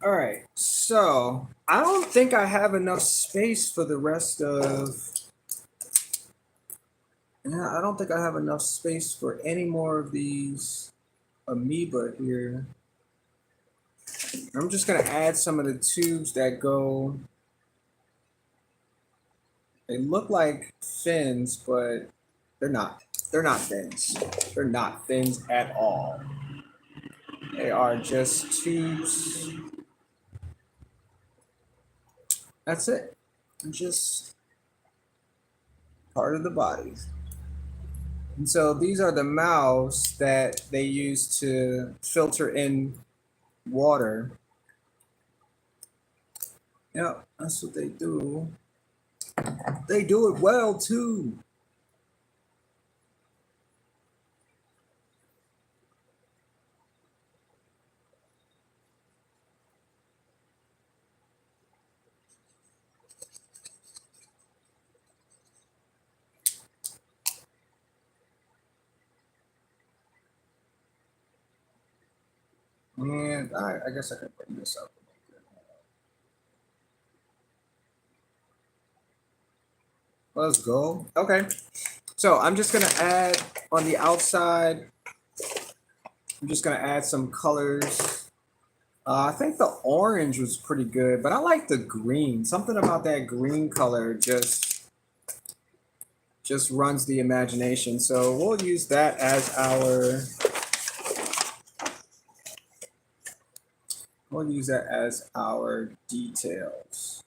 All right, so I don't think I have enough space for the rest of. Yeah, I don't think I have enough space for any more of these amoeba here. I'm just gonna add some of the tubes that go. They look like fins, but they're not. They're not fins. They're not fins at all. They are just tubes. That's it. Just part of the body. And so these are the mouths that they use to filter in water. Yeah, that's what they do. They do it well too. And I guess I could bring this up. Let's go. Okay. So I'm just gonna add on the outside, I'm just gonna add some colors. I think the orange was pretty good, but I like the green. Something about that green color just runs the imagination. So we'll use that as our details.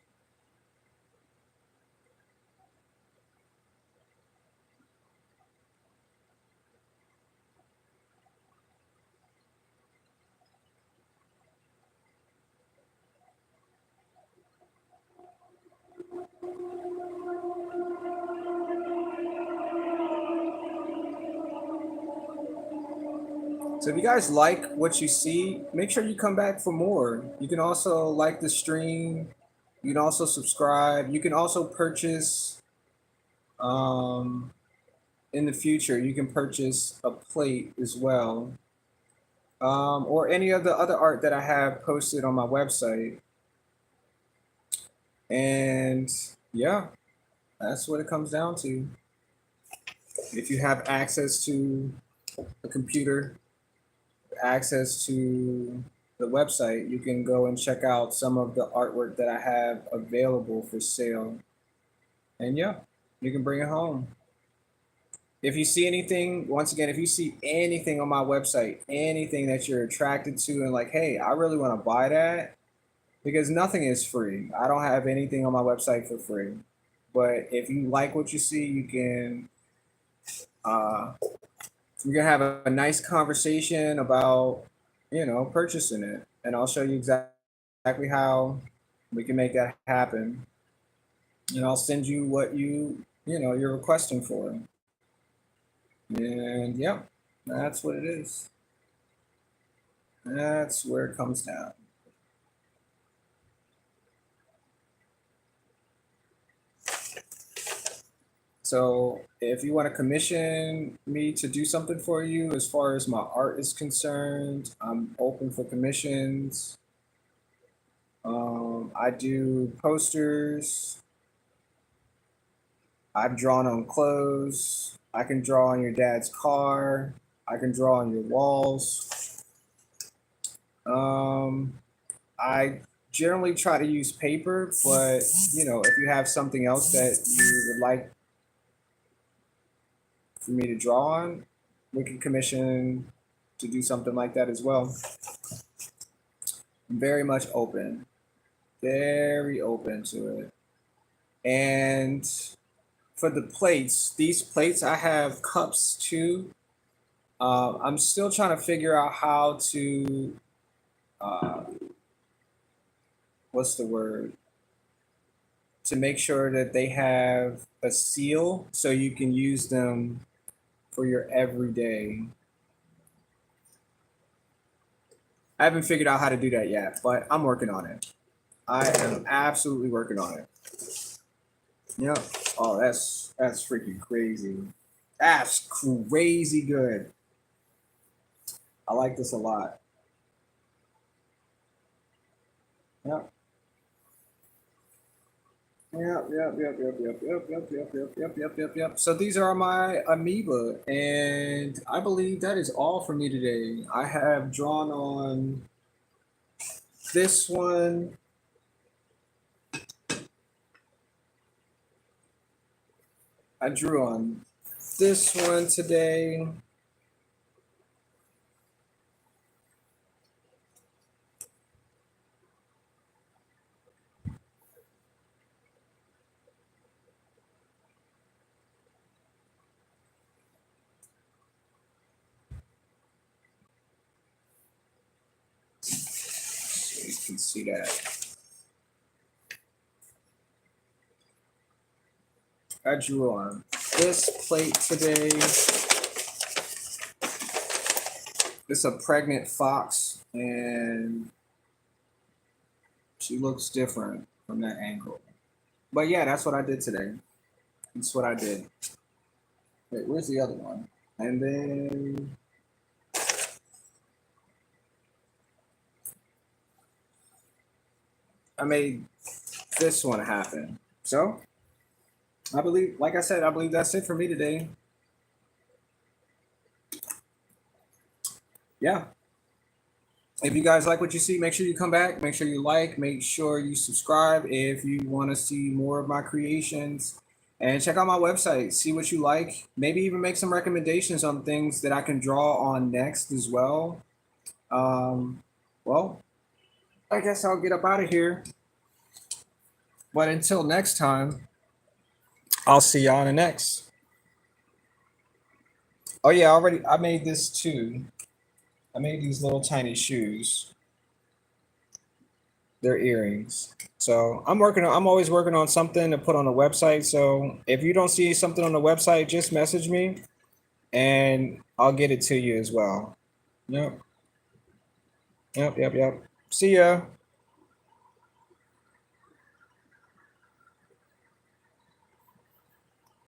So if you guys like what you see, make sure you come back for more. You can also like the stream. You can also subscribe. You can also purchase, um, in the future, you can purchase a plate as well, or any of the other art that I have posted on my website. And yeah, that's what it comes down to. If you have access to a computer, access to the website, you can go and check out some of the artwork that I have available for sale. And yeah, you can bring it home. If you see anything, once again, if you see anything on my website, anything that you're attracted to and like, hey, I really want to buy that, because nothing is free. I don't have anything on my website for free. But if you like what you see, uh, we can have a nice conversation about, purchasing it, and I'll show you exactly how we can make that happen. and I'll send you what you're requesting for. And yeah, that's what it is. That's where it comes down. So if you want to commission me to do something for you as far as my art is concerned, I'm open for commissions. I do posters. I've drawn on clothes. I can draw on your dad's car. I can draw on your walls. Um, I generally try to use paper, but if you have something else that you would like for me to draw on, we can commission to do something like that as well. I'm very much open, very open to it. And for the plates, these plates, I have cups too. I'm still trying to figure out how to, uh, what's the word? To make sure that they have a seal so you can use them for your everyday. I haven't figured out how to do that yet, but I'm working on it. I am absolutely working on it. Yep. Oh, that's freaking crazy. That's crazy good. I like this a lot. Yep. Yep. So these are my amoeba, and I believe that is all for me today. I have drawn on this one. I drew on this one today. So you can see that. I drew on this plate today. It's a pregnant fox, and she looks different from that angle. But yeah, that's what I did today. That's what I did. Wait, where's the other one? And then I made this one happen. So I believe, like I said, I believe that's it for me today. Yeah. If you guys like what you see, make sure you come back. Make sure you like. Make sure you subscribe if you want to see more of my creations. And check out my website. See what you like. Maybe even make some recommendations on things that I can draw on next as well. Well, I guess I'll get up out of here. But until next time, I'll see y'all in the next. Oh yeah, I made this too. I made these little tiny shoes. They're earrings. So I'm always working on something to put on the website. So if you don't see something on the website, just message me and I'll get it to you as well. Yep. See ya.